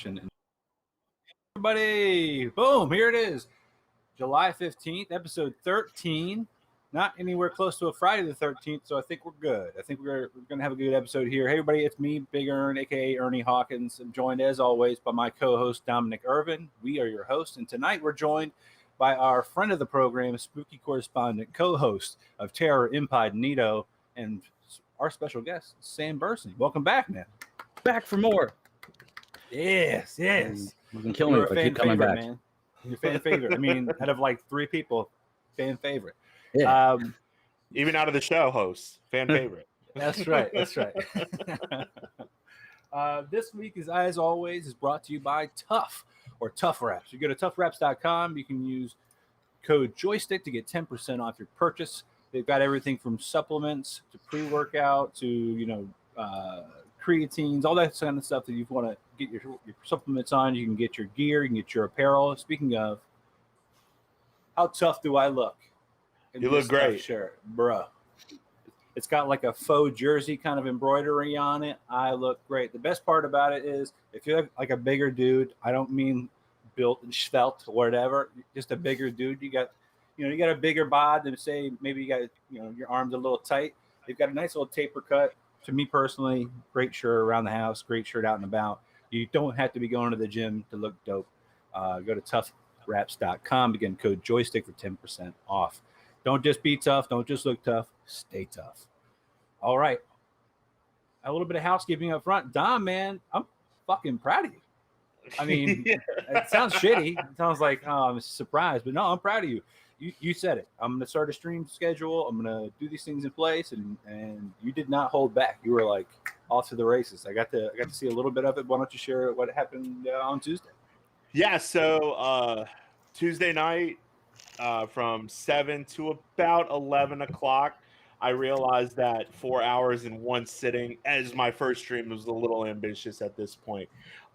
And everybody, boom, here it is. July 15th, episode 13. Not anywhere close to a Friday the 13th, so I think we're good. I think we're going to have a good episode here. Hey, everybody, it's me, Big Ern, a.k.a. Ernie Hawkins. I'm joined, as always, by my co-host, Dominic Irvin. We are your hosts, and tonight we're joined by our friend of the program, spooky correspondent, co-host of Terror Incognito, and our special guest, Sam Bursey. Welcome back, man. Back for more. Yes. You can kill me if I keep coming back. Man. Your fan favorite. I mean, out of like three people, fan favorite. Yeah. Even out of the show hosts, fan favorite. That's right. This week, as always, is brought to you by TUFF or TUFF Wraps. You go to TUFFWraps.com. You can use code joystick to get 10% off your purchase. They've got everything from supplements to pre-workout to creatines, all that kind of stuff that you want to get your supplements on. You can get your gear, you can get your apparel. Speaking of, how tough do I look? You look great. Sure, bro. It's got like a faux jersey kind of embroidery on it. I look great. The best part about it is if you're like a bigger dude, I don't mean built and svelte or whatever, just a bigger dude. You got a bigger bod than say maybe you got your arms a little tight. They've got a nice little taper cut. To me personally, great shirt around the house, great shirt out and about. You don't have to be going to the gym to look dope. Go to TUFFWraps.com. Again, code joystick for 10% off. Don't just be tough. Don't just look tough. Stay tough. All right. A little bit of housekeeping up front. Dom, man, I'm fucking proud of you. I mean, It sounds shitty. It sounds like I'm surprised, but no, I'm proud of you. You said it. I'm going to start a stream schedule. I'm going to do these things in place, and you did not hold back. You were like off to the races. I got to see a little bit of it. Why don't you share what happened on Tuesday? Yeah, so Tuesday night from 7 to about 11 o'clock, I realized that 4 hours in one sitting as my first stream was a little ambitious at this point.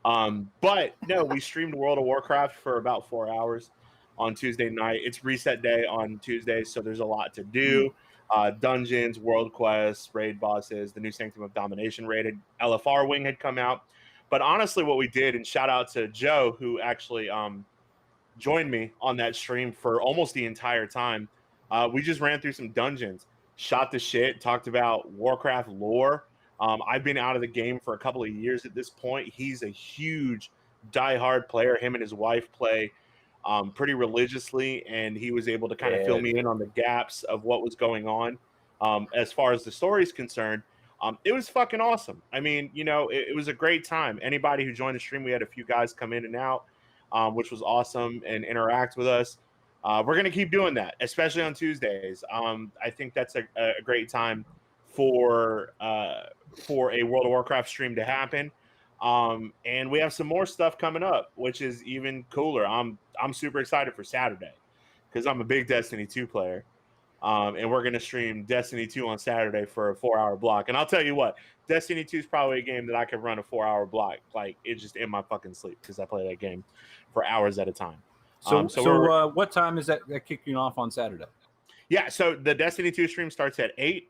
But no, we streamed World of Warcraft for about 4 hours on Tuesday night. It's reset day on Tuesday, so there's a lot to do. Dungeons, world quests, raid bosses, the new Sanctum of Domination rated LFR wing had come out. But honestly, what we did, and shout out to Joe, who actually joined me on that stream for almost the entire time. We just ran through some dungeons, shot the shit, talked about Warcraft lore. I've been out of the game for a couple of years at this point. He's a huge diehard player. Him and his wife play pretty religiously, and he was able to kind of fill me in on the gaps of what was going on. As far as the story is concerned, it was fucking awesome. I mean, it was a great time. Anybody who joined the stream, we had a few guys come in and out, which was awesome, and interact with us. We're going to keep doing that, especially on Tuesdays. I think that's a great time for a World of Warcraft stream to happen. And we have some more stuff coming up, which is even cooler. I'm super excited for Saturday because I'm a big Destiny 2 player. And we're going to stream Destiny 2 on Saturday for a 4-hour block. And I'll tell you what, Destiny 2 is probably a game that I could run a 4-hour block. Like, it's just in my fucking sleep because I play that game for hours at a time. So what time is that kicking off on Saturday? Yeah, so the Destiny 2 stream starts at 8,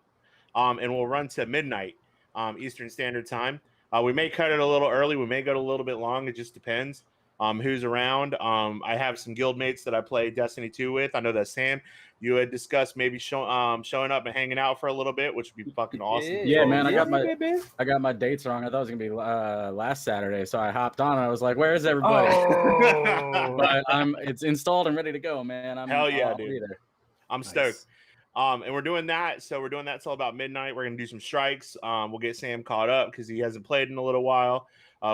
and we'll run to midnight Eastern Standard Time. We may cut it a little early. We may go a little bit long. It just depends who's around. I have some guild mates that I play Destiny 2 with. I know that Sam, you had discussed maybe showing up and hanging out for a little bit, which would be fucking awesome. Yeah, man, I got my dates wrong. I thought it was gonna be last Saturday, so I hopped on and I was like, "Where's everybody?" But it's installed and ready to go, man. Hell yeah, dude! I'm nice. Stoked. And we're doing that. So we're doing that till about midnight. We're going to do some strikes. We'll get Sam caught up because he hasn't played in a little while.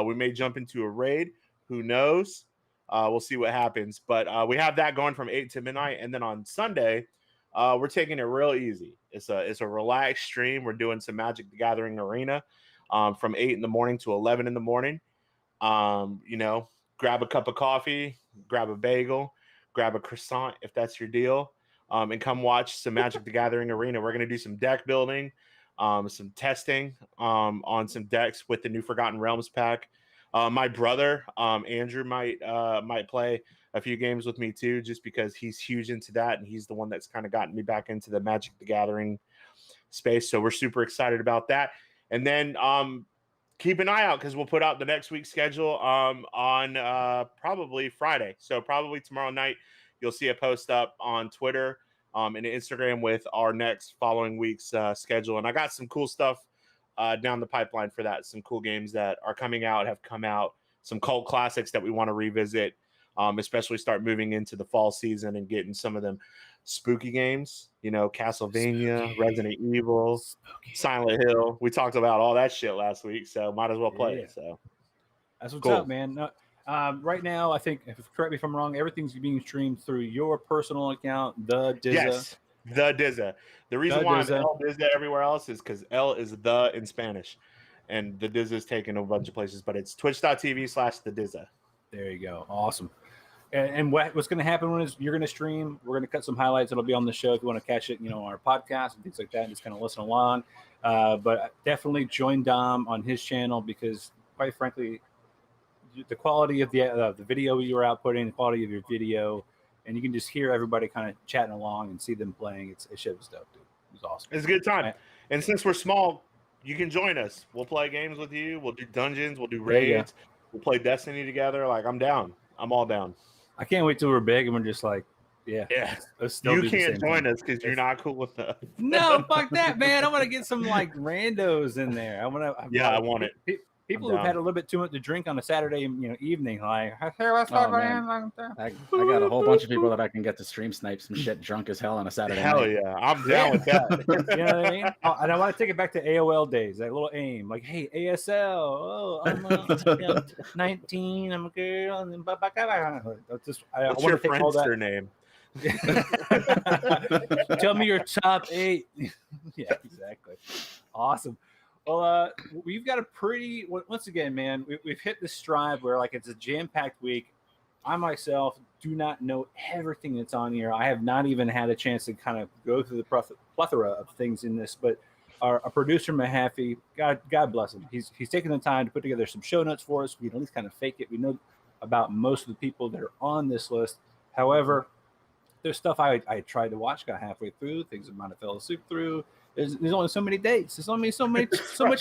We may jump into a raid. Who knows? We'll see what happens. But we have that going from 8 to midnight. And then on Sunday, we're taking it real easy. It's a relaxed stream. We're doing some Magic the Gathering Arena from 8 in the morning to 11 in the morning. Grab a cup of coffee, grab a bagel, grab a croissant if that's your deal. And come watch some Magic the Gathering Arena. We're going to do some deck building, some testing on some decks with the new Forgotten Realms pack. My brother, Andrew, might play a few games with me too, just because he's huge into that, and he's the one that's kind of gotten me back into the Magic the Gathering space. So we're super excited about that. And then keep an eye out because we'll put out the next week's schedule on probably Friday. So probably tomorrow night, you'll see a post up on Twitter and Instagram with our next following week's schedule. And I got some cool stuff down the pipeline for that. Some cool games that are coming out, have come out, some cult classics that we want to revisit, especially start moving into the fall season and getting some of them spooky games, Castlevania, Resident Evil, Silent Hill. We talked about all that shit last week, so might as well play it. So that's what's up, man. No, right now, I think, correct me if I'm wrong, everything's being streamed through your personal account, the Dizza. Yes, the Dizza. The reason why I'm El Dizza everywhere else is because El is the in Spanish, and the Dizza is taken a bunch of places, but it's twitch.tv/the Dizza. There you go. Awesome. And what's going to happen is you're going to stream. We're going to cut some highlights. It'll be on the show if you want to catch it, on our podcast and things like that, and just kind of listen along. But definitely join Dom on his channel because, quite frankly, the quality of the video you were outputting, the quality of your video, and you can just hear everybody kind of chatting along and see them playing. It shit was dope, dude. It was awesome. It's a good time. And since we're small, you can join us. We'll play games with you. We'll do dungeons. We'll do raids. We'll play Destiny together. Like, I'm down. I'm all down. I can't wait till we're big and we're just like, you can't join us because you're not cool with us. No, fuck that, man. I want to get some like randos in there. I want it. People who've had a little bit too much to drink on a Saturday, evening, like, hey, what's I got a whole bunch of people that I can get to stream snipe some shit drunk as hell on a Saturday night. Hell yeah, I'm down with that. You know what I mean? And I want to take it back to AOL days, that little aim, like, hey, ASL, I'm 19, I'm a girl, and what's your Friendster name? Tell me your top 8. Yeah, exactly. Awesome. Well, we've got a pretty, once again, man, we've hit the stride where like it's a jam-packed week. I myself do not know everything that's on here. I have not even had a chance to kind of go through the plethora of things in this, but our producer, Mahaffey, God bless him. He's taken the time to put together some show notes for us. We can at least kind of fake it. We know about most of the people that are on this list. However, there's stuff I tried to watch, got halfway through, things I might have fell asleep through. There's only so many dates. There's only so much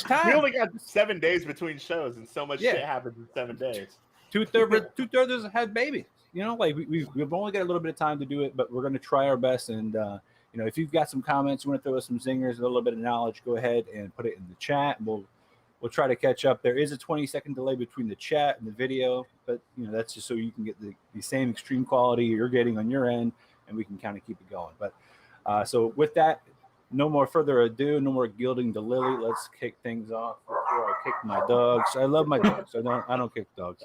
time. We only got 7 days between shows, and so much shit happens in 7 days. Two-thirds have babies. Like we've only got a little bit of time to do it, but we're going to try our best. And if you've got some comments, you want to throw us some zingers, a little bit of knowledge, go ahead and put it in the chat. And we'll try to catch up. There is a 20-second delay between the chat and the video, but that's just so you can get the same extreme quality you're getting on your end, and we can kind of keep it going. But so with that. No more further ado, no more gilding the lily. Let's kick things off before I kick my dogs. I love my dogs. I don't kick dogs.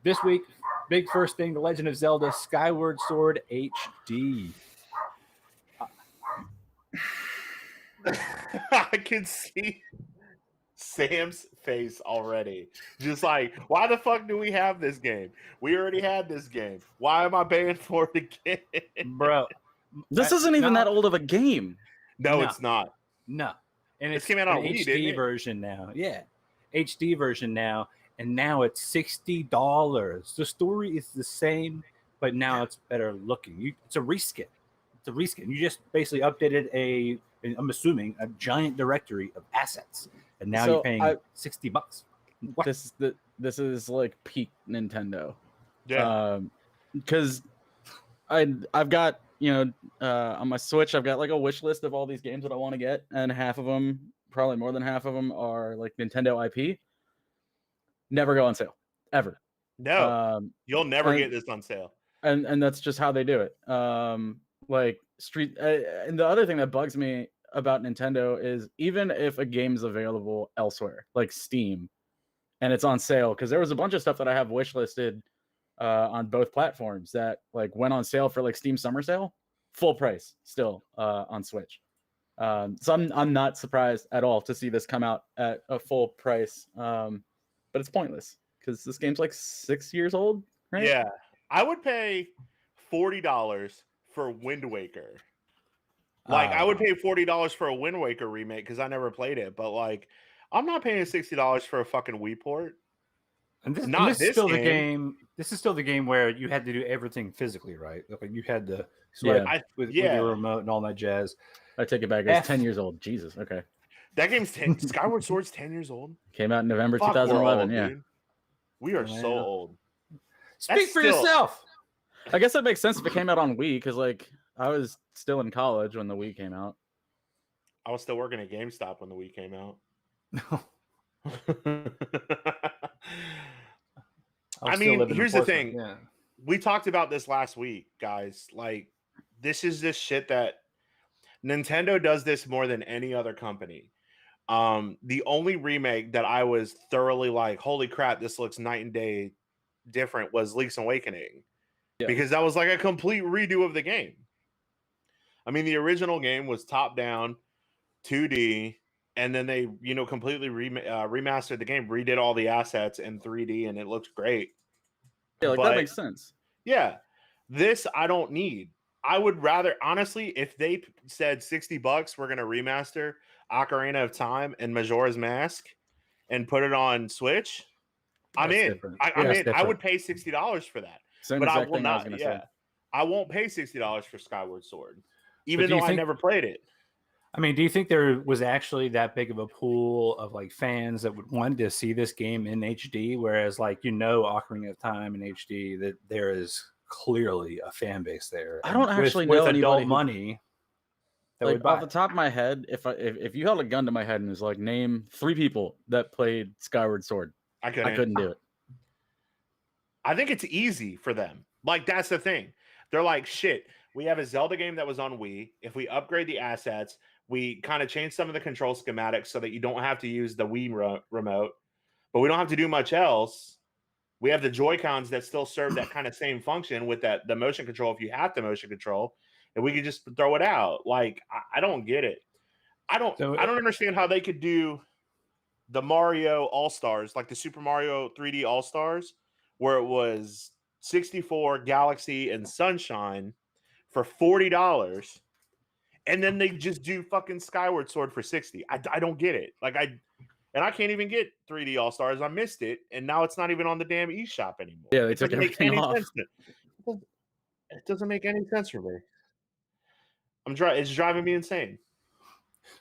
This week, big first thing, The Legend of Zelda Skyward Sword HD. I can see Sam's face already. Just like, why the fuck do we have this game? We already had this game. Why am I paying for it again? Bro. This isn't even that old of a game. No, it's not. No. And it came out on Wii, HD version now. Yeah. HD version now. And now it's $60. The story is the same, but now it's better looking. It's a reskin. You just basically updated I'm assuming, a giant directory of assets. And now you're paying $60. What? This is like peak Nintendo. Yeah. Because I've got on my Switch, I've got like a wish list of all these games that I want to get, and half of them, probably more than half of them, are like Nintendo IP. Never go on sale, ever. No, you'll never get this on sale. And that's just how they do it. Like Street. And the other thing that bugs me about Nintendo is even if a game's available elsewhere, like Steam, and it's on sale, because there was a bunch of stuff that I have wish listed on both platforms that like went on sale for like Steam Summer Sale, full price still on Switch. So I'm not surprised at all to see this come out at a full price. But it's pointless because this game's like 6 years old, right? Yeah, I would pay $40 for Wind Waker. Like I would pay $40 for a Wind Waker remake because I never played it, but like I'm not paying $60 for a fucking Wii port. And this is still the game. This is still the game where you had to do everything physically, right? Like you had to swipe with your remote and all that jazz. I take it back. It's 10 years old. Jesus. Okay. That game's 10. Skyward Sword's 10 years old. Came out in November Fuck, 2011. we're old, Yeah. dude. We are so Wow. old. Speak That's for still- yourself. I guess that makes sense if it came out on Wii, because like I was still in college when the Wii came out. I was still working at GameStop when the Wii came out. I mean, here's the thing. Yeah. We talked about this last week, guys. Like, this is this shit that Nintendo does this more than any other company. The only remake that I was thoroughly like, holy crap, this looks night and day different was Link's Awakening. Yeah. Because that was like a complete redo of the game. I mean, the original game was top down, 2D, and then they, completely remastered the game, redid all the assets in 3D, and it looks great. Yeah, like But- that makes sense. Yeah, this I don't need. I would rather, honestly, if they said $60, we're gonna remaster Ocarina of Time and Majora's Mask and put it on Switch, I'm That's in. different. I'm Yeah, in. that's I different. would pay $60 for that, Same but I exact will thing I was not. gonna Yeah, say. I won't pay $60 for Skyward Sword, even do though you I think- never played it. I mean, do you think there was actually that big of a pool of like fans that would want to see this game in HD? Whereas, like, Ocarina of Time in HD, that there is clearly a fan base there. I don't And with- actually with know anybody adult who- money. That Like would buy off the top of my head, if you held a gun to my head and was like, name 3 people that played Skyward Sword, I I couldn't. couldn't do it. I think it's easy for them. Like, that's the thing. They're like, shit, we have a Zelda game that was on Wii. If we upgrade the assets, we kind of change some of the control schematics so that you don't have to use the Wii remote, but we don't have to do much else. We have the Joy-Cons that still serve that kind of same function with the motion control if you have to motion control, and we could just throw it out. Like, I don't get it. I don't understand how they could do the Mario All-Stars, like the Super Mario 3D All-Stars, where it was 64, Galaxy, and Sunshine for $40, and then they just do fucking Skyward Sword for $60. I don't get it. Like, I can't even get 3D All-Stars. I missed it, and now it's not even on the damn eShop anymore. Yeah, they It took doesn't make everything any off. sense to- It doesn't make any sense for me. It's driving me insane.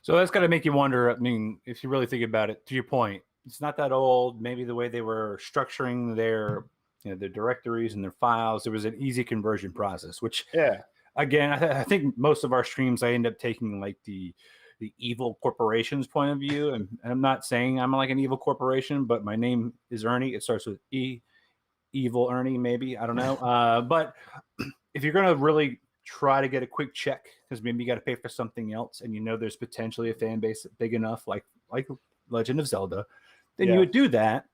So that's got to make you wonder. I mean, if you really think about it, to your point, it's not that old. Maybe the way they were structuring their, their directories and their files, there was an easy conversion process. Which, Yeah, again, I think most of our streams, I end up taking like the evil corporation's point of view, and I'm not saying I'm like an evil corporation, but my name is Ernie. It starts with E. Evil Ernie, maybe, I don't know. But if you're gonna really try to get a quick check, because maybe you got to pay for something else, and there's potentially a fan base big enough, like Legend of Zelda, then you would do that.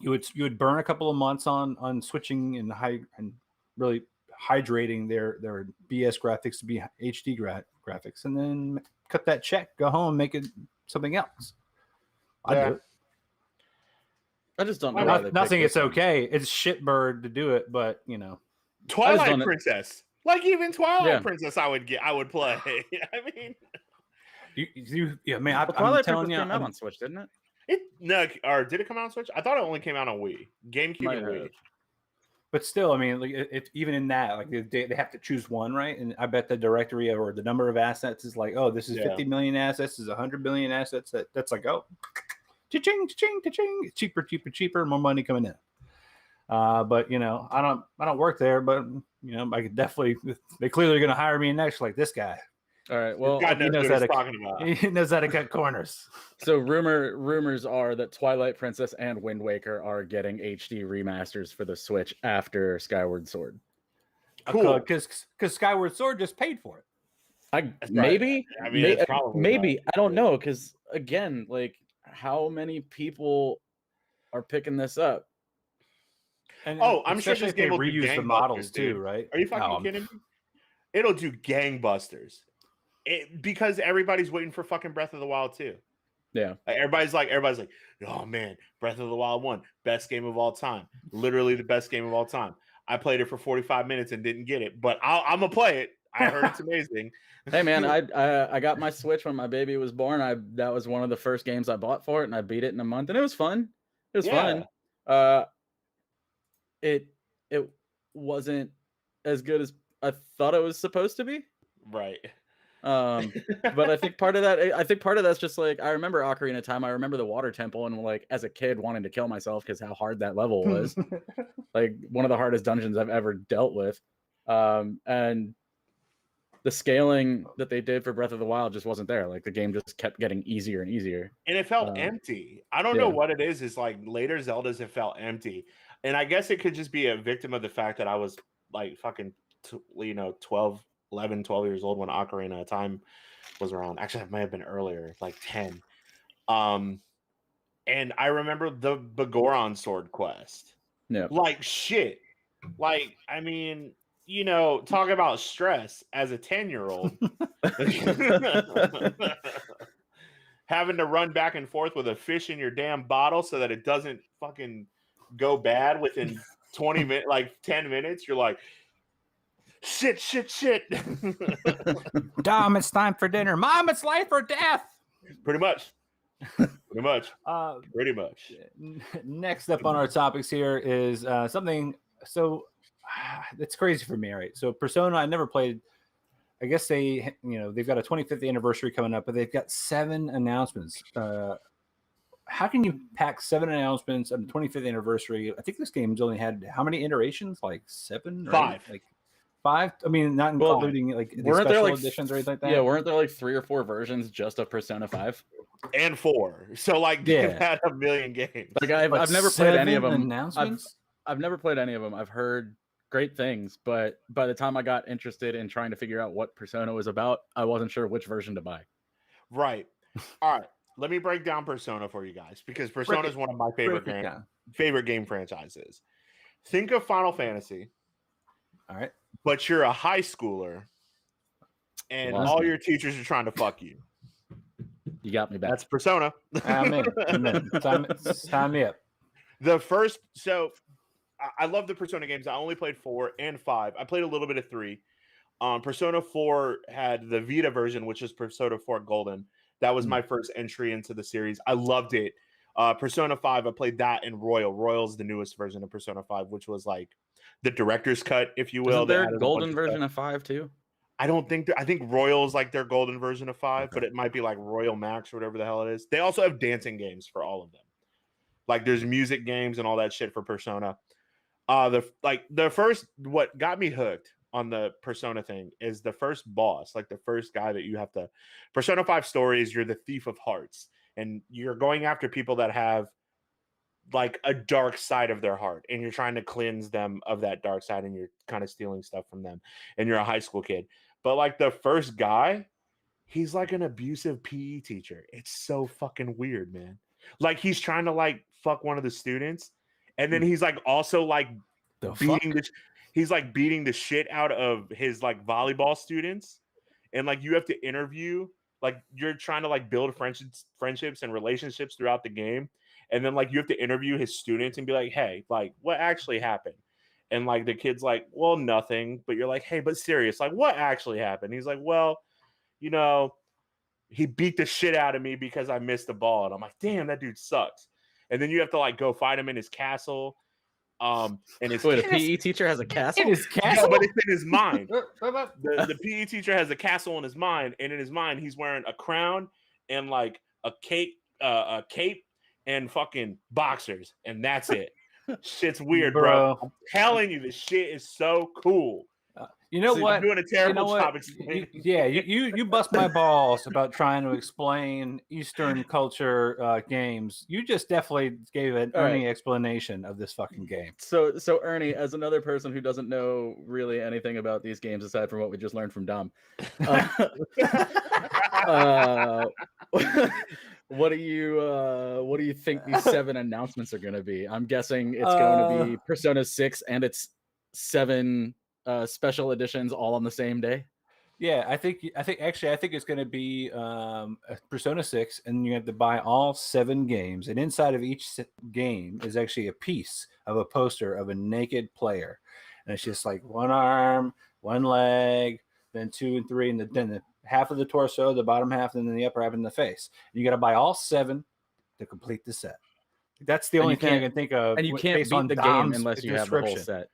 You would burn a couple of months on switching and really hydrating their BS graphics to be HD graphics, and then cut that check, go home, make it something else. I do it. I just don't know. I'm why Not, they not picked saying this it's one. okay. It's shitbird to do it, but Twilight done it. Princess. Like, even Twilight Yeah. Princess, I would play. I mean, man, I'm Twilight telling Princess you, came out on Switch, didn't it? or did it come out on Switch? I thought it only came out on Wii, GameCube, Might and have. Wii. but still, I mean, like even in that, like they have to choose one, right? And I bet the directory or the number of assets is like, oh, this is Yeah. 50 million assets, this is 100 billion assets. That's like, oh, cha-ching, cha-ching, cha-ching. Cheaper, more money coming in. But I don't work there, but I could definitely. They clearly going to hire me next, like this guy. All right. Well, God he knows knows what he's how to- talking about. He knows how to cut corners. so rumors are that Twilight Princess and Wind Waker are getting HD remasters for the Switch after Skyward Sword. Cool. Because Skyward Sword just paid for it. right. Maybe, I mean, it's probably maybe not. I don't know, because again, like, how many people are picking this up? And Oh, I'm sure especially this if they game will do reuse the models gangbusters, too, dude. right? Are you fucking No, kidding me? It'll do gangbusters. Because everybody's waiting for fucking Breath of the Wild 2. Yeah. Like, everybody's like, oh man, Breath of the Wild 1, best game of all time. Literally the best game of all time. I played it for 45 minutes and didn't get it, but I'm gonna play it. I heard it's amazing. Hey man, I got my Switch when my baby was born. That was one of the first games I bought for it, and I beat it in a month, and it was fun. It was fun. It wasn't as good as I thought it was supposed to be. Right. But I think part of that's just like, I remember Ocarina of Time. I remember the water temple, and like as a kid wanting to kill myself because how hard that level was. Like one of the hardest dungeons I've ever dealt with. And the scaling that they did for Breath of the Wild just wasn't there. Like the game just kept getting easier and easier. And it felt empty. I don't know what it is. It's like later Zeldas, it felt empty. And I guess it could just be a victim of the fact that I was like fucking, 12 years old when Ocarina of Time was around. Actually, it might have been earlier, like 10. And I remember the Begoron sword quest. Yeah. Like shit. Like, I mean, talk about stress as a 10-year-old. Having to run back and forth with a fish in your damn bottle so that it doesn't fucking go bad within 20 minutes, like 10 minutes. You're like, shit. Dom, it's time for dinner. Mom, it's life or death. Pretty much. Pretty much. Next up on our topics here is something. So it's crazy for me, right? So Persona, I never played. I guess they've got a 25th anniversary coming up, but they've got 7 announcements. How can you pack 7 announcements on the 25th anniversary? I think this game's only had how many iterations? Like 7? 5. 8? Like 5? I mean, not including like the special editions or anything like that. Yeah, weren't there like 3 or 4 versions just of Persona 5? And 4. So like they've had a million games. Like I've never played any of them. Announcements? I've never played any of them. I've heard great things, but by the time I got interested in trying to figure out what Persona was about, I wasn't sure which version to buy. Right. All right. Let me break down Persona for you guys, because Persona is one of my favorite game franchises. Think of Final Fantasy. All right. But you're a high schooler and all your teachers are trying to fuck you. You got me back. That's Persona. I'm in. Sign me up. I love the Persona games. I only played 4 and 5. I played a little bit of 3. Persona 4 had the Vita version, which is Persona 4 Golden. That was my first entry into the series. I loved it. Persona 5, I played that in Royal. Royal's the newest version of Persona 5, which was like the director's cut, if you will. Isn't there a golden version of 5 too? I think Royal is like their golden version of 5, but it might be like Royal Max or whatever the hell it is. They also have dancing games for all of them. Like there's music games and all that shit for Persona. What got me hooked on the Persona thing is the first boss, like the first guy that you have to. Persona 5 story is you're the thief of hearts, and you're going after people that have like a dark side of their heart, and you're trying to cleanse them of that dark side, and you're kind of stealing stuff from them, and you're a high school kid. But like the first guy, he's like an abusive PE teacher. It's so fucking weird, man. Like he's trying to like fuck one of the students, and then he's like also like he's like beating the shit out of his like volleyball students, and like you have to interview, like you're trying to like build friendships and relationships throughout the game, and then like you have to interview his students and be like, hey, like what actually happened? And like the kid's like, well, nothing. But you're like, hey, but serious, like what actually happened? He's like, well, he beat the shit out of me because I missed the ball. And I'm like, damn, that dude sucks. And then you have to like go fight him in his castle. And his a PE teacher has a castle? In his castle? No, but it's in his mind. The PE teacher has a castle in his mind, and in his mind, he's wearing a crown and like a cape and fucking boxers, and that's it. Shit's weird, bro. I'm telling you, this shit is so cool. You know what? You're doing a terrible job explaining. You bust my balls about trying to explain Eastern culture games. You just definitely gave an Ernie explanation of this fucking game. So Ernie, as another person who doesn't know really anything about these games aside from what we just learned from Dom, what do you think these 7 announcements are going to be? I'm guessing it's going to be Persona 6 and its 7 special editions all on the same day. Yeah, I think it's going to be Persona 6, and you have to buy all 7 games, and inside of each game is actually a piece of a poster of a naked player, and it's just like one arm, one leg, then 2 and 3, and then the half of the torso, the bottom half, and then the upper half, and the face. And you got to buy all 7 to complete the set. That's the only thing I can think of. And you can't beat the game unless you have the whole set.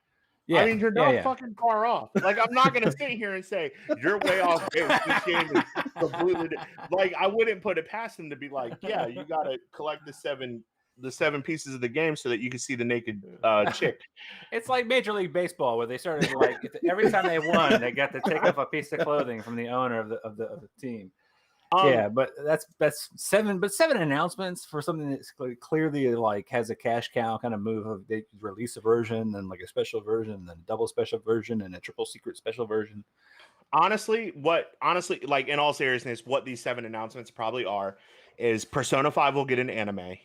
Yeah, I mean, you're not fucking far off. Like, I'm not gonna sit here and say you're way off base. This game is completely like I wouldn't put it past them to be like, yeah, you gotta collect the seven pieces of the game so that you can see the naked chick. It's like Major League Baseball, where they started like every time they won, they got to take off a piece of clothing from the owner of the team. Yeah, but that's 7 announcements for something that's clearly like has a cash cow kind of move of they release a version and like a special version and then a double special version and a triple secret special version. Honestly, like in all seriousness, what these 7 announcements probably are is Persona 5 will get an anime.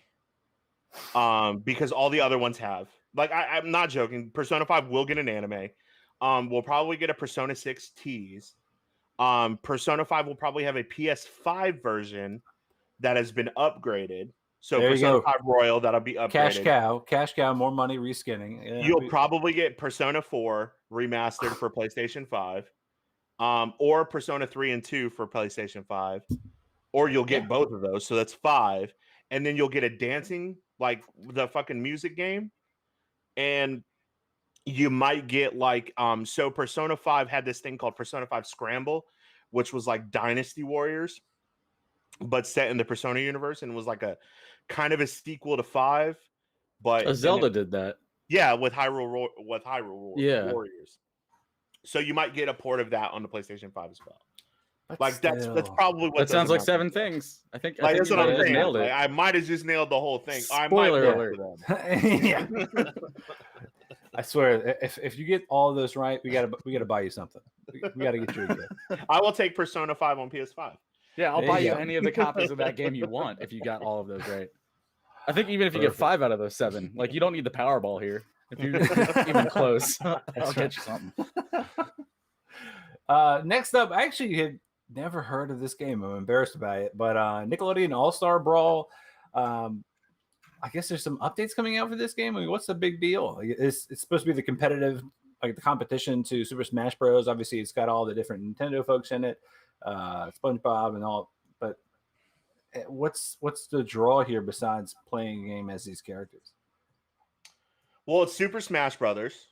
Because all the other ones have. Like I'm not joking. Persona 5 will get an anime. We'll probably get a Persona 6 tease. Persona 5 will probably have a PS5 version that has been upgraded. So there Persona 5 Royal, that'll be upgraded. Cash cow, more money reskinning. Yeah, You'll probably get Persona 4 remastered for PlayStation 5. Or Persona 3 and 2 for PlayStation 5. Or you'll get both of those. So that's 5. And then you'll get a dancing, like the fucking music game. And you might get like so Persona 5 had this thing called Persona 5 Scramble, which was like Dynasty Warriors, but set in the Persona universe, and was like a kind of a sequel to 5. But Zelda did that. Yeah, with Hyrule yeah. Warriors. So you might get a port of that on the PlayStation 5 as well. But like that's probably what that sounds like 7 things. I think that's what I'm saying. Nailed it. Like, I might have just nailed the whole thing. Spoiler alert. Yeah. I swear, if you get all of those right, we gotta buy you something. We gotta get you a gift. I will take Persona 5 on PS5. Yeah, I'll buy you any of the copies of that game you want if you got all of those right. I think even if you get 5 out of those 7, like you don't need the Powerball here. If you're even close, I'll get you something. Next up, I actually had never heard of this game. I'm embarrassed by it, but Nickelodeon All-Star Brawl. I guess there's some updates coming out for this game. I mean, what's the big deal? It's supposed to be the competitive, like the competition to Super Smash Bros. Obviously, it's got all the different Nintendo folks in it, SpongeBob and all. But what's the draw here besides playing a game as these characters? Well, it's Super Smash Brothers,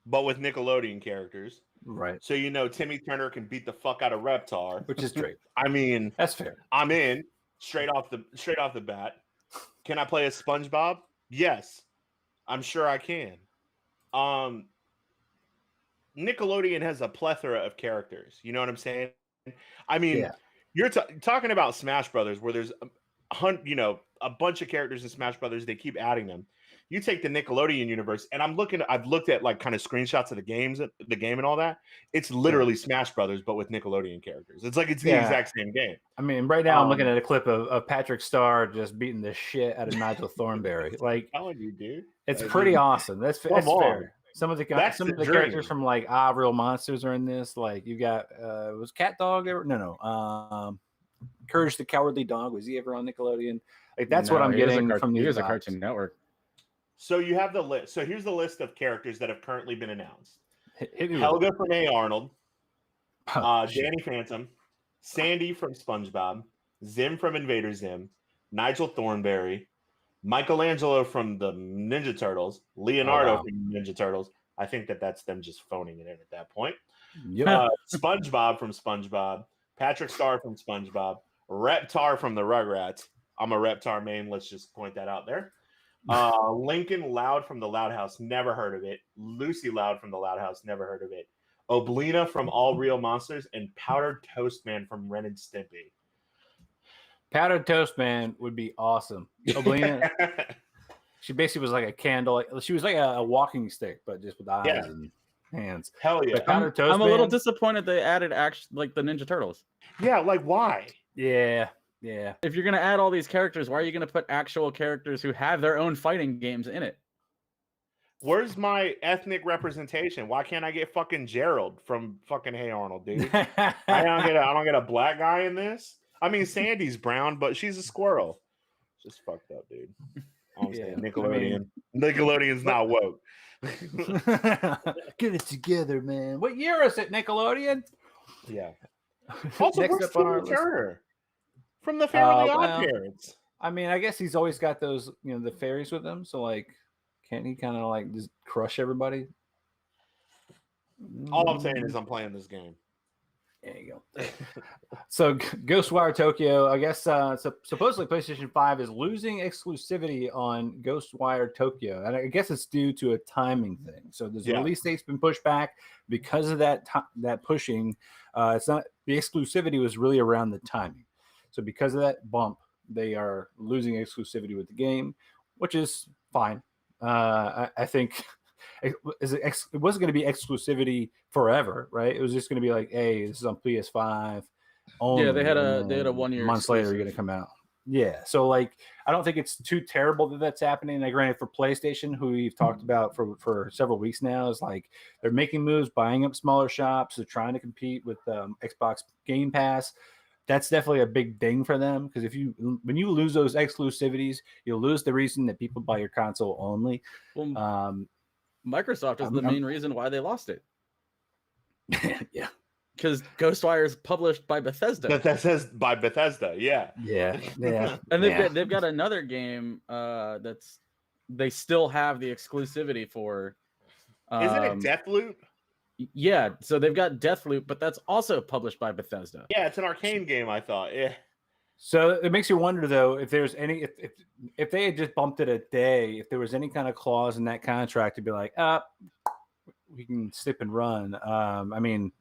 but with Nickelodeon characters. Right. So Timmy Turner can beat the fuck out of Reptar, which is great. I mean, that's fair. I'm in straight off the bat. Can I play as SpongeBob? Yes, I'm sure I can. Nickelodeon has a plethora of characters. You know what I'm saying? I mean, you're talking about Smash Brothers, where there's a bunch of characters in Smash Brothers. They keep adding them. You take the Nickelodeon universe, and I've looked at like kind of screenshots of the game and all that. It's literally Smash Brothers, but with Nickelodeon characters. It's like it's the exact same game. I mean, right now I'm looking at a clip of Patrick Star just beating the shit out of Nigel Thornberry. Like, how you dude? It's pretty awesome. That's fair. Some of the characters from like Real Monsters are in this. Like you got was Cat Dog ever? No. Courage the Cowardly Dog, was he ever on Nickelodeon? Like that's what I'm getting from the Cartoon Network. So you have the list. So here's the list of characters that have currently been announced. Helga from A. Arnold, Danny Phantom, Sandy from SpongeBob, Zim from Invader Zim, Nigel Thornberry, Michelangelo from the Ninja Turtles, Leonardo from the Ninja Turtles. I think that's them just phoning it in at that point. Yep. SpongeBob from SpongeBob, Patrick Star from SpongeBob, Reptar from the Rugrats. I'm a Reptar main. Let's just point that out there. Lincoln Loud from the Loud House, never heard of it. Lucy Loud from the Loud House, never heard of it. Oblina from All Real Monsters, and Powdered Toast Man from Ren and Stimpy. Powdered Toast Man would be awesome. Oblina, she basically was like a candle. She was like a walking stick, but just with eyes and hands. Hell yeah! I'm a little disappointed they added like the Ninja Turtles. Yeah, like why? Yeah. If you're gonna add all these characters, why are you gonna put actual characters who have their own fighting games in it? Where's my ethnic representation? Why can't I get fucking Gerald from fucking Hey Arnold, dude? I don't get a black guy in this. I mean, Sandy's brown, but she's a squirrel. Just fucked up, dude. I'm saying Nickelodeon. Nickelodeon's not woke. Get it together, man. What year is it, Nickelodeon? Yeah. Also, Next up on our Turner from the Fairly Odd Parents. I mean, I guess he's always got those, the fairies with him. So, like, can't he kind of like just crush everybody? All I'm saying is I'm playing this game. There you go. So Ghostwire Tokyo, I guess supposedly PlayStation 5 is losing exclusivity on Ghostwire Tokyo. And I guess it's due to a timing thing. So the release date's been pushed back because of that pushing. It's not the exclusivity was really around the timing. So because of that bump, they are losing exclusivity with the game, which is fine. I think it wasn't going to be exclusivity forever, right? It was just going to be like, hey, this is on PS5 only. Yeah, they had a 1 year months later you're going to come out. Yeah, so like I don't think it's too terrible that that's happening. And granted, for PlayStation, who we've talked about for several weeks now, is like they're making moves, buying up smaller shops, they're trying to compete with Xbox Game Pass. That's definitely a big thing for them, because when you lose those exclusivities, you'll lose the reason that people buy your console only. Well, Microsoft is the main reason why they lost it. Yeah, because Ghostwire is published by Bethesda. By Bethesda, yeah. And they've got another game they still have the exclusivity for. Isn't it Deathloop? Yeah, so they've got Deathloop, but that's also published by Bethesda. Yeah, it's an arcane game, I thought. Yeah. So it makes you wonder, though, if there's any if they had just bumped it a day, if there was any kind of clause in that contract to be like, we can skip and run. I mean,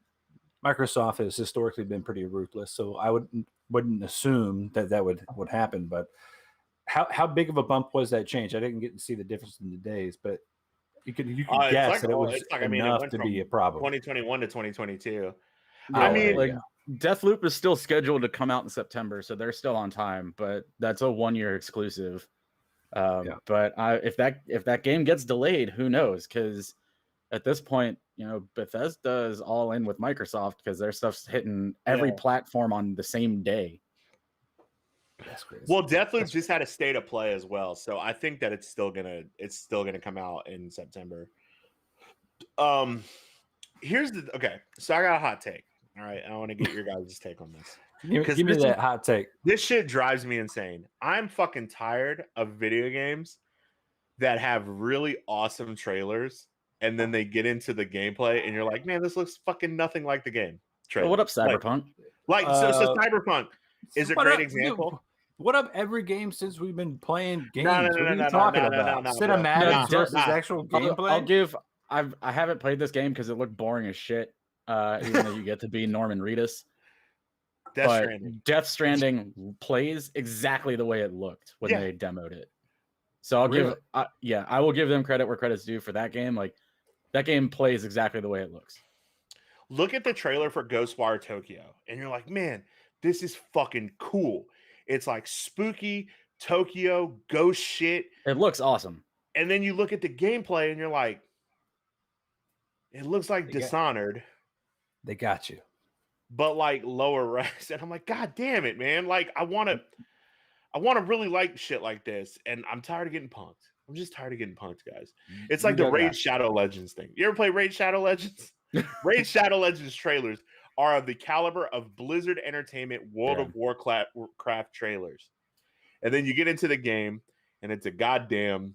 Microsoft has historically been pretty ruthless, so I wouldn't assume that would happen. But how big of a bump was that change? I didn't get to see the difference in the days, but you could guess that it was enough to be a problem. 2021 to 2022. I mean, Deathloop is still scheduled to come out in September, so they're still on time. But that's a 1 year exclusive. But if that game gets delayed, who knows? Because at this point, Bethesda is all in with Microsoft because their stuff's hitting every platform on the same day. That's crazy. Well, Deathloop just had a state of play as well, so I think that it's still gonna come out in September. So I got a hot take. All right, I want to get your guys' take on this. Give me that hot take. This shit drives me insane. I'm fucking tired of video games that have really awesome trailers, and then they get into the gameplay, and you're like, man, this looks fucking nothing like the game trailer. What up, Cyberpunk? So Cyberpunk is a great example. What up, every game since we've been playing games? No, what are you talking about? Cinematics versus actual gameplay? I haven't played this game because it looked boring as shit. Even though you get to be Norman Reedus. Death Stranding plays exactly the way it looked when they demoed it. So I will give them credit where credit's due for that game. Like, that game plays exactly the way it looks. Look at the trailer for Ghostwire Tokyo, and you're like, man, this is fucking cool. It's like spooky Tokyo ghost shit. It looks awesome. And then you look at the gameplay, and you're like, it looks like Dishonored. They got you. But like lower res. And I'm like, God damn it, man. Like, I want to really like shit like this. And I'm tired of getting punked. I'm just tired of getting punked, guys. It's like the Raid Shadow Legends thing. You ever play Raid Shadow Legends? Raid Shadow Legends trailers are of the caliber of Blizzard Entertainment World of Warcraft trailers. And then you get into the game, and it's a goddamn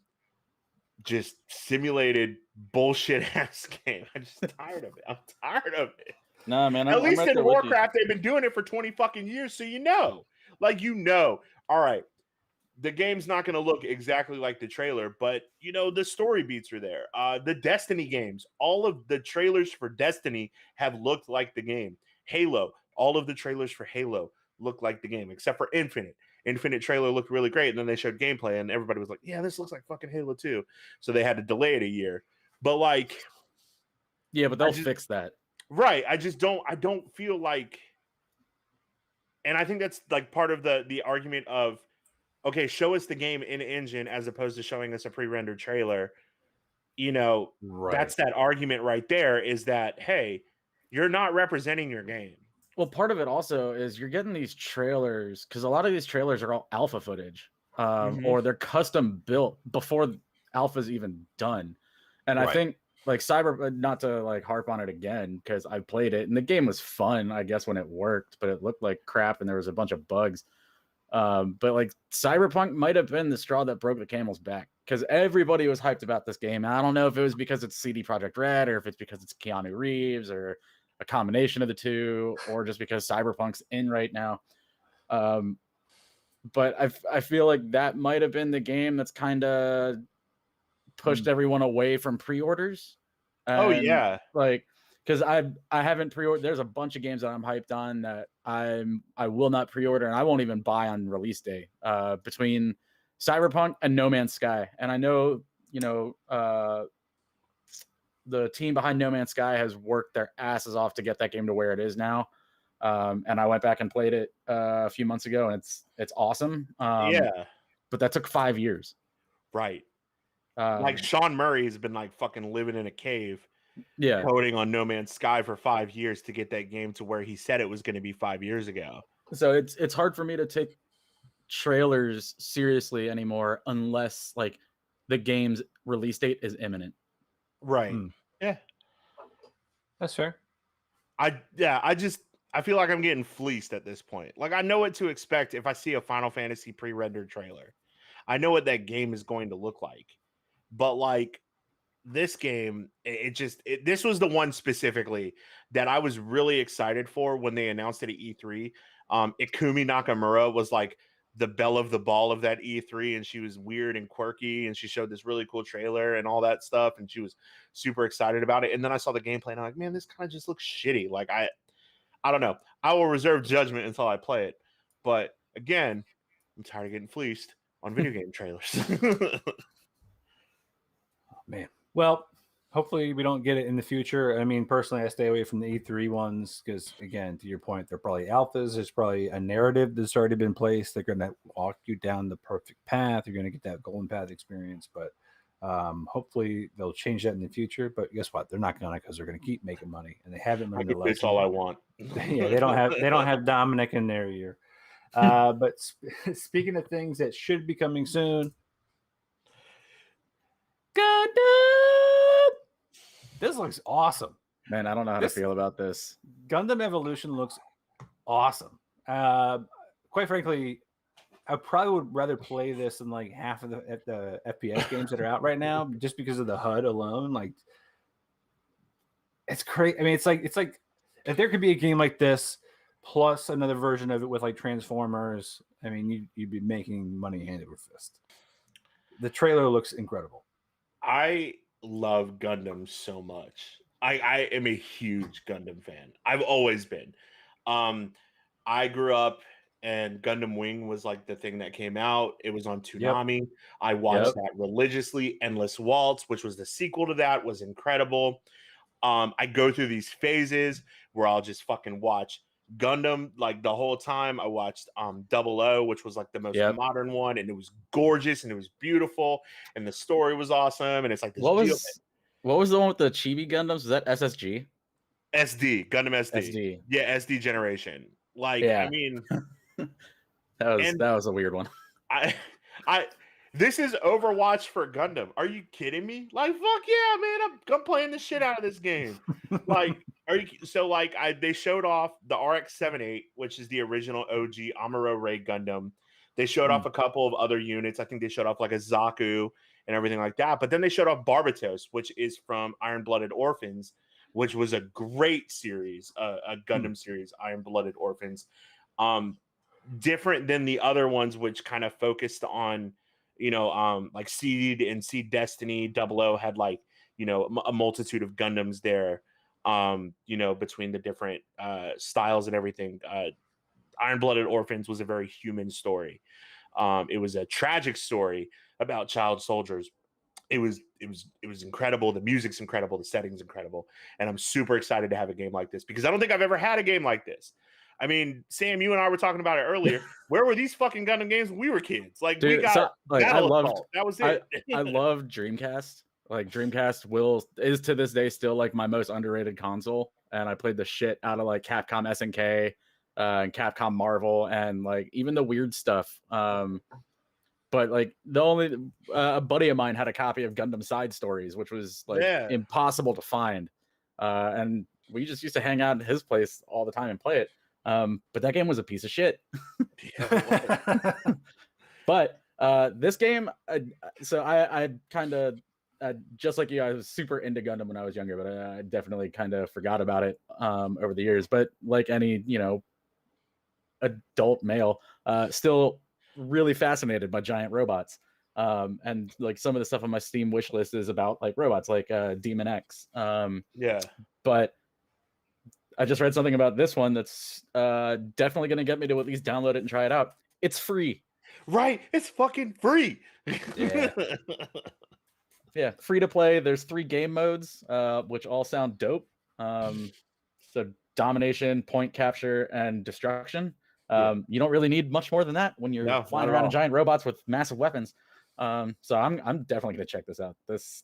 just simulated bullshit ass game. I'm just tired of it. I'm tired of it. No, man. At least in Warcraft, they've been doing it for 20 fucking years, so all right, the game's not going to look exactly like the trailer, but the story beats are there. The Destiny games, all of the trailers for Destiny have looked like the game. Halo, all of the trailers for Halo look like the game, except for Infinite. Infinite trailer looked really great, and then they showed gameplay, and everybody was like, yeah, this looks like fucking Halo 2. So they had to delay it a year. But but they'll fix that. Right. I don't feel like, and I think that's like part of the argument of, okay, show us the game in engine as opposed to showing us a pre-rendered trailer. That's that argument right there, is that, hey, you're not representing your game. Well, part of it also is you're getting these trailers, because a lot of these trailers are all alpha footage, or they're custom built before alpha's even done. And I think like not to like harp on it again, because I played it and the game was fun, I guess, when it worked, but it looked like crap and there was a bunch of bugs. But like Cyberpunk might have been the straw that broke the camel's back because everybody was hyped about this game. And I don't know if it was because it's CD Projekt Red or if it's because it's Keanu Reeves or a combination of the two, or just because Cyberpunk's in right now. But I feel like that might have been the game that's kind of pushed everyone away from pre-orders. Oh yeah, like because I haven't pre-ordered. There's a bunch of games that I'm hyped on that I will not pre-order, and I won't even buy on release day. Between Cyberpunk and No Man's Sky, and I know the team behind No Man's Sky has worked their asses off to get that game to where it is now. And I went back and played it a few months ago, and it's awesome. Yeah, but that took 5 years. Right. Like Sean Murray has been like fucking living in a cave, coding on No Man's Sky for 5 years to get that game to where he said it was going to be 5 years ago. So it's hard for me to take trailers seriously anymore unless like the game's release date is imminent. Right. Yeah. That's fair. I feel like I'm getting fleeced at this point. Like I know what to expect if I see a Final Fantasy pre-rendered trailer. I know what that game is going to look like. But like this game, this was the one specifically that I was really excited for when they announced it at E3. Ikumi Nakamura was like the belle of the ball of that E3, and she was weird and quirky, and she showed this really cool trailer and all that stuff, and she was super excited about it. And then I saw the gameplay, and I'm like, man, this kind of just looks shitty. Like I don't know. I will reserve judgment until I play it. But again, I'm tired of getting fleeced on video game trailers. Man. Well, hopefully we don't get it in the future. I mean, personally, I stay away from the E3 ones because, again, to your point, they're probably alphas. There's probably a narrative that's already been placed. They're going to walk you down the perfect path. You're going to get that golden path experience. But hopefully they'll change that in the future. But guess what? They're not going to, because they're going to keep making money, and they haven't learned the lesson. That's all I want. Yeah, they don't have Dominic in their ear. But speaking of things that should be coming soon. Gundam! This looks awesome. Man, I don't know how to feel about this. Gundam Evolution looks awesome. Quite frankly, I probably would rather play this than like half of the FPS games that are out right now, just because of the HUD alone. Like, it's crazy. I mean, it's like if there could be a game like this plus another version of it with like Transformers, I mean, you'd be making money hand over fist. The trailer looks incredible. I love Gundam so much. I am a huge Gundam fan. I've always been. I grew up and Gundam Wing was like the thing that came out. It was on Toonami. Yep. I watched that religiously. Endless Waltz, which was the sequel to that, was incredible. I go through these phases where I'll just fucking watch Gundam like the whole time. I watched 00, which was like the most modern one, and it was gorgeous and it was beautiful and the story was awesome. And it's like this what was the one with the Chibi Gundams? Was that SSG? SD, Gundam SD. Yeah, SD generation. Like, I mean, that was a weird one. This is Overwatch for Gundam. Are you kidding me? Like, fuck yeah, man! I'm playing the shit out of this game. Like, they showed off the RX-78, which is the original OG Amuro Ray Gundam. They showed off a couple of other units. I think they showed off like a Zaku and everything like that. But then they showed off Barbatos, which is from Iron Blooded Orphans, which was a great series, a Gundam series, Iron Blooded Orphans. Different than the other ones, which kind of focused on, like Seed and Seed Destiny. 00 had like, a multitude of Gundams there, between the different styles and everything. Iron Blooded Orphans was a very human story. It was a tragic story about child soldiers. It was incredible. The music's incredible. The setting's incredible. And I'm super excited to have a game like this because I don't think I've ever had a game like this. I mean, Sam, you and I were talking about it earlier. Where were these fucking Gundam games when we were kids? Like, dude, we got that was it. I love Dreamcast. Like, Dreamcast is to this day still like my most underrated console. And I played the shit out of like Capcom SNK and Capcom Marvel and like even the weird stuff. But like a buddy of mine had a copy of Gundam Side Stories, which was like impossible to find. And we just used to hang out at his place all the time and play it. But that game was a piece of shit. Yeah, But this game, so I kind of, just like you, I was super into Gundam when I was younger, but I definitely kind of forgot about it over the years. But like any, adult male, still really fascinated by giant robots. And like some of the stuff on my Steam wish list is about like robots, like Demon X. yeah. But I just read something about this one that's definitely going to get me to at least download it and try it out. It's free. Right, it's fucking free. Yeah. Yeah, free to play. There's 3 game modes, which all sound dope. So domination, point capture, and destruction. You don't really need much more than that when you're flying around in giant robots with massive weapons. So I'm definitely gonna check this out. This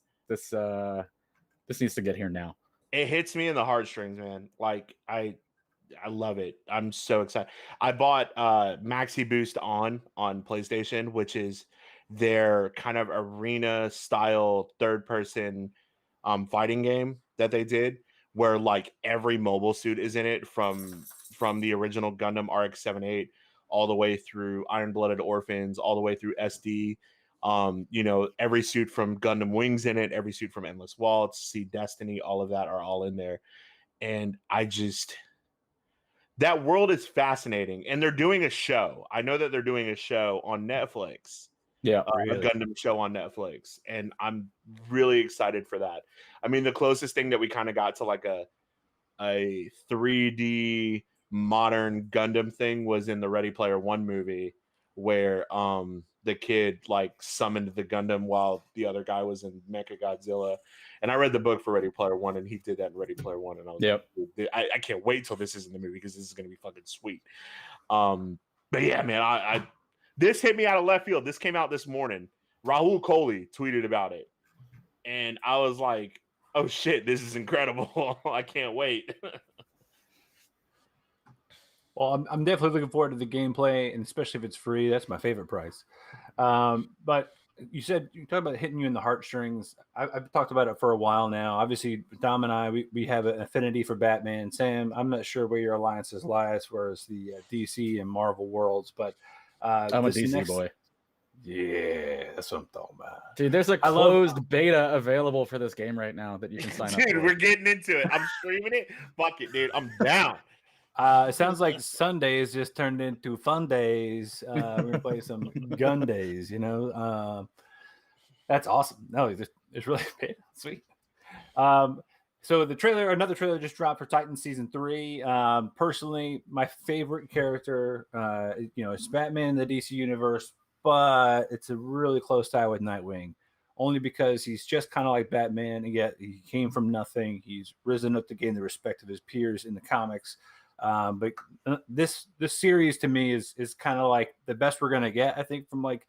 needs to get here now. It hits me in the heartstrings, man. Like I love it. I'm so excited. I bought Maxi Boost on PlayStation, which is their kind of arena style third person fighting game that they did, where like every mobile suit is in it, from the original Gundam RX-78 all the way through Iron Blooded Orphans, all the way through SD. Every suit from Gundam Wings in it, every suit from Endless Waltz, Sea Destiny, all of that are all in there. And that world is fascinating. And they're doing a show. I know that they're doing a show on Netflix. Yeah, A Gundam show on Netflix, and I'm really excited for that. I mean, the closest thing that we kind of got to like a 3D modern Gundam thing was in the Ready Player One movie, where the kid like summoned the Gundam while the other guy was in Mecha Godzilla. And I read the book for Ready Player One, and he did that in Ready Player One, and I was like, I can't wait till this is in the movie, because this is going to be fucking sweet. But yeah, man, this hit me out of left field. This came out this morning. Rahul Kohli tweeted about it, and I was like, oh shit, this is incredible. I can't wait. Well, I'm definitely looking forward to the gameplay, and especially if it's free. That's my favorite price. But you talked about hitting you in the heartstrings. I've talked about it for a while now. Obviously, Dom and I, we have an affinity for Batman. Sam, I'm not sure where your alliances lie as far as the DC and Marvel worlds, but I'm a DC boy. Yeah, that's what I'm talking about. Dude, there's a closed beta available for this game right now that you can sign up for. Dude, we're getting into it. I'm streaming it. Fuck it, dude. I'm down. It sounds like Sundays just turned into fun days. We're gonna play some gun days, that's awesome. No, it's really sweet. So another trailer just dropped for Titan Season 3. Personally, my favorite character, is Batman in the DC universe, but it's a really close tie with Nightwing, only because he's just kind of like Batman, and yet he came from nothing. He's risen up to gain the respect of his peers in the comics. But this series to me is kind of like the best we're gonna get, I think, from like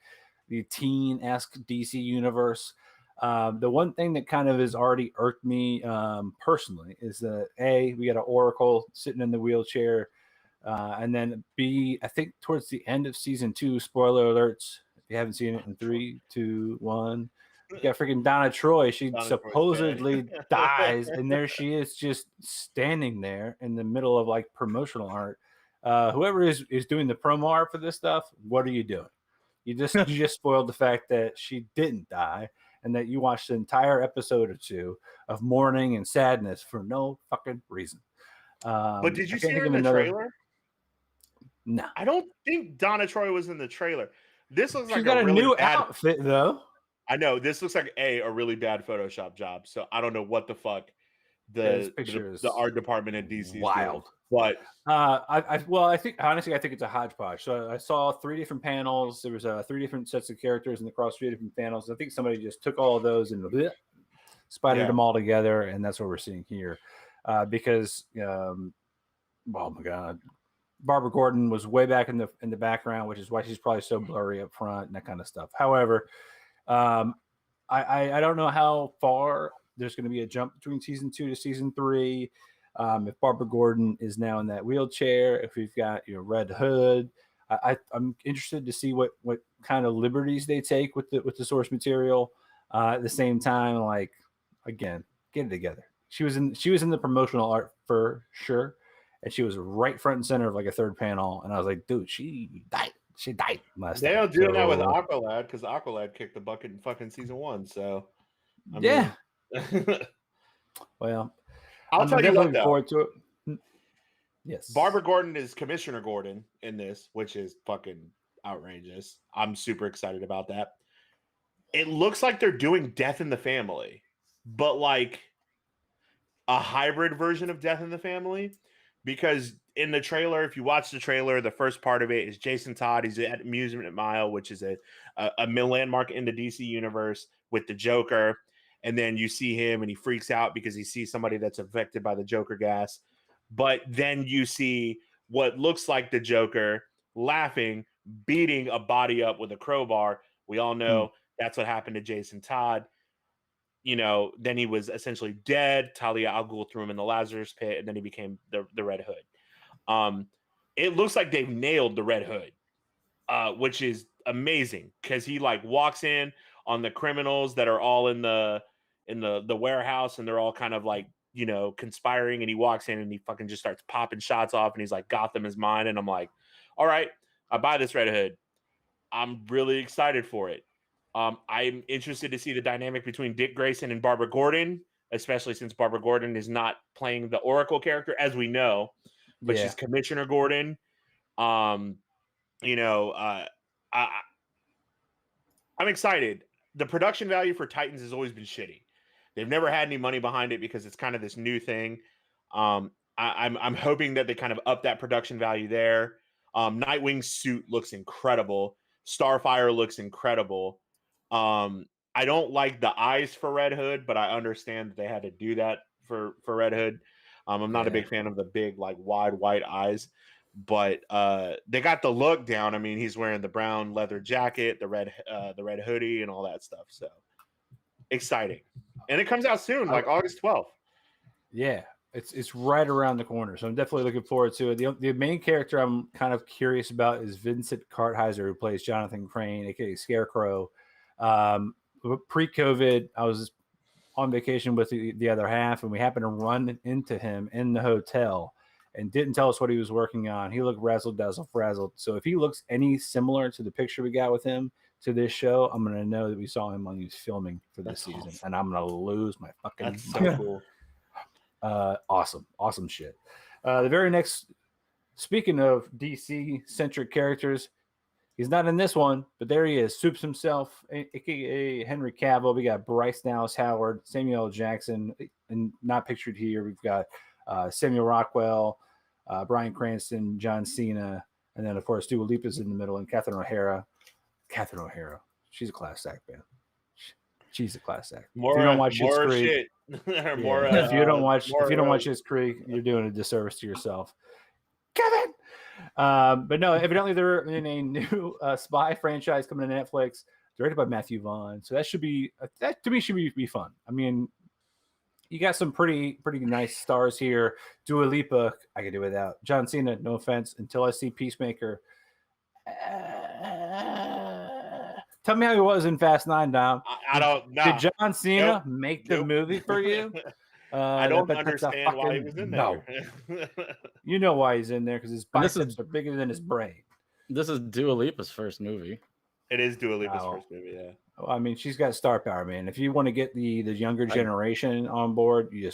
the teen-esque DC universe. The one thing that kind of has already irked me personally is that we got an Oracle sitting in the wheelchair, and then B, I think towards the end of season 2, spoiler alerts if you haven't seen it, in 3, 2, 1. You got freaking Donna Troy. She supposedly dies, and there she is, just standing there in the middle of like promotional art. Whoever is doing the promo art for this stuff, what are you doing? You just spoiled the fact that she didn't die, and that you watched an entire episode or 2 of mourning and sadness for no fucking reason. But did you see her in the trailer? No, I don't think Donna Troy was in the trailer. This looks like she's got a really new bad outfit though. I know this looks like a really bad Photoshop job. So I don't know what the fuck the art department in DC is wild. Doing. But I think honestly, I think it's a hodgepodge. So I saw 3 different panels. There was 3 different sets of characters and across 3 different panels. I think somebody just took all of those and spidered them all together, and that's what we're seeing here. Because oh my god, Barbara Gordon was way back in the background, which is why she's probably so blurry up front and that kind of stuff. However, I don't know how far there's going to be a jump between season 2 to season 3. If Barbara Gordon is now in that wheelchair, if we've got Red Hood, I'm interested to see what kind of liberties they take with the source material. At the same time, like, again, get it together. She was in the promotional art for sure, and she was right front and center of like a third panel, and I was like, dude, she died. She died last They time. don't do that with Aqualad because Aqualad kicked the bucket in fucking season 1. So, I mean, well, I'll tell you what, looking though. forward to it. Yes, Barbara Gordon is Commissioner Gordon in this, which is fucking outrageous. I'm super excited about that. It looks like they're doing Death in the Family, but like a hybrid version of Death in the Family, because in the trailer, if you watch the trailer, the first part of it is Jason Todd. He's at Amusement Mile, which is a landmark in the DC universe with the Joker. And then you see him and he freaks out because he sees somebody that's affected by the Joker gas. But then you see what looks like the Joker laughing, beating a body up with a crowbar. We all know that's what happened to Jason Todd. You know, then he was essentially dead. Talia al Ghul threw him in the Lazarus pit, and then he became the Red Hood. It looks like they've nailed the Red Hood, which is amazing because he like walks in on the criminals that are all in the warehouse, and they're all kind of like, you know, conspiring, and he walks in and he fucking just starts popping shots off, and he's like, Gotham is mine. And I'm like, all right, I buy this Red Hood. I'm really excited for it. I'm interested to see the dynamic between Dick Grayson and Barbara Gordon, especially since Barbara Gordon is not playing the Oracle character, as we know, but she's Commissioner Gordon. I'm excited. The production value for Titans has always been shitty. They've never had any money behind it because it's kind of this new thing. I'm hoping that they kind of up that production value there. Nightwing's suit looks incredible. Starfire looks incredible. I don't like the eyes for Red Hood, but I understand that they had to do that for Red Hood. I'm not a big fan of the big, like, wide white eyes, but they got the look down. I mean, he's wearing the brown leather jacket, the red hoodie, and all that stuff. So exciting, and it comes out soon, like August 12th. Yeah, it's right around the corner, so I'm definitely looking forward to it. The main character I'm kind of curious about is Vincent Kartheiser, who plays Jonathan Crane, aka Scarecrow. Pre-COVID, I was on vacation with the other half, and we happened to run into him in the hotel and didn't tell us what he was working on. He looked razzle-dazzle frazzled. So if he looks any similar to the picture we got with him to this show, I'm going to know that we saw him when he was filming for this season. Awesome. And I'm going to lose my fucking That's so cool. Awesome shit. The very next, speaking of DC-centric characters, he's not in this one, but there he is, Soups himself, aka Henry Cavill. We got Bryce Dallas Howard, Samuel L. Jackson, and not pictured here. We've got Samuel Rockwell, Bryan Cranston, John Cena, and then of course Dua Lipa's in the middle, and Catherine O'Hara. She's a class act, man. She's a class act. If you don't watch Schitt's Creek, you're doing a disservice to yourself, Kevin. But no, evidently they're in a new spy franchise coming to Netflix, directed by Matthew Vaughn. So that should be fun. I mean, you got some pretty nice stars here. Dua Lipa, I could do without. John Cena, no offense, until I see Peacemaker. Tell me how he was in Fast 9, Dom. I don't know. Did John Cena make the movie for you? I don't understand why he was in there. No. You know why he's in there, because his biceps are bigger than his brain. This is Dua Lipa's first movie. It is Dua Lipa's first movie, yeah. Well, I mean, she's got star power, man. If you want to get the younger generation on board, you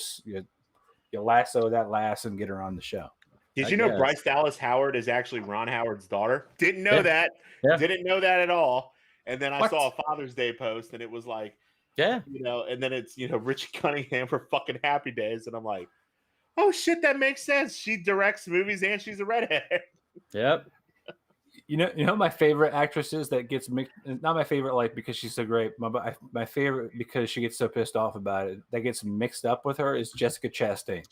lasso that lass and get her on the show. Did you know Bryce Dallas Howard is actually Ron Howard's daughter? Didn't know that. Yeah. Didn't know that at all. And then I saw a Father's Day post, and it was like, yeah, and then it's, Richie Cunningham for fucking Happy Days. And I'm like, oh shit, that makes sense. She directs movies and she's a redhead. Yep. You know my favorite actresses that gets mixed, not my favorite like because she's so great, my favorite because she gets so pissed off about it that gets mixed up with her is Jessica Chastain.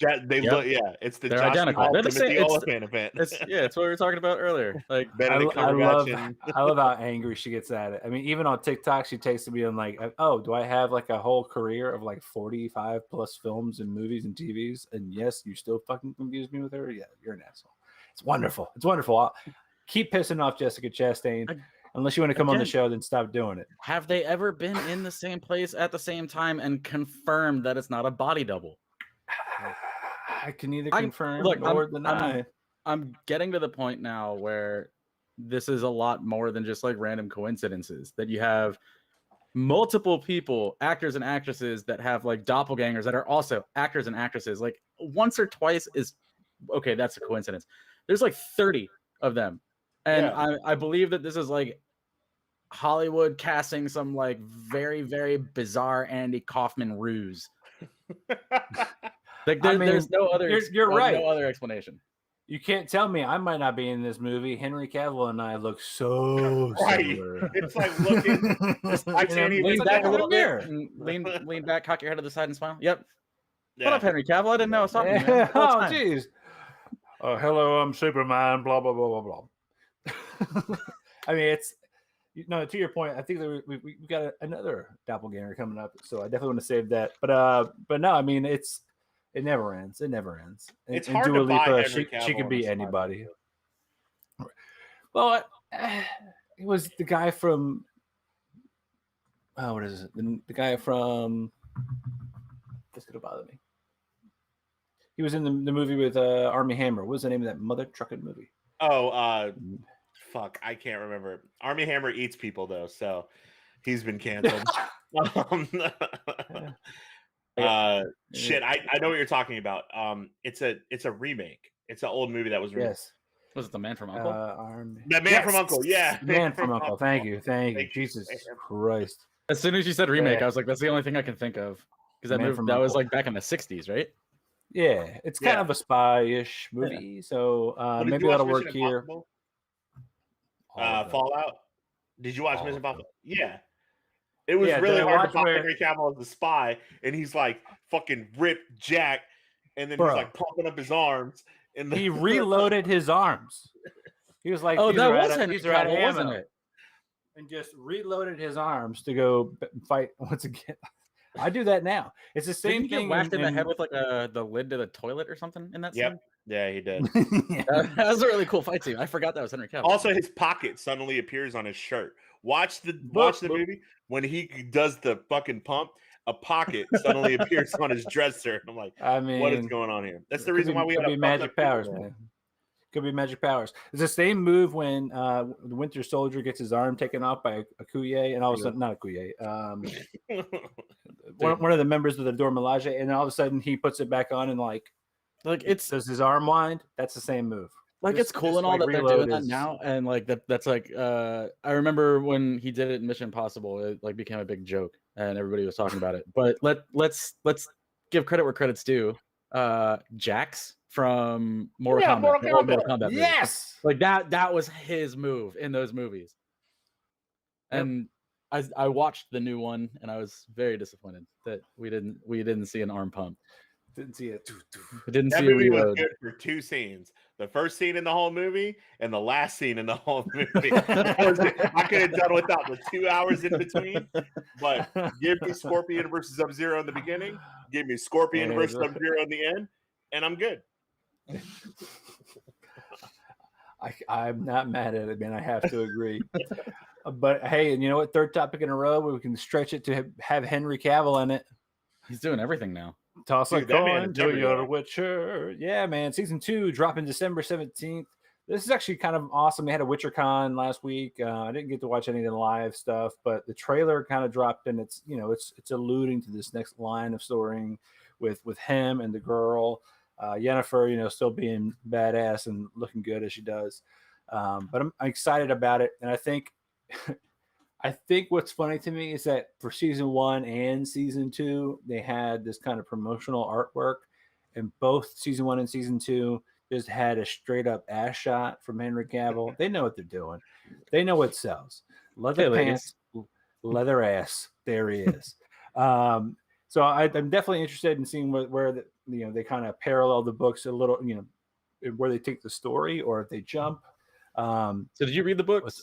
It's the They're identical. Hall, They're the same. event. It's what we were talking about earlier. Like I love how angry she gets at it. I mean, even on TikTok, she takes to being like, "Oh, do I have like a whole career of like 45 plus films and movies and TVs? And yes, you still fucking confuse me with her? Yeah, you're an asshole." It's wonderful. Keep pissing off Jessica Chastain. Unless you want to come on the show, then stop doing it. Have they ever been in the same place at the same time and confirmed that it's not a body double? I can neither I- confirm look, nor deny. I'm getting to the point now where this is a lot more than just like random coincidences, that you have multiple people, actors and actresses, that have like doppelgangers that are also actors and actresses. Like once or twice is okay, that's a coincidence. There's like 30 of them. And Yeah. I believe that this is like Hollywood casting some like very, very bizarre Andy Kaufman ruse. Like there's no other you're right. no other explanation. You can't tell me I might not be in this movie. Henry Cavill and I look so Right. similar. It's like looking. I can't even Lean look back at a the little mirror. bit. Lean back, cock your head to the side and smile. Yep. Yeah. What up, Henry Cavill? I didn't know I was talking to you, man. Oh, All the time. jeez. Hello, I'm Superman. Blah blah blah blah blah. I mean, it's to your point. I think that we got another doppelganger coming up, so I definitely want to save that. But no, I mean it never ends. It never ends. It's and hard Dua to buy Lipa, Henry Cavill she could on be a smart anybody. movie. Well, it was the guy from what is it? The guy from This Could Bother Me. He was in the movie with Armie Hammer. What was the name of that mother trucking movie? Oh, fuck, I can't remember. Armie Hammer eats people though, so he's been canceled. Shit, I know what you're talking about. It's a remake. It's an old movie that was released. Yes. Was it The Man from Uncle? The Man from Uncle, yeah. Man from Uncle. Thank you. Jesus Christ. As soon as you said remake, Yeah. I was like, that's the only thing I can think of. Because that Man movie from that was Uncle. like back in the 60s, right? Yeah, it's kind of a spy-ish movie, so maybe that'll work here. Fallout. Did you watch All Mission of them. Impossible? Yeah. It was really hard to buy Henry Cavill as a spy, and he's like fucking ripped Jack, and then he's like pumping up his arms. And he reloaded his arms. He was like, oh, these that are was out of- Henry these are out of Cavill, ammo. wasn't it? And just reloaded his arms to go fight once again. I do that now. It's the same Didn't he thing. get whacked in the head with like the lid to the toilet or something in that scene? Yeah, he did. That was a really cool fight scene. I forgot that was Henry Cavill. Also, his pocket suddenly appears on his shirt. Watch the movie when he does the fucking pump. A pocket suddenly appears on his dresser. I'm like, I mean, what is going on here? That's the reason why we could have be magic powers, man. Could be magic powers. It's the same move when the Winter Soldier gets his arm taken off by a Kuye, and all of a sudden, not a Kuye, one of the members of the Dora Milaje, and all of a sudden he puts it back on and like it's does his arm wind. That's the same move. Like it's cool and all that they're doing that now, and like that's like I remember when he did it in Mission Impossible, it like became a big joke and everybody was talking about it. But let's give credit where credit's due. Jax from Mortal Kombat. Yes, like that was his move in those movies. And I watched the new one and I was very disappointed that we didn't see an arm pump. Didn't see it. That movie was good for two scenes: the first scene in the whole movie and the last scene in the whole movie. I could have done without the 2 hours in between. But give me Scorpion versus Sub-Zero in the beginning, give me Scorpion versus Sub-Zero in the end, and I'm good. I'm not mad at it, man. I have to agree. But hey, and you know what? Third topic in a row where we can stretch it to have Henry Cavill in it. He's doing everything now. Toss a coin to your Witcher. Yeah, man. Season 2 dropping December 17th. This is actually kind of awesome. They had a WitcherCon last week. I didn't get to watch any of the live stuff, but the trailer kind of dropped, and it's alluding to this next line of storying with him and the girl. Yennefer, still being badass and looking good as she does. But I'm excited about it, and I think what's funny to me is that for season 1 and season 2, they had this kind of promotional artwork, and both season 1 and season 2 just had a straight up ass shot from Henry Cavill. They know what they're doing. They know what sells. Leather pants, leather ass. There he is. So I'm definitely interested in seeing where they kind of parallel the books a little, where they take the story or if they jump. So did you read the books?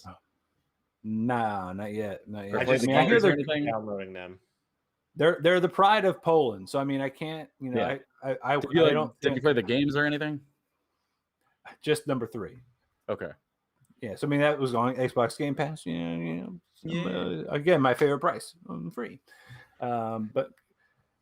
No, not yet. I hear they're downloading them. They're the pride of Poland. So I mean, I can't. Did you play the games or anything? Just number 3. Okay. Yeah. So I mean, that was on Xbox Game Pass. Again, my favorite price, free. But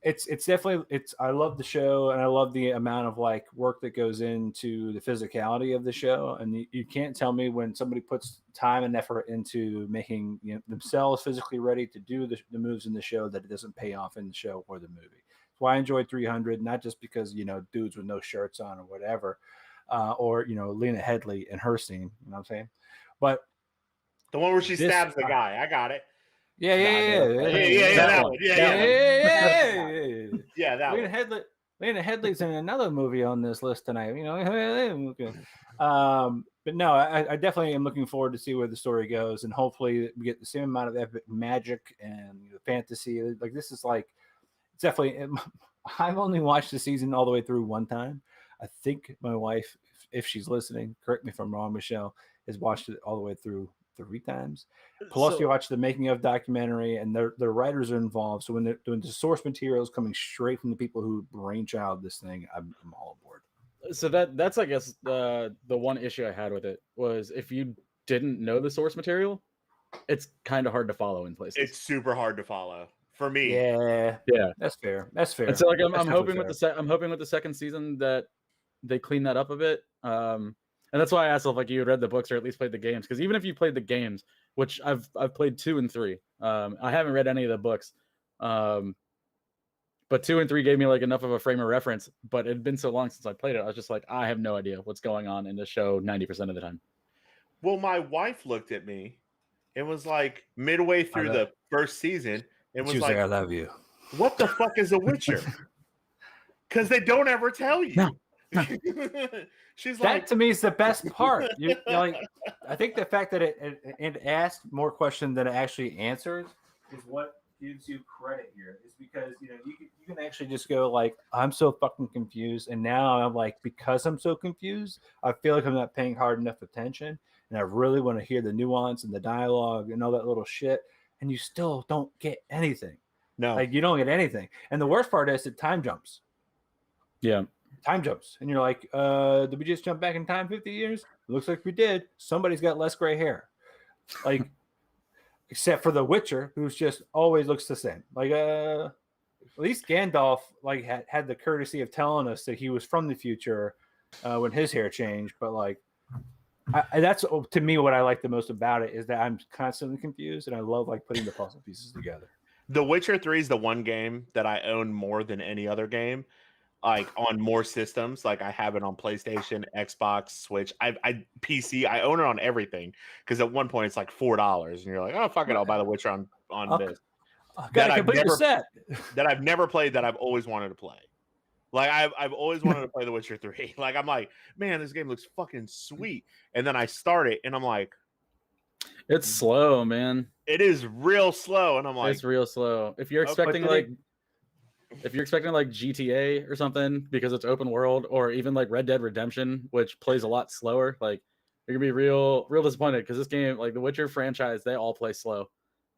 It's definitely I love the show, and I love the amount of like work that goes into the physicality of the show. And you can't tell me when somebody puts time and effort into making themselves physically ready to do the moves in the show that it doesn't pay off in the show or the movie. That's why I enjoyed 300, not just because dudes with no shirts on or whatever, or Lena Headey in her scene. You know what I'm saying? But the one where she stabs the guy. I got it. Yeah, that one. Yeah, that Lena one. Lena Headey's in another movie on this list tonight. But no, I definitely am looking forward to see where the story goes, and hopefully we get the same amount of epic magic and fantasy. Like this is like, it's definitely. I've only watched the season all the way through one time. I think my wife, if she's listening, correct me if I'm wrong, Michelle, has watched it all the way through 3 times. Plus, you watch the making of documentary, and their writers are involved. So when they're doing the source materials coming straight from the people who brainchild this thing, I'm all aboard. So that's I guess the one issue I had with it was if you didn't know the source material, it's kind of hard to follow in places. It's super hard to follow for me. Yeah, that's fair. That's fair. And so like I'm hoping with the second season that they clean that up a bit. And that's why I asked if like you read the books or at least played the games, because even if you played the games, which I've played 2 and 3, I haven't read any of the books, but 2 and 3 gave me like enough of a frame of reference. But it had been so long since I played it, I was just like, I have no idea what's going on in the show 90% of the time. Well, my wife looked at me and was like midway through the first season and was like, "I love you." What the fuck is a Witcher? Because they don't ever tell you. No. She's that like, to me is the best part. You're like, I think the fact that it asked more questions than it actually answers is what gives you credit here. Is because you can actually just go like, I'm so fucking confused, and now I'm like, because I'm so confused, I feel like I'm not paying hard enough attention, and I really want to hear the nuance and the dialogue and all that little shit, and you still don't get anything. No, like you don't get anything, and the worst part is it time jumps. Yeah. Time jumps, and you're like, did we just jump back in time 50 years? It looks like we did. Somebody's got less gray hair, like except for the Witcher, who's just always looks the same. Like at least Gandalf like had the courtesy of telling us that he was from the future when his hair changed. But like that's to me what I like the most about it is that I'm constantly confused, and I love like putting the puzzle pieces together. The Witcher 3 is the one game that I own more than any other game. Like on more systems, like I have it on PlayStation, Xbox, Switch, I PC, I own it on everything because at one point it's like $4, and you're like, oh fuck it, I'll buy the Witcher on this. That I've never played, that I've always wanted to play. Like I've always wanted to play the Witcher 3. Like I'm like, man, this game looks fucking sweet, and then I start it, and I'm like, it's slow, man. It is real slow, and I'm like, it's real slow. If you're expecting if you're expecting like GTA or something because it's open world, or even like Red Dead Redemption, which plays a lot slower, like you're gonna be real disappointed because this game, like the Witcher franchise, they all play slow.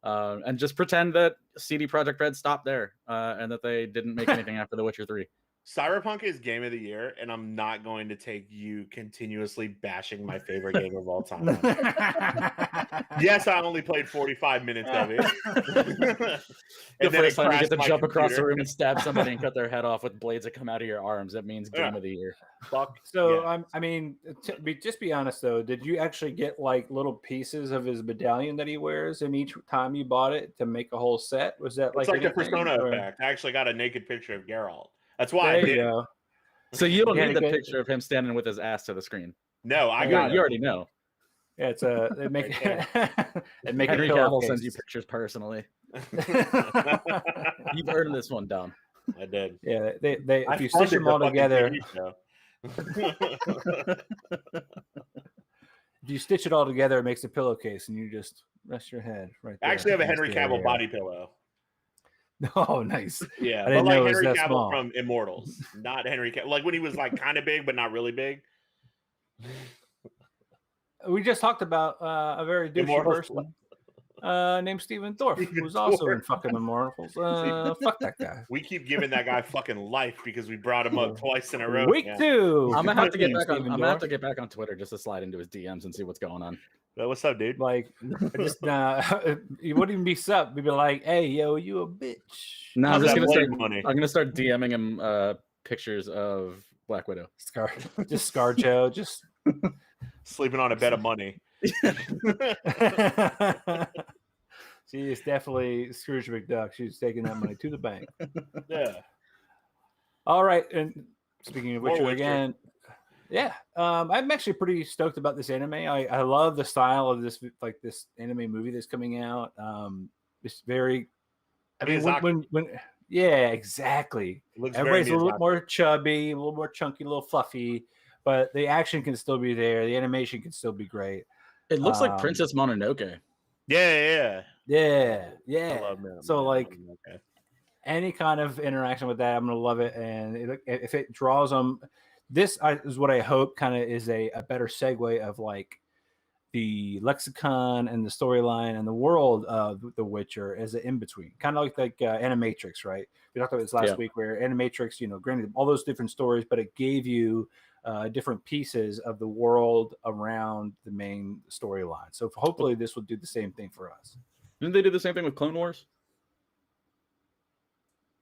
And just pretend that CD Projekt Red stopped there and that they didn't make anything after The Witcher 3. Cyberpunk is game of the year, and I'm not going to take you continuously bashing my favorite game of all time. Yes, I only played 45 minutes of it. The first time you get to jump across the room and stab somebody and cut their head off with blades that come out of your arms, that means game of the year. Fuck. So, yeah. I mean, just be honest, though. Did you actually get like little pieces of his medallion that he wears in each time you bought it to make a whole set? Was that like... It's like the Persona effect. I actually got a naked picture of Geralt. That's why I did. Go. So you don't need the picture of him standing with his ass to the screen. No, I got it. You already know. Yeah, it's it make Henry Cavill sends you pictures personally. You've earned this one, Dom. I did. Yeah, they if you stitch them all together. If you stitch it all together, it makes a pillowcase, and you just rest your head right there. I actually have a Henry Cavill body pillow. Oh, nice. Yeah, but like Henry Cavill from Immortals, not Henry Cavill. Like when he was like kind of big, but not really big. We just talked about a very douchey person named Steven Thorpe, who's also in fucking Immortals. Fuck that guy. We keep giving that guy fucking life because we brought him up twice in a row. Week 2. I'm gonna have to get back on. I'm gonna have to get back on Twitter just to slide into his DMs and see what's going on. What's up, dude? Like, I just you wouldn't even be sup. We'd be like, "Hey, yo, you a bitch." No, I'm How's just that gonna blade start. money? I'm gonna start DMing him pictures of Black Widow. ScarJo, just Sleeping on a bed of money. She is definitely Scrooge McDuck. She's taking that money to the bank. Yeah. All right, and speaking of More Witcher Witcher. again, yeah, I'm actually pretty stoked about this anime. I love the style of this anime movie that's coming out. It's very, I mean, when yeah, exactly. It looks Everybody's a very little more chubby, a little more chunky, a little fluffy, but the action can still be there. The animation can still be great. It looks like Princess Mononoke. Yeah. Yeah. I love that. So like Okay. any kind of interaction with that, I'm gonna love it. And if it draws them, this is what I hope kind of is a better segue of like the lexicon and the storyline and the world of The Witcher as an in between, kind of like Animatrix, right? We talked about this last week, where Animatrix, granted all those different stories, but it gave you different pieces of the world around the main storyline. So hopefully this will do the same thing for us. Didn't they do the same thing with Clone Wars?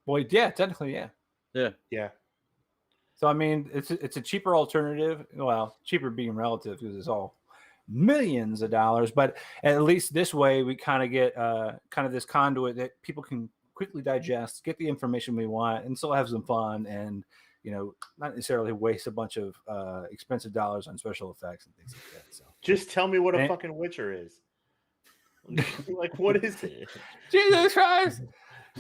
Well, yeah, technically, yeah. Yeah. So I mean, it's a cheaper alternative. Well, cheaper being relative because it's all millions of dollars, but at least this way we kind of get kind of this conduit that people can quickly digest, get the information we want, and still have some fun, and not necessarily waste a bunch of expensive dollars on special effects and things like that. So just tell me what a fucking Witcher is. Like, what is it? Jesus Christ!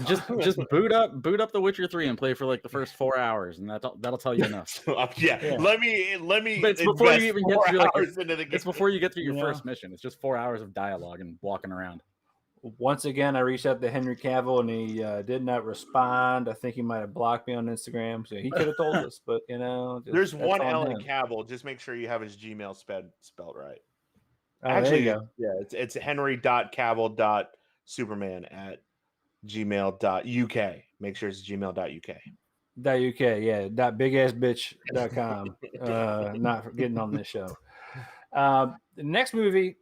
Just boot up The Witcher 3 and play for like the first 4 hours, and that'll tell you enough. Yeah. Let me. But it's before you even get through into the game. It's before you get through your first mission. It's just 4 hours of dialogue and walking around. Once again, I reached out to Henry Cavill and he did not respond. I think he might have blocked me on Instagram, so he could have told us. But there's one L in Cavill. Just make sure you have his Gmail spelled right. Actually, yeah, it's henry.cavill.superman@gmail.uk. Make sure it's gmail.uk. .uk, yeah, .bigassbitch.com. Not getting on this show. The next movie,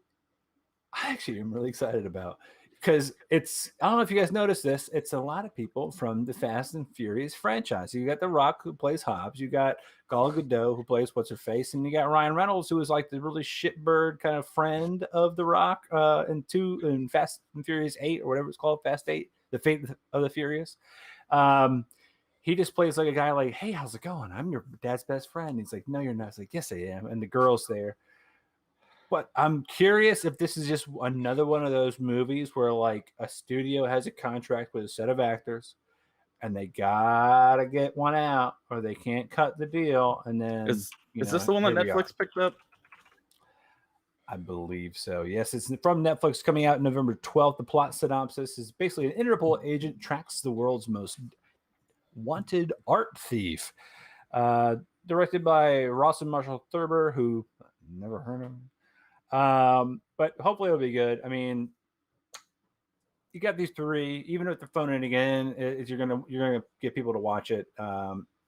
I actually am really excited about because I don't know if you guys noticed this. It's a lot of people from the Fast and Furious franchise. You got The Rock, who plays Hobbs. You got Gal Gadot, who plays What's-Her-Face. And you got Ryan Reynolds, who is like the really shitbird kind of friend of The Rock in Fast and Furious 8 or whatever it's called, Fast 8, The Fate of the Furious. He just plays like a guy like, hey, how's it going? I'm your dad's best friend. He's like, no, you're not. He's like, yes, I am. And the girl's there. But I'm curious if this is just another one of those movies where like a studio has a contract with a set of actors and they gotta get one out or they can't cut the deal. And then is this the one that Netflix picked up? I believe so. Yes, it's from Netflix, coming out November 12th. The plot synopsis is basically an Interpol agent tracks the world's most wanted art thief. Directed by Ross and Marshall Thurber, who never heard of him. But hopefully it'll be good. I mean, you got these three, even if they're phoning it again, you're gonna get people to watch it.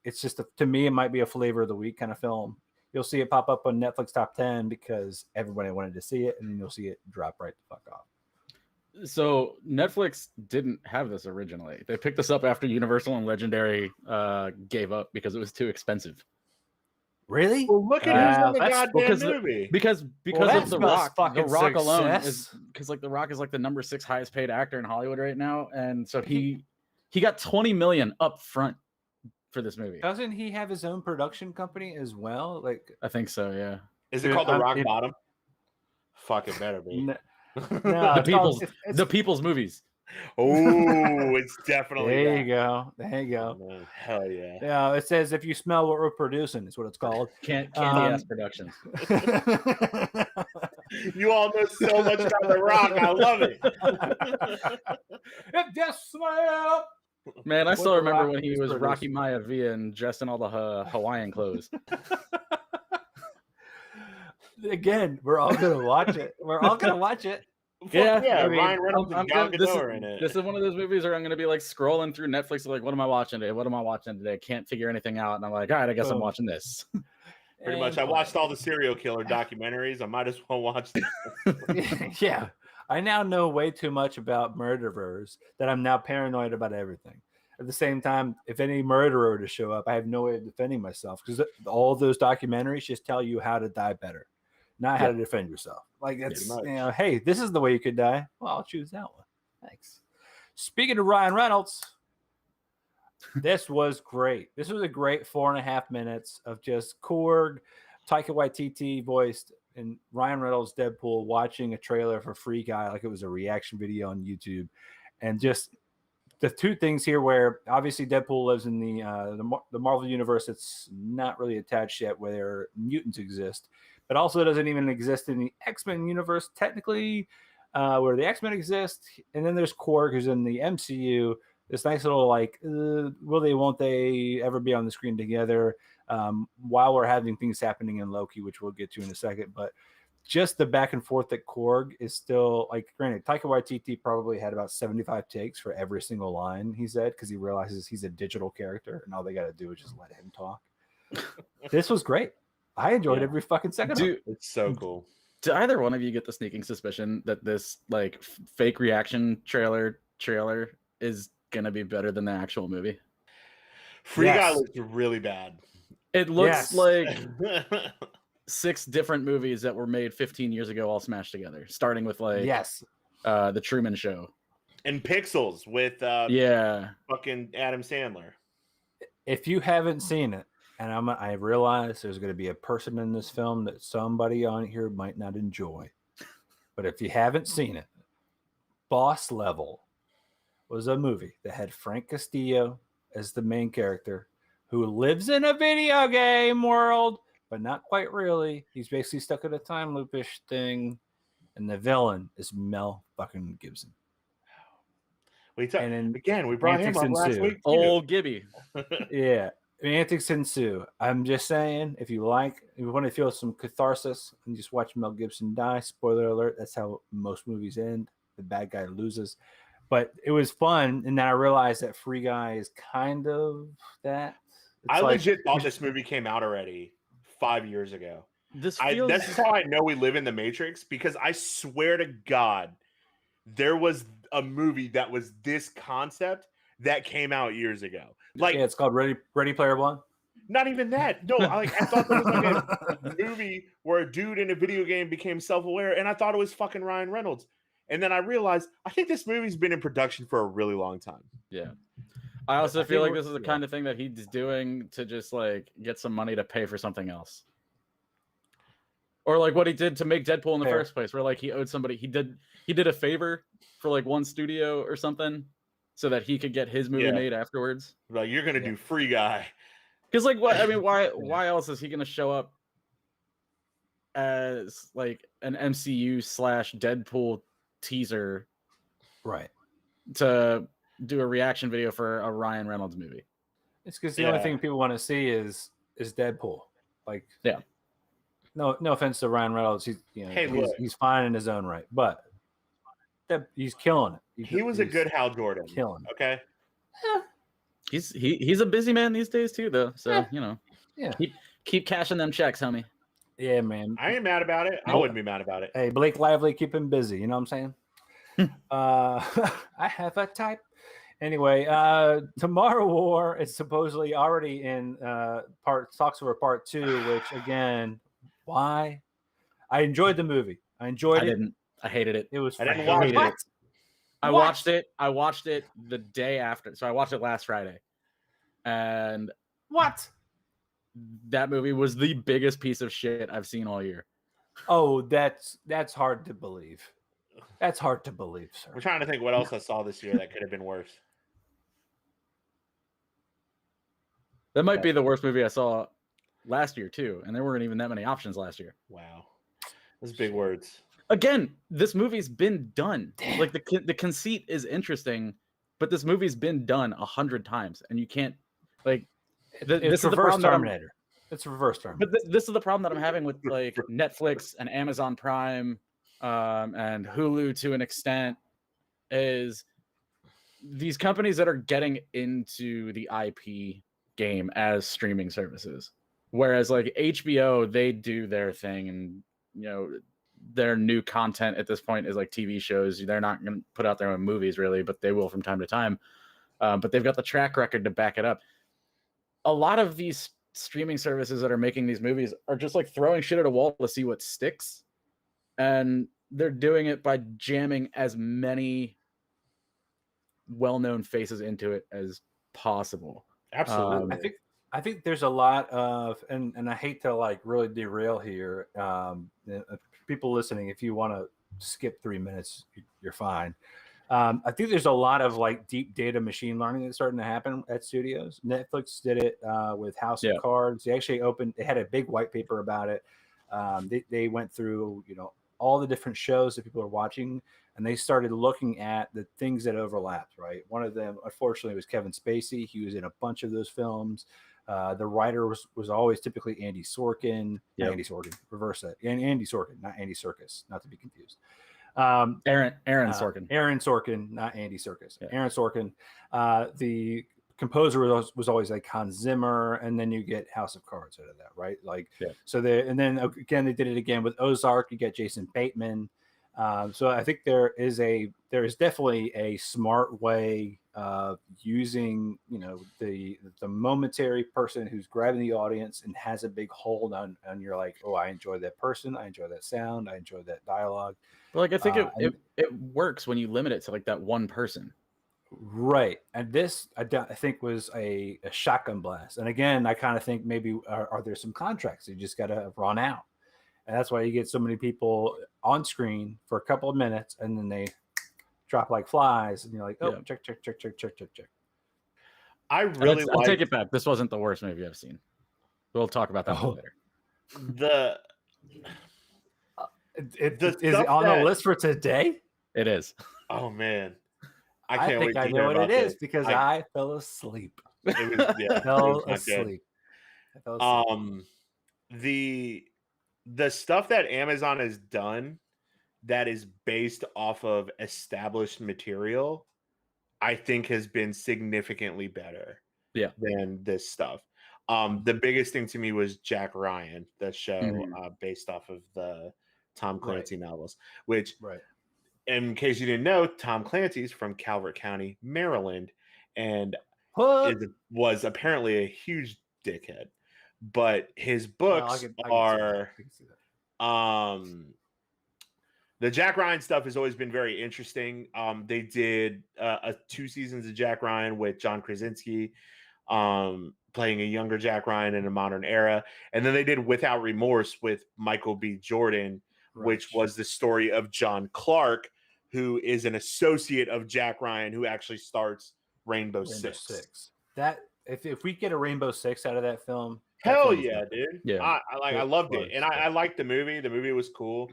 It's just to me, it might be a flavor of the week kind of film. You'll see it pop up on Netflix top 10 because everybody wanted to see it, and then you'll see it drop right the fuck off. So Netflix didn't have this originally. They picked this up after Universal and Legendary gave up because it was too expensive. Really? Well, look at who's in the goddamn movie. Because of The Rock. The Rock alone is because like The Rock is like the number 6 highest paid actor in Hollywood right now, and so he got $20 million up front for this movie. Doesn't he have his own production company as well? Like, I think so, yeah. Is it called The Rock Bottom? Fuck, it better be. No, the people's movies. Oh, it's definitely there you go. Oh, hell yeah. Yeah, it says if you smell what we're producing, is what it's called. Candy Ass Productions. You all know so much about The Rock. I love it. It just smell. Man, I still remember when he was Rocky Maivia and dressed in all the Hawaiian clothes. Again, we're all gonna watch it. Yeah, I mean, Ryan Reynolds and Gal Gadot are in it. This is one of those movies where I'm going to be like scrolling through Netflix, like, what am I watching today? Can't figure anything out, and I'm like, all right, I guess I'm watching this. Pretty much. I watched all the serial killer documentaries. I might as well watch them. Yeah. I now know way too much about murderers that I'm now paranoid about everything. At the same time, if any murderer to show up, I have no way of defending myself because all of those documentaries just tell you how to die better, not how to defend yourself. Like that's hey, this is the way you could die. Well, I'll choose that one. Thanks. Speaking of Ryan Reynolds, this was great. This was a great 4.5 minutes of just Korg, Taika Waititi voiced, and Ryan Reynolds Deadpool watching a trailer for Free Guy like it was a reaction video on YouTube, and just the two things here where obviously Deadpool lives in the Marvel universe that's not really attached yet where mutants exist, but also doesn't even exist in the X-Men universe technically, where the X-Men exist. And then there's Korg, who's in the MCU. This nice little like, will they, won't they ever be on the screen together while we're having things happening in Loki, which we'll get to in a second. But just the back and forth that Korg is still like, granted, Taika Waititi probably had about 75 takes for every single line he said because he realizes he's a digital character and all they got to do is just let him talk. This was great. I enjoyed every fucking second. Dude, it's so cool. Do either one of you get the sneaking suspicion that this like fake reaction trailer is gonna be better than the actual movie? Free Guy looks really bad. It looks like 6 different movies that were made 15 years ago all smashed together, starting with like the Truman Show and Pixels with fucking Adam Sandler. If you haven't seen it, and I realize there's going to be a person in this film that somebody on here might not enjoy, but if you haven't seen it, Boss Level was a movie that had Frank Castillo as the main character who lives in a video game world, but not quite really. He's basically stuck in a time loop-ish thing, and the villain is Mel fucking Gibson. And again, we brought him up last week. Old Gibby. Yeah. Antics ensue. I'm just saying, if you want to feel some catharsis and just watch Mel Gibson die, spoiler alert, that's how most movies end. The bad guy loses. But it was fun, and then I realized that Free Guy is kind of that. I legit thought this movie came out already 5 years ago. This is how I know we live in the Matrix, because I swear to God, there was a movie that was this concept that came out years ago. Like, it's called Ready Player One. Not even that. No, I thought there was like a movie where a dude in a video game became self-aware, and I thought it was fucking Ryan Reynolds. And then I realized I think this movie's been in production for a really long time. Yeah. I also feel like this is the kind of thing that he's doing to just like get some money to pay for something else. Or like what he did to make Deadpool in the first place, where like he owed somebody, he did a favor for like one studio or something so that he could get his movie made afterwards. Like, you're gonna do Free Guy. Because like what I mean, why else is he gonna show up as like an MCU / Deadpool teaser, right, to do a reaction video for a Ryan Reynolds movie? It's because the only thing people want to see is Deadpool. Like, no offense to Ryan Reynolds, he's fine in his own right, but he's killing it. He was a good Hal Jordan. Killing it. Okay. He's a busy man these days too, though. So keep cashing them checks, homie. Yeah, man. I ain't mad about it. I wouldn't be mad about it. Hey, Blake Lively, keep him busy. You know what I'm saying? I have a type. Anyway, Tomorrow War is supposedly already in talks for part 2, which again, why? I enjoyed the movie. I didn't. I hated it. It was. I didn't watch it. I watched it. I watched it the day after. So I watched it last Friday. And that movie was the biggest piece of shit I've seen all year. Oh, that's hard to believe. That's hard to believe, sir. I'm trying to think what else I saw this year that could have been worse. That might be the worst movie I saw last year too, and there weren't even that many options last year. Wow, those big words. Again, this movie's been done. Damn. Like the conceit is interesting, but this movie's been done 100 times, and you can't like. This is the problem. Terminator. It's reverse Terminator. But this is the problem that I'm having with like Netflix and Amazon Prime, and Hulu to an extent, is these companies that are getting into the IP game as streaming services. Whereas like HBO, they do their thing, and their new content at this point is like TV shows. They're not going to put out their own movies really, but they will from time to time. But they've got the track record to back it up. A lot of these streaming services that are making these movies are just like throwing shit at a wall to see what sticks. And they're doing it by jamming as many well-known faces into it as possible. Absolutely. I think there's a lot of, and I hate to like really derail here. People listening, if you want to skip 3 minutes, you're fine. I think there's a lot of like deep data machine learning that's starting to happen at studios. Netflix did it with House of Cards. They actually they had a big white paper about it. They went through, all the different shows that people are watching, and they started looking at the things that overlapped, right? One of them, unfortunately, was Kevin Spacey. He was in a bunch of those films. The writer was always typically Andy Sorkin. Not Andy Sorkin, reverse that. Andy Sorkin, not Andy Serkis, not to be confused. Aaron Sorkin. Aaron Sorkin, not Andy Serkis. Yeah. Aaron Sorkin. The composer was always like Hans Zimmer, and then you get House of Cards out of that, right? Like, so and then again they did it again with Ozark. You get Jason Bateman. So I think there is definitely a smart way of using, the momentary person who's grabbing the audience and has a big hold on, and you're like, oh, I enjoy that person, I enjoy that sound, I enjoy that dialogue. But like I think it works when you limit it to like that one person. Right. And this, I think, was a shotgun blast. And again, I kind of think maybe are there some contracts you just got to run out? And that's why you get so many people on screen for a couple of minutes, and then they drop like flies, and you're like, oh, check. I really I'll take it back. This wasn't the worst movie I've seen. We'll talk about that later. Is it on the list for today? It is. Oh man. I can't wait to I hear know what about it is this. because I fell asleep. It was, yeah, fell asleep. The stuff that Amazon has done that is based off of established material, I think has been significantly better than this stuff. The biggest thing to me was Jack Ryan, the show based off of the Tom Clancy novels, which in case you didn't know, Tom Clancy's from Calvert County, Maryland, and was apparently a huge dickhead. But his books are the Jack Ryan stuff has always been very interesting. They did 2 seasons of Jack Ryan with John Krasinski, playing a younger Jack Ryan in a modern era, and then they did Without Remorse with Michael B. Jordan, which was the story of John Clark, who is an associate of Jack Ryan, who actually starts Rainbow Six. That if we get a Rainbow Six out of that film, hell yeah, dude! Yeah, I loved it, and I liked the movie. The movie was cool.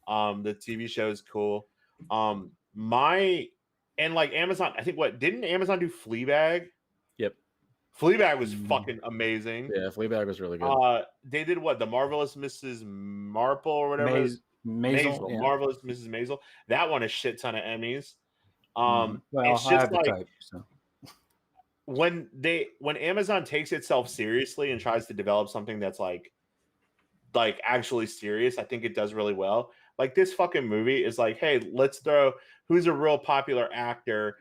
The TV show is cool. And like Amazon, I think didn't Amazon do Fleabag? Yep. Fleabag was fucking amazing. Yeah, Fleabag was really good. They did The Marvelous Mrs. Marple or whatever. Maisel. Yeah. Marvelous Mrs. Maisel. That won a shit ton of Emmys. Well, it's just like type, so. when Amazon takes itself seriously and tries to develop something that's like actually serious, I think it does really well. Like this fucking movie is like, hey, let's throw who's a real popular actor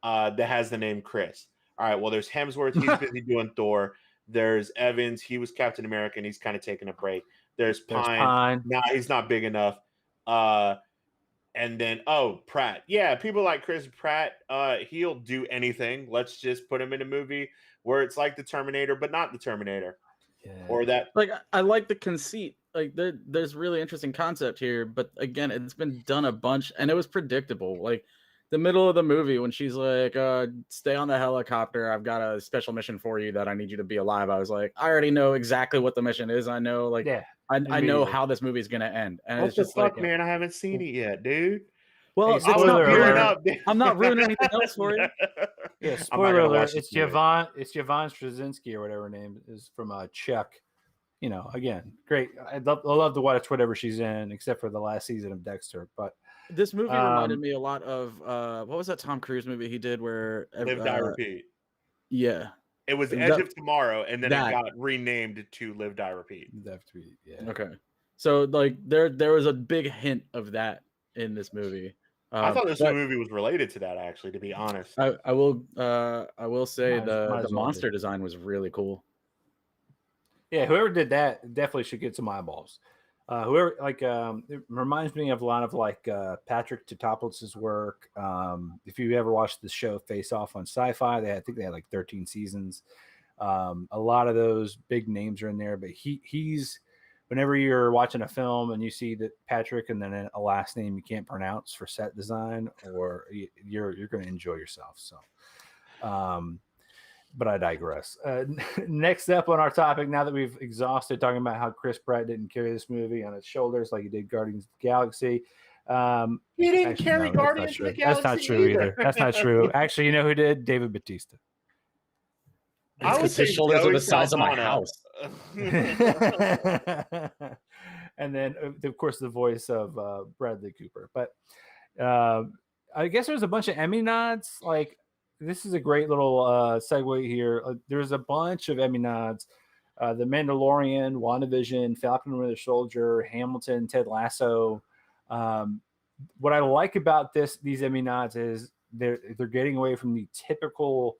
that has the name Chris. All right, well, there's Hemsworth, he's busy doing Thor. There's Evans, he was Captain America, and he's kind of taking a break. There's Pine. Nah, he's not big enough. And then Pratt. Yeah, people like Chris Pratt. He'll do anything. Let's just put him in a movie where it's like the Terminator, but not the Terminator. Yeah. Or that. Like I like the conceit. Like there's really interesting concept here, but again, it's been done a bunch, and it was predictable. Like the middle of the movie when she's like, stay on the helicopter, I've got a special mission for you that I need you to be alive. I was like, I already know exactly what the mission is. I know, I know how this movie is gonna end. And what the fuck, man? I haven't seen it yet, dude. Well, hey, I'm not ruining anything else for you. Yeah, spoiler alert. It's Yvonne Straczynski or whatever her name is from Chuck. Again, great. I love to watch whatever she's in, except for the last season of Dexter. But this movie reminded me a lot of what was that Tom Cruise movie he did where Live, Die, Repeat. Yeah, It was Edge of Tomorrow, and then that. it got renamed to Live, Die, Repeat. Yeah. Okay. So like there was a big hint of that in this movie. I thought this movie was related to that, actually, to be honest. I will say Might the as well monster be. design was really cool. Yeah, whoever did that definitely should get some eyeballs. Whoever it reminds me of a lot of Patrick Tatopoulos' work. If you ever watched the show Face Off on Sci-Fi, I think they had like 13 seasons. A lot of those big names are in there, but he's whenever you're watching a film and you see that Patrick and then a last name you can't pronounce for set design, or you're going to enjoy yourself. So, but I digress. Next up on our topic, now that we've exhausted talking about how Chris Pratt didn't carry this movie on his shoulders like he did Guardians of the Galaxy. He didn't carry Guardians of the Galaxy. That's not true either. That's not true. Actually, you know who did? David Bautista. I would say his shoulders are the size of my house. And then, of course, the voice of Bradley Cooper. But I guess there's a bunch of Emmy nods. Like, this is a great little segue here. There's a bunch of Emmy nods. The Mandalorian, WandaVision, Falcon and Winter Soldier, Hamilton, Ted Lasso. What I like about these Emmy nods is they're getting away from the typical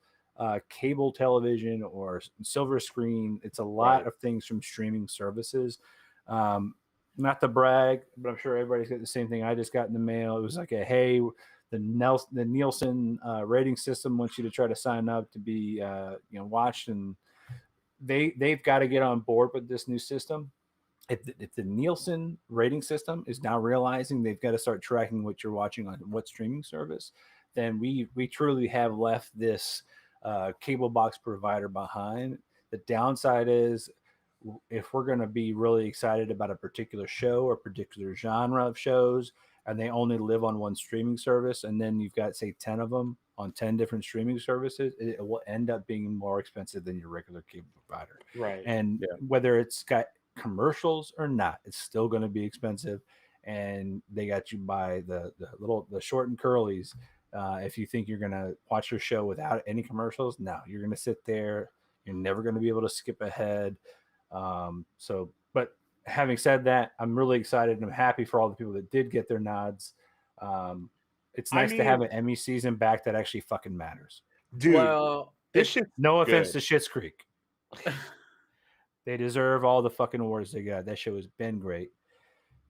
cable television or silver screen. It's a lot of things from streaming services. Not to brag, but I'm sure everybody's got the same thing I just got in the mail. It was like the Nielsen rating system wants you to try to sign up to be watched, and they've got to get on board with this new system. If the Nielsen rating system is now realizing they've got to start tracking what you're watching on what streaming service, then we truly have left this cable box provider behind. The downside is, if we're going to be really excited about a particular show or particular genre of shows, and they only live on one streaming service, and then you've got, say, 10 of them on 10 different streaming services, it will end up being more expensive than your regular cable provider. Right. And whether it's got commercials or not, it's still going to be expensive. And they got you by the short and curlies. If you think you're going to watch your show without any commercials, no, you're going to sit there. You're never going to be able to skip ahead. But having said that, I'm really excited and I'm happy for all the people that did get their nods. It's nice to have an Emmy season back that actually fucking matters. Dude, well, this shit. No offense to Schitt's Creek. They deserve all the fucking awards they got. That show has been great.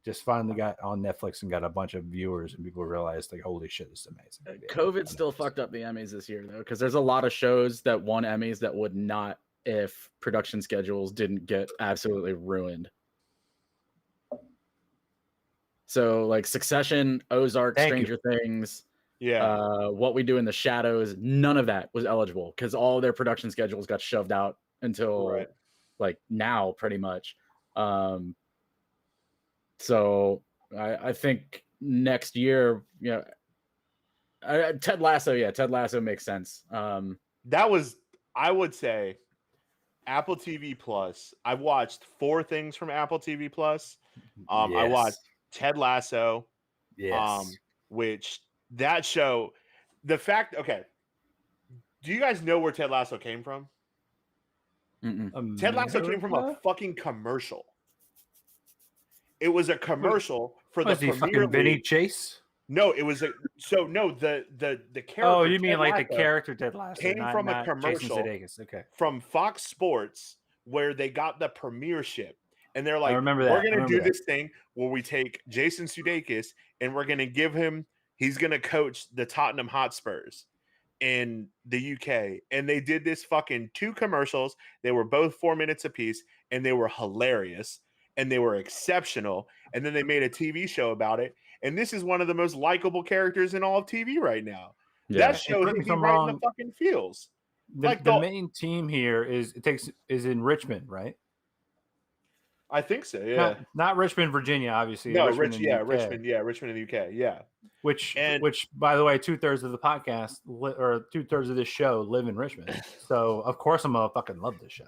Just finally got on Netflix and got a bunch of viewers, and people realized, like, holy shit, this is amazing. COVID still fucked up the Emmys this year, though, because there's a lot of shows that won Emmys that would not if production schedules didn't get absolutely ruined. So, like Succession, Ozark, Stranger Things, What We Do in the Shadows, none of that was eligible because all their production schedules got shoved out until like now, pretty much. So I think next year, Ted Lasso makes sense. That was, I would say, Apple TV Plus. I've watched 4 things from Apple TV Plus. I watched Ted Lasso, which that show, the fact, do you guys know where Ted Lasso came from? Ted Lasso came from a fucking commercial. It was a commercial for the Premier League. Vinny Chase? No, it was the character. Oh, you mean like the character Ted Lasso came from a commercial from Fox Sports where they got the premiership. And they're like, we're going to do this thing where we take Jason Sudeikis and we're going to give him, he's going to coach the Tottenham Hotspurs in the UK. And they did this fucking 2 commercials. They were both 4 minutes apiece and they were hilarious and they were exceptional. And then they made a TV show about it. And this is one of the most likable characters in all of TV right now. Yeah. That show hit me right in the fucking feels. The main team here is in Richmond, right? I think so, yeah. Not Richmond, Virginia, obviously. No, Richmond in the UK, yeah. Which, by the way, 2/3 of the podcast or 2/3 of this show live in Richmond. So of course I'm gonna fucking love this show.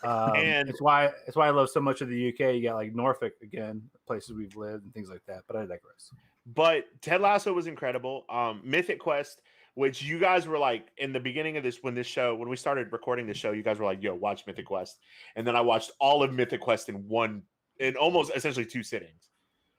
And it's why I love so much of the UK. You got like Norfolk again, places we've lived and things like that. But I digress. But Ted Lasso was incredible. Mythic Quest which you guys were like in the beginning of this when we started recording the show, you guys were like, "Yo, watch Mythic Quest," and then I watched all of Mythic Quest in almost essentially 2 sittings.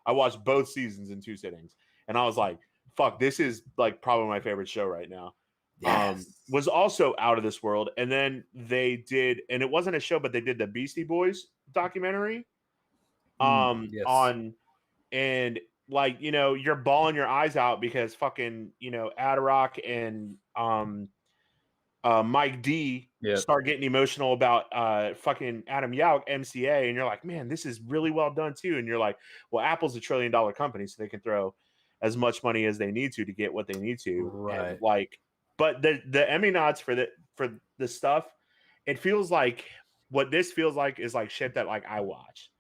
I watched both seasons in 2 sittings, and I was like, "Fuck, this is like probably my favorite show right now." Yes. Was also out of this world, and then they did, and it wasn't a show, but they did the Beastie Boys documentary. Yes. On and like you're bawling your eyes out because fucking Adrock and Mike D start getting emotional about fucking Adam Yauch MCA, and you're like, man, this is really well done too. And you're like, well, Apple's $1 trillion company, so they can throw as much money as they need to get what they need to, right? And like, but the Emmy nods for the stuff, it feels like what this feels like is like shit that like I watch.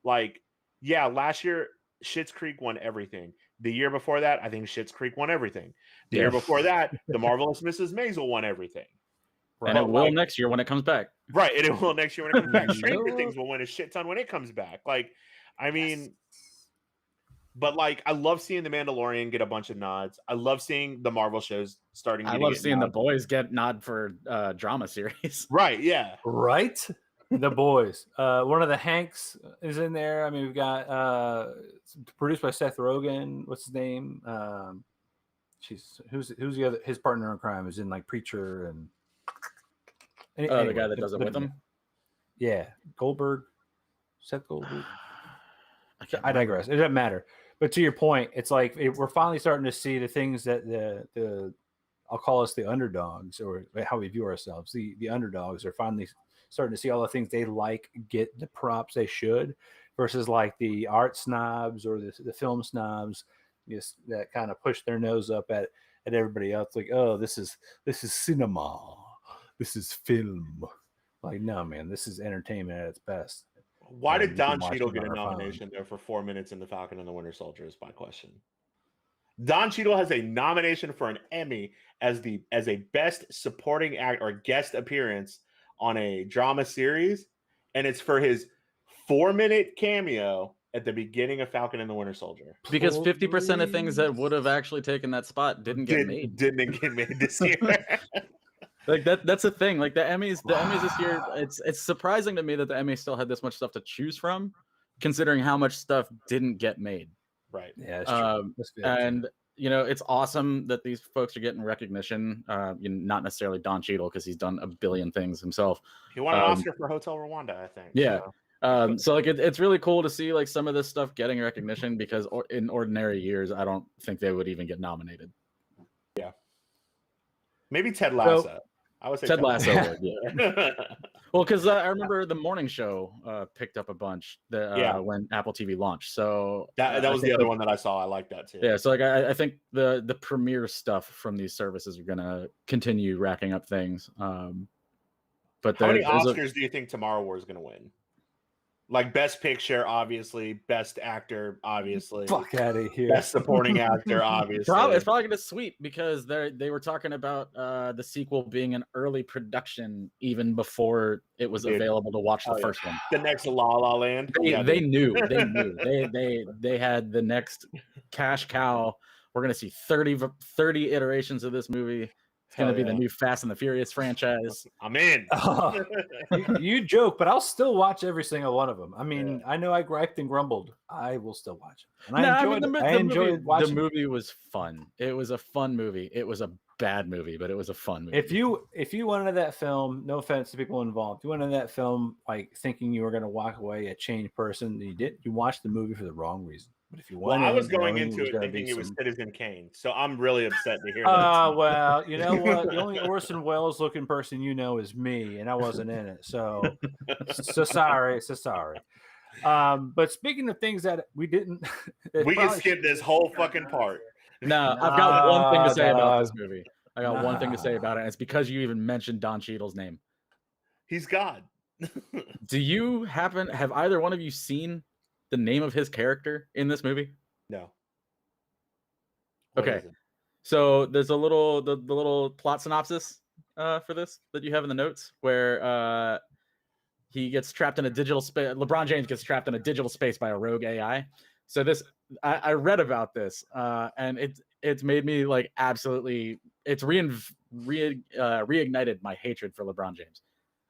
Like, yeah, last year Schitt's Creek won everything. The year before that, I think Schitt's Creek won everything. The year before that, The Marvelous Mrs. Maisel won everything. Right. And it will next year when it comes back. Right, and it will next year when it comes back. Stranger Things will win a shit ton when it comes back. Like, I mean, but like, I love seeing The Mandalorian get a bunch of nods. I love seeing the Marvel shows starting. I love seeing nods. The Boys get nod for drama series. Right, yeah, right. The Boys. One of the Hanks is in there. I mean, we've got produced by Seth Rogen. What's his name? Who's the other? His partner in crime is in like Preacher and anyway, the guy that does it with him. Yeah, Goldberg. Seth Goldberg. I digress. It doesn't matter. But to your point, it's like we're finally starting to see the things that the I'll call us the underdogs, or how we view ourselves. The underdogs are finally starting to see all the things they like, get the props they should, versus like the art snobs or the film snobs, just that kind of push their nose up at everybody else. Like, oh, this is cinema, this is film. Like, no, man, this is entertainment at its best. Why did Don Cheadle get a nomination though for 4 minutes in The Falcon and the Winter Soldier? Is my question. Don Cheadle has a nomination for an Emmy as a best supporting act or guest appearance on a drama series, and it's for his 4-minute cameo at the beginning of Falcon and the Winter Soldier. Because 50% of things that would have actually taken that spot didn't get made this year. Like that's the thing. Like the Emmys this year, it's surprising to me that the Emmys still had this much stuff to choose from, considering how much stuff didn't get made. Right. Yeah, that's true. And it's awesome that these folks are getting recognition. Not necessarily Don Cheadle, because he's done a billion things himself. He won an Oscar for Hotel Rwanda, I think. Yeah. So like it's really cool to see like some of this stuff getting recognition, because in ordinary years, I don't think they would even get nominated. Yeah. Maybe Ted Lasso. So, I would say Ted Lasso would, yeah. Well, because I remember the morning show picked up a bunch when Apple TV launched. So that was the other one that I saw. I like that too. Yeah, so like I think the premiere stuff from these services are gonna continue racking up things. But how many Oscars do you think Tomorrow War is gonna win? Like best picture, obviously. Best actor, obviously. Fuck out of here. Best supporting actor, obviously. It's probably gonna sweep, because they were talking about the sequel being in early production even before it was available to watch the first one. The next La La Land. They knew. They had the next cash cow. We're gonna see 30 iterations of this movie. It's going to be the new Fast and the Furious franchise. I'm in. You joke, but I'll still watch every single one of them. I mean, I know I griped and grumbled. I will still watch it. And I enjoyed watching the movie. Was fun. It was a fun movie. It was a bad movie, but it was a fun movie. If you went into that film, no offense to people involved, you went into that film like thinking you were going to walk away a changed person. You watched the movie for the wrong reason. But if you want, I was going into it thinking it was Citizen Kane, so I'm really upset to hear that. Well, you know what? The only Orson Welles looking person is me, and I wasn't in it. So sorry. But speaking of things that we didn't, we can skip this whole fucking part. No, I've got one thing to say about this movie. I got one thing to say about it. And it's because you even mentioned Don Cheadle's name. He's God. Have either one of you seen the name of his character in this movie? No. Okay. So there's the little plot synopsis for this that you have in the notes, where he gets trapped in a digital space. LeBron James gets trapped in a digital space by a rogue AI. So I read about this, and it's made me like absolutely reignited my hatred for LeBron James.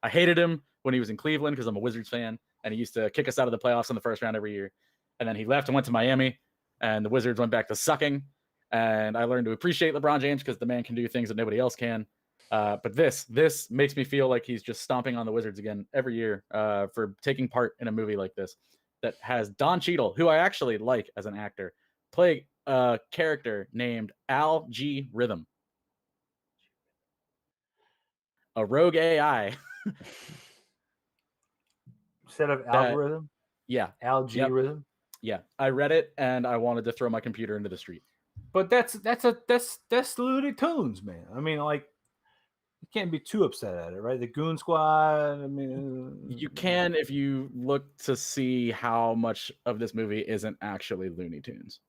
I hated him when he was in Cleveland because I'm a Wizards fan, and he used to kick us out of the playoffs in the first round every year. And then he left and went to Miami, and the Wizards went back to sucking. And I learned to appreciate LeBron James because the man can do things that nobody else can. But this makes me feel like he's just stomping on the Wizards again every year for taking part in a movie like this that has Don Cheadle, who I actually like as an actor, play a character named Al G. Rhythm, a rogue AI. Instead of algorithm, Yeah, algorithm. Yeah, I read it and I wanted to throw my computer into the street. But that's Looney Tunes, man. I mean, like, you can't be too upset at it, right? The Goon Squad. I mean, you can if you look to see how much of this movie isn't actually Looney Tunes.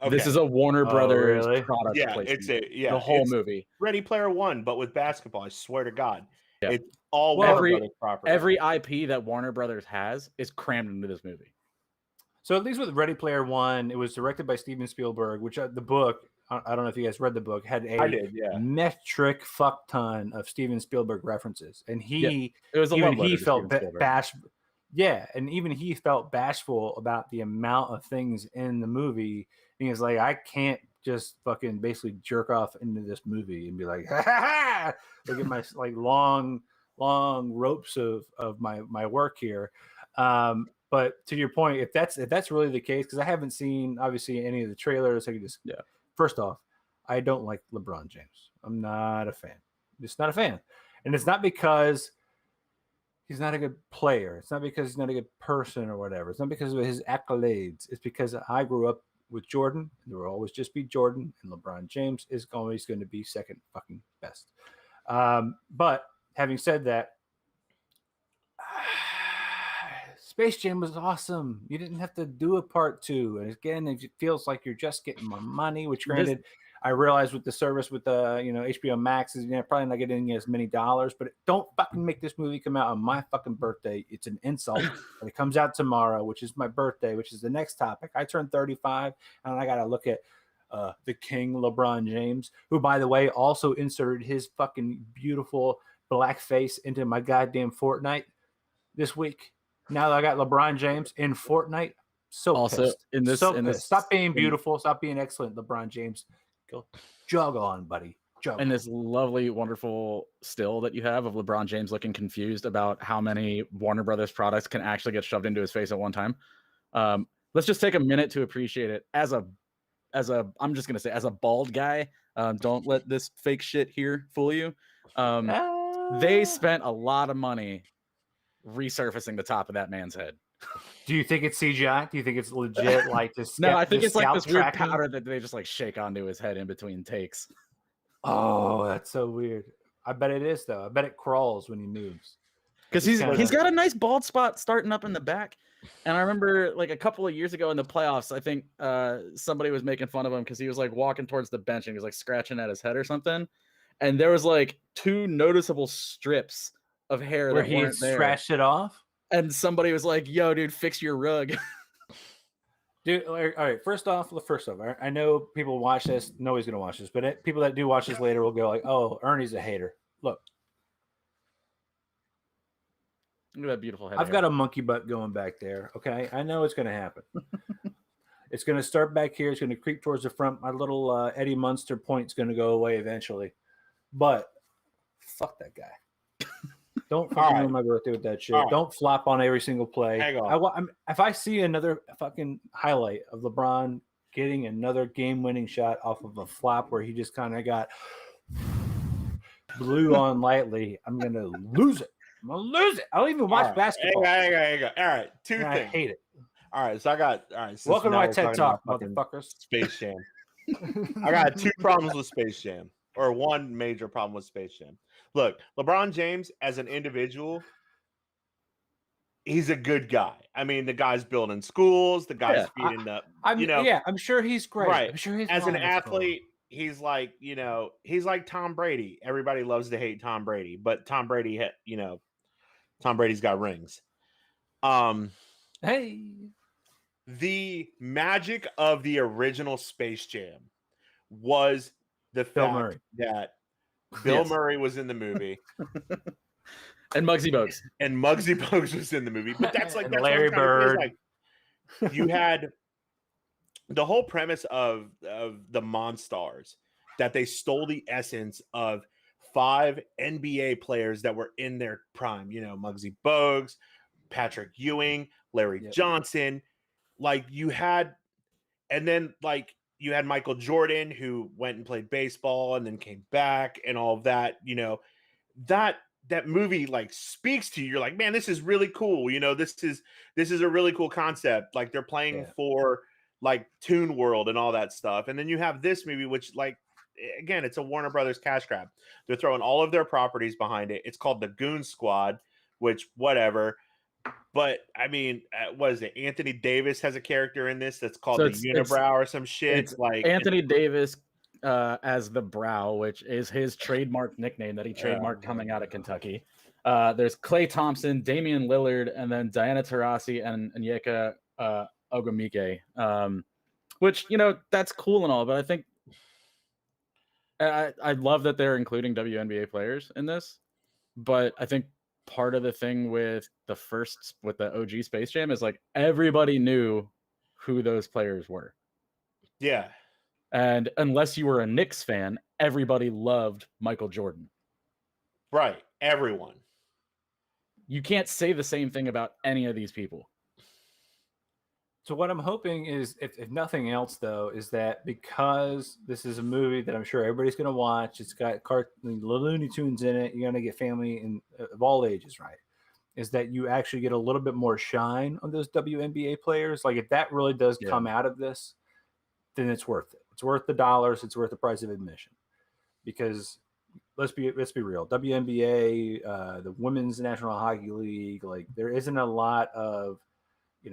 Okay. This is a Warner Brothers product placement. The whole movie. Ready Player One, but with basketball. I swear to God, it's all Warner Brothers property. Every IP that Warner Brothers has is crammed into this movie. So at least with Ready Player One, it was directed by Steven Spielberg, which the book, I don't know if you guys read the book, had a metric fuck ton of Steven Spielberg references. And it was a even he felt bashful. Yeah, and even he felt bashful about the amount of things in the movie. And he was like, I can't just fucking basically jerk off into this movie and be like, ha ha ha! Look at my like long ropes of my work here. But to your point, if that's really the case, because I haven't seen obviously any of the trailers, I can just first off, I don't like LeBron James. I'm not a fan. Just not a fan, and it's not because he's not a good player. It's not because he's not a good person or whatever. It's not because of his accolades. It's because I grew up with Jordan. There will always just be Jordan, and LeBron James is always going to be second fucking best. But having said that. Space Jam was awesome. You didn't have to do a part 2. And again, it feels like you're just getting more money, which granted, I realize with the service with the HBO Max is probably not getting as many dollars, but don't fucking make this movie come out on my fucking birthday. It's an insult. But it comes out tomorrow, which is my birthday, which is the next topic. I turn 35 and I gotta look at the King LeBron James, who by the way also inserted his fucking beautiful black face into my goddamn Fortnite this week. Now that I got LeBron James in Fortnite, pissed. In this, stop being beautiful, stop being excellent, LeBron James. Go jog on, buddy. Jog. And this lovely, wonderful still that you have of LeBron James looking confused about how many Warner Brothers products can actually get shoved into his face at one time. Let's just take a minute to appreciate it as a I'm just gonna say as a bald guy. Don't let this fake shit here fool you. They spent a lot of money resurfacing the top of that man's head. Do you think it's CGI? Do you think it's legit? Like this? No, I think it's like this weird powder that they just like shake onto his head in between takes. Oh, that's so weird. I bet it is though. I bet it crawls when he moves. Because he's got a nice bald spot starting up in the back. And I remember like a couple of years ago in the playoffs, I think somebody was making fun of him because he was like walking towards the bench and he was like scratching at his head or something. And there was like 2 noticeable strips of hair where he scratched it off. And somebody was like, yo, dude, fix your rug. Dude, all right. First off, I know people watch this. Nobody's going to watch this. But people that do watch this later will go like, oh, Ernie's a hater. Look at that beautiful head. I've got a monkey butt going back there. Okay. I know it's going to happen. It's going to start back here. It's going to creep towards the front. My little Eddie Munster point's going to go away eventually. But fuck that guy. Don't fucking ruin my birthday with that shit. Don't flop on every single play. Hang on. If I see another fucking highlight of LeBron getting another game-winning shot off of a flop where he just kind of got blew on lightly, I'm going to lose it. I'm going to lose it. I don't even watch basketball. Hang on. All right. 2 things. I hate it. All right. So I got, welcome to my TED Talk, motherfuckers. Space Jam. I got 2 problems with Space Jam. Or 1 major problem with Space Jam. Look, LeBron James as an individual, he's a good guy. I mean, the guy's building schools, the guy's feeding the, I'm sure he's great. Right. I'm sure he's as an athlete, he's like, he's like Tom Brady. Everybody loves to hate Tom Brady, but Tom Brady, Tom Brady's got rings. Hey, the magic of the original Space Jam was the Bill fact Murray. that Bill Yes. Murray was in the movie And Muggsy Bogues. and Muggsy Bogues was in the movie. But that's like And that's Larry what I'm trying to say is, Bird. like you had the whole premise of the Monstars, that they stole the essence of 5 NBA players that were in their prime. You know, Muggsy Bogues, Patrick Ewing, Larry Yep. Johnson. Like you had, and then like you had Michael Jordan, who went and played baseball and then came back and all of that. You know, that movie like speaks to you. You're like, man, this is really cool. You know, this is a really cool concept. Like they're playing for like Toon World and all that stuff. And then you have this movie, which like, again, it's a Warner Brothers cash grab. They're throwing all of their properties behind it. It's called the Goon Squad, which whatever. But I mean, what is it? Anthony Davis has a character in this that's called the Unibrow or some shit. It's like Anthony Davis as the Brow, which is his trademark nickname that he trademarked coming out of Kentucky. There's Klay Thompson, Damian Lillard, and then Diana Taurasi and Onyeka Ogwumike, which, you know, that's cool and all, but I think I love that they're including WNBA players in this, but I think part of the thing with the OG Space Jam is like everybody knew who those players were. Yeah. And unless you were a Knicks fan, everybody loved Michael Jordan. Right. Everyone. You can't say the same thing about any of these people. So what I'm hoping is, if nothing else, though, is that because this is a movie that I'm sure everybody's going to watch, it's got Looney Tunes in it, you're going to get family of all ages, right? Is that you actually get a little bit more shine on those WNBA players. Like if that really does come out of this, then it's worth it. It's worth the dollars. It's worth the price of admission. Because let's be real, WNBA, the Women's National Hockey League, like there isn't a lot of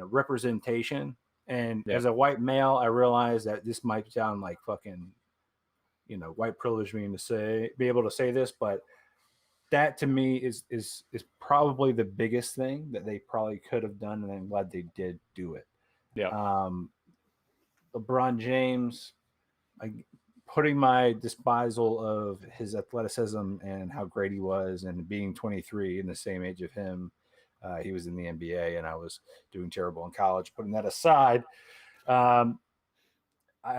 representation. And as a white male, I realize that this might sound like fucking, white privilege me to be able to say this, but that to me is probably the biggest thing that they probably could have done, and I'm glad they did do it. Yeah. LeBron James, putting my despisal of his athleticism and how great he was, and being 23 in the same age of him, he was in the NBA and I was doing terrible in college. Putting that aside, I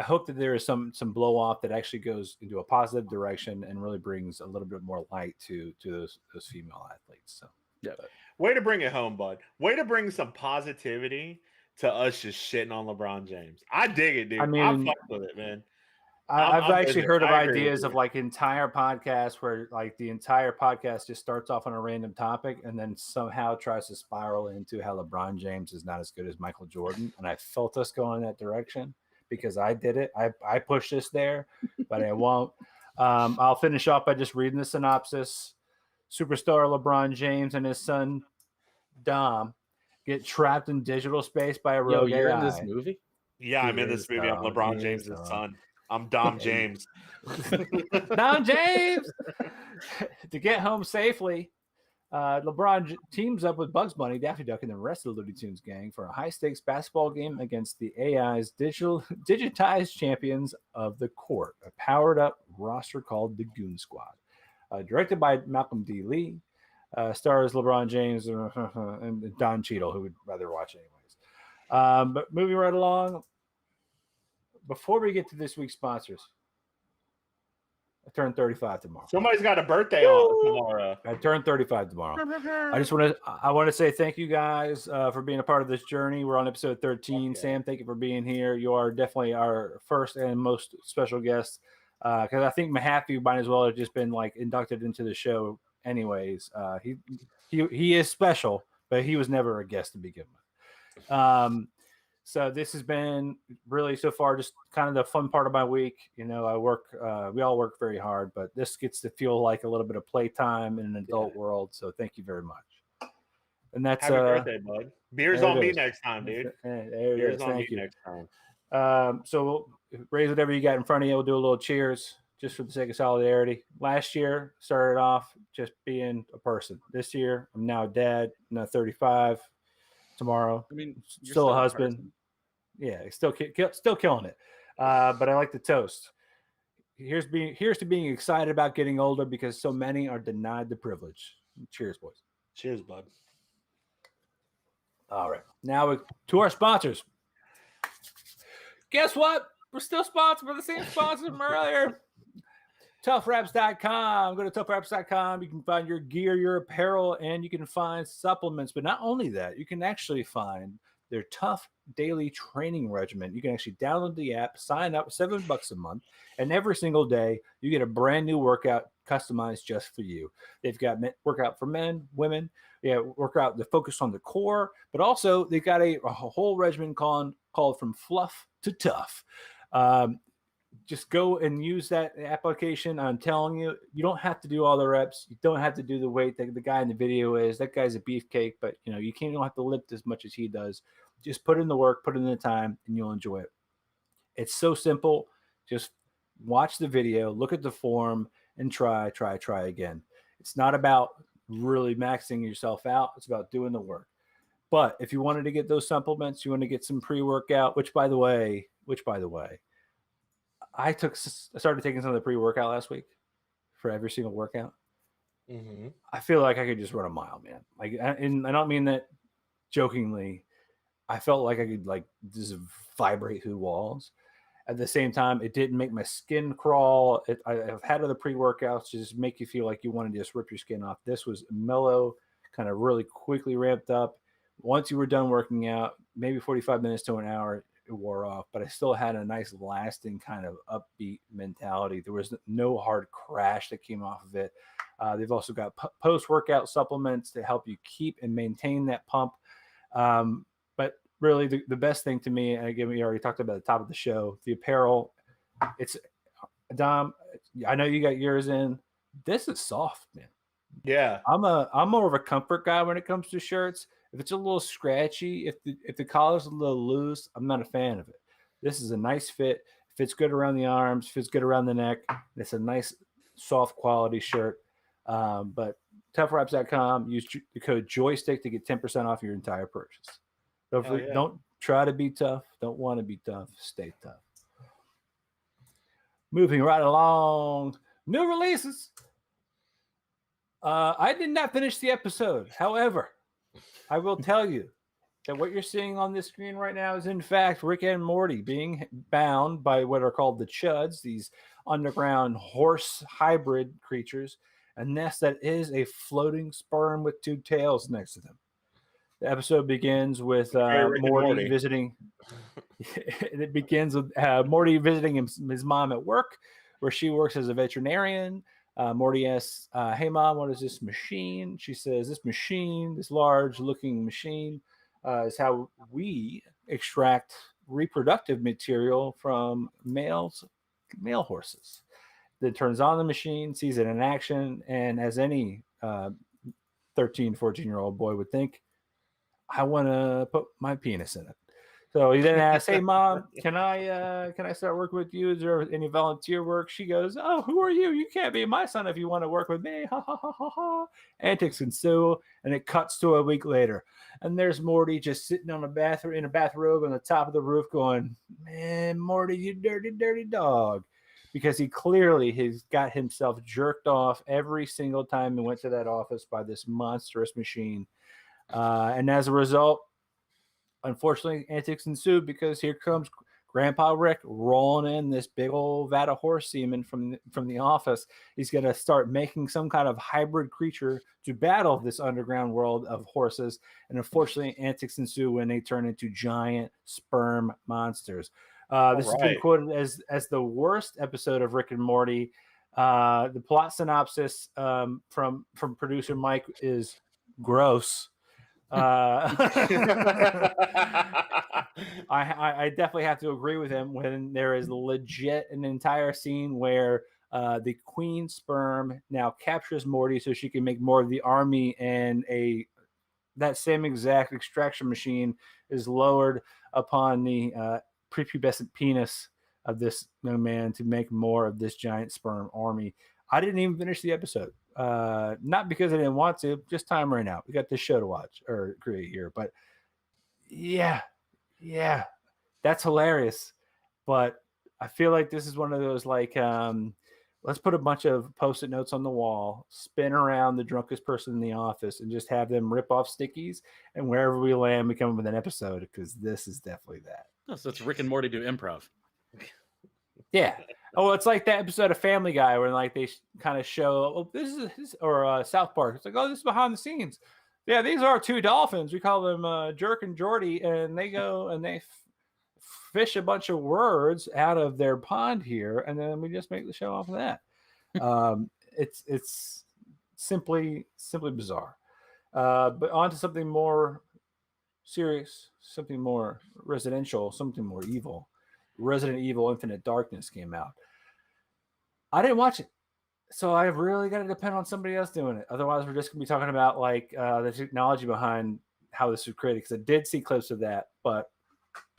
hope that there is some blow off that actually goes into a positive direction and really brings a little bit more light to those female athletes. So yeah, way to bring it home, bud. Way to bring some positivity to us just shitting on LeBron James. I dig it, dude. I mean, I fuck with it, man. I've actually heard of ideas of like entire podcasts where like the entire podcast just starts off on a random topic and then somehow tries to spiral into how LeBron James is not as good as Michael Jordan. And I felt us go in that direction because I did it. I pushed us there, but I won't. I'll finish off by just reading the synopsis. Superstar LeBron James and his son Dom get trapped in digital space by a rogue you're AI. in this movie? Yeah, I'm in this movie. I'm LeBron James' son. I'm Dom James. Dom James! To get home safely, LeBron teams up with Bugs Bunny, Daffy Duck, and the rest of the Looney Tunes gang for a high-stakes basketball game against the AI's digitized champions of the court, a powered-up roster called the Goon Squad. Directed by Malcolm D. Lee, stars LeBron James and Don Cheadle, who would rather watch anyways. But moving right along, before we get to this week's sponsors, I turned 35 tomorrow. Somebody's got a birthday on tomorrow. I turned 35 tomorrow. I want to say thank you guys for being a part of this journey. We're on episode 13. Okay. Sam, thank you for being here. You are definitely our first and most special guest. Because I think Mahaffey might as well have just been like inducted into the show anyways. He is special, but he was never a guest to begin with. So this has been really so far just kind of the fun part of my week. We all work very hard, but this gets to feel like a little bit of playtime in an adult world. So thank you very much. And that's happy birthday, bud. Beer's on me next time, dude. Beer's on me next time. So we'll raise whatever you got in front of you. We'll do a little cheers just for the sake of solidarity. Last year started off just being a person. This year I'm now a dad, now 35. Tomorrow, I mean, still a husband. Yeah, still killing it. But I like the toast. here's to being excited about getting older because so many are denied the privilege. Cheers, boys. Cheers, bud. All right. Now to our sponsors. Guess what? We're still sponsored by the same sponsor from earlier. TUFFWraps.com. Go to TUFFWraps.com. You can find your gear, your apparel, and you can find supplements. But not only that, you can actually find their Tough Daily Training Regimen. You can actually download the app, sign up, $7 a month, and every single day you get a brand new workout customized just for you. They've got workout for men, women, workout to focus on the core, but also they've got a whole regimen called From Fluff to Tough. Just go and use that application. I'm telling you, you don't have to do all the reps. You don't have to do the weight that the guy in the video is. That guy's a beefcake, but you don't have to lift as much as he does. Just put in the work, put in the time, and you'll enjoy it. It's so simple. Just watch the video, look at the form, and try again. It's not about really maxing yourself out. It's about doing the work. But if you wanted to get those supplements, you want to get some pre-workout, which by the way, I started taking some of the pre-workout last week for every single workout. Mm-hmm. I feel like I could just run a mile, man. And I don't mean that jokingly. I felt like I could just vibrate through walls. At the same time, it didn't make my skin crawl. I've had other pre-workouts just make you feel like you want to just rip your skin off. This was mellow, kind of really quickly ramped up. Once you were done working out, maybe 45 minutes to an hour, it wore off, but I still had a nice lasting kind of upbeat mentality. There was no hard crash that came off of it. They've also got post-workout supplements to help you keep and maintain that pump. But really the best thing to me, and again, we already talked about at the top of the show, the apparel. It's Dom, I know you got yours in. This is soft, man. Yeah. I'm more of a comfort guy when it comes to shirts. If it's a little scratchy, if the collar's a little loose, I'm not a fan of it. This is a nice fit. Fits good around the arms, fits good around the neck. It's a nice, soft quality shirt. But TUFFWraps.com, use the code JOYSTICK to get 10% off your entire purchase. Don't try to be tough. Don't want to be tough. Stay tough. Moving right along. New releases. I did not finish the episode. However, I will tell you that what you're seeing on this screen right now is, in fact, Rick and Morty being bound by what are called the Chuds, these underground horse hybrid creatures, a nest that is a floating sperm with two tails next to them. The episode begins with Morty visiting. It begins with Morty visiting his mom at work, where she works as a veterinarian. Morty asks, hey, Mom, what is this machine? She says, this machine, this large-looking machine, is how we extract reproductive material from male horses. That turns on the machine, sees it in action, and as any 13, 14-year-old boy would think, I want to put my penis in it. So he then asks, hey, Mom, can I start working with you? Is there any volunteer work? She goes, oh, who are you? You can't be my son if you want to work with me. Ha, ha, ha, ha, ha. Antics ensue, and it cuts to a week later. And there's Morty just sitting in a bathrobe on the top of the roof going, man, Morty, you dirty, dirty dog. Because he clearly has got himself jerked off every single time he went to that office by this monstrous machine. And as a result, unfortunately, antics ensued because here comes Grandpa Rick rolling in this big old vat of horse semen from the office. He's going to start making some kind of hybrid creature to battle this underground world of horses. And unfortunately, antics ensue when they turn into giant sperm monsters. This has been quoted as the worst episode of Rick and Morty. The plot synopsis from producer Mike is gross. I definitely have to agree with him when there is legit an entire scene where the queen sperm now captures Morty so she can make more of the army, and that same exact extraction machine is lowered upon the prepubescent penis of this young man to make more of this giant sperm army. I didn't even finish the episode. Not because I didn't want to, just time ran out. We got this show to watch or create here. But yeah, that's hilarious. But I feel like this is one of those like let's put a bunch of post-it notes on the wall, spin around the drunkest person in the office, and just have them rip off stickies. And wherever we land, we come up with an episode because this is definitely that. Oh, so it's Rick and Morty do improv. Yeah. Oh, it's like that episode of Family Guy where like they kind of show, oh, this is or South Park. It's like, oh, this is behind the scenes. Yeah, these are two dolphins. We call them Jerk and Jordy, and they go and they fish a bunch of words out of their pond here, and then we just make the show off of that. It's simply bizarre. But on to something more serious, something more residential, something more evil. Resident Evil Infinite Darkness came out. I didn't watch it, so I've really got to depend on somebody else doing it. Otherwise, we're just going to be talking about like the technology behind how this was created, because I did see clips of that, but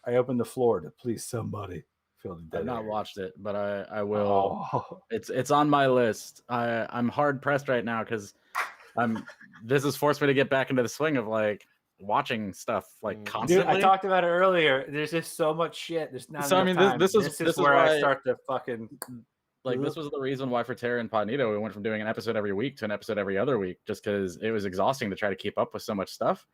I opened the floor to please somebody fill the dead I've not air. watched it, but I will. Oh. It's on my list. I'm hard pressed right now because this has forced me to get back into the swing of like watching stuff like constantly. Dude, I talked about it earlier. There's just so much shit. There's not So I enough mean, time. this is where why I start to fucking like this was the reason why for Terra and Podnito we went from doing an episode every week to an episode every other week, just because it was exhausting to try to keep up with so much stuff.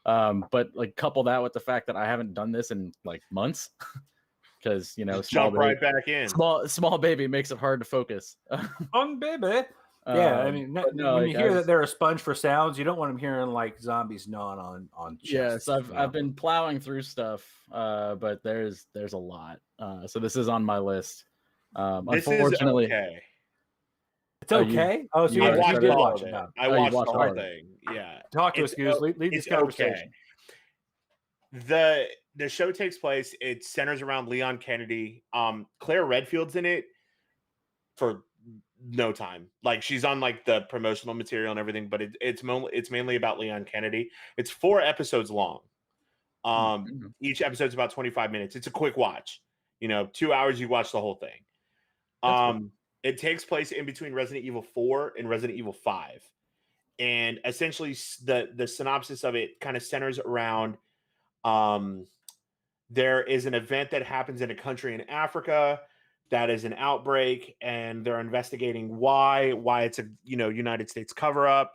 But like couple that with the fact that I haven't done this in like months, because you know, jump right back in. Small baby makes it hard to focus. baby. Yeah, I mean, no, when like, you hear that they're a sponge for sounds, you don't want them hearing like zombies gnawing on chests. Yes, I've been plowing through stuff, but there's a lot. So this is on my list. This unfortunately, is okay. It's okay. so you I watched did all watch of it. it. Now. I watched the all whole of it. thing. Yeah. Talk to us, Goose. Lead this conversation. Okay. The show takes place. It centers around Leon Kennedy. Claire Redfield's in it for no time. Like she's on like the promotional material and everything, but it's mainly about Leon Kennedy. It's 4 episodes long. Each episode's about 25 minutes. It's a quick watch. 2 hours, you watch the whole thing. Cool. It takes place in between Resident Evil 4 and Resident Evil 5. And essentially the synopsis of it kind of centers around there is an event that happens in a country in Africa that is an outbreak, and they're investigating why it's a United States cover-up.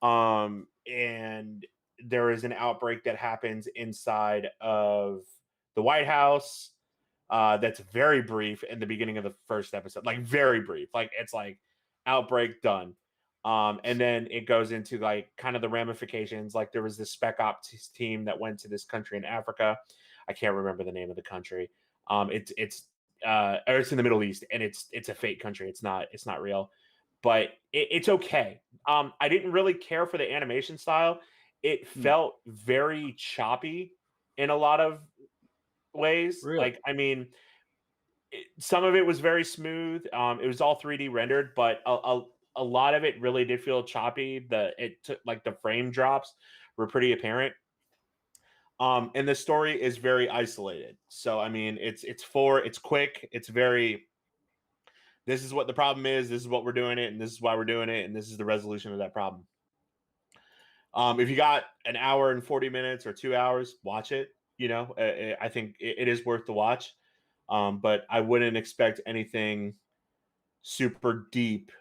And there is an outbreak that happens inside of the White House. That's very brief in the beginning of the first episode, like very brief, like it's like outbreak done. And then it goes into like kind of the ramifications. Like there was this spec ops team that went to this country in Africa. I can't remember the name of the country. It's in the Middle East, and it's a fake country. It's not real, but it's okay. I didn't really care for the animation style. It felt very choppy in a lot of ways. Really? Like, I mean, some of it was very smooth. It was all 3D rendered, but a lot of it really did feel choppy. It took like the frame drops were pretty apparent. And the story is very isolated. So I mean, it's quick. It's very. This is what the problem is. This is what we're doing it, and this is why we're doing it, and this is the resolution of that problem. If you got an hour and 40 minutes or 2 hours, watch it. I think it is worth the watch. But I wouldn't expect anything super deep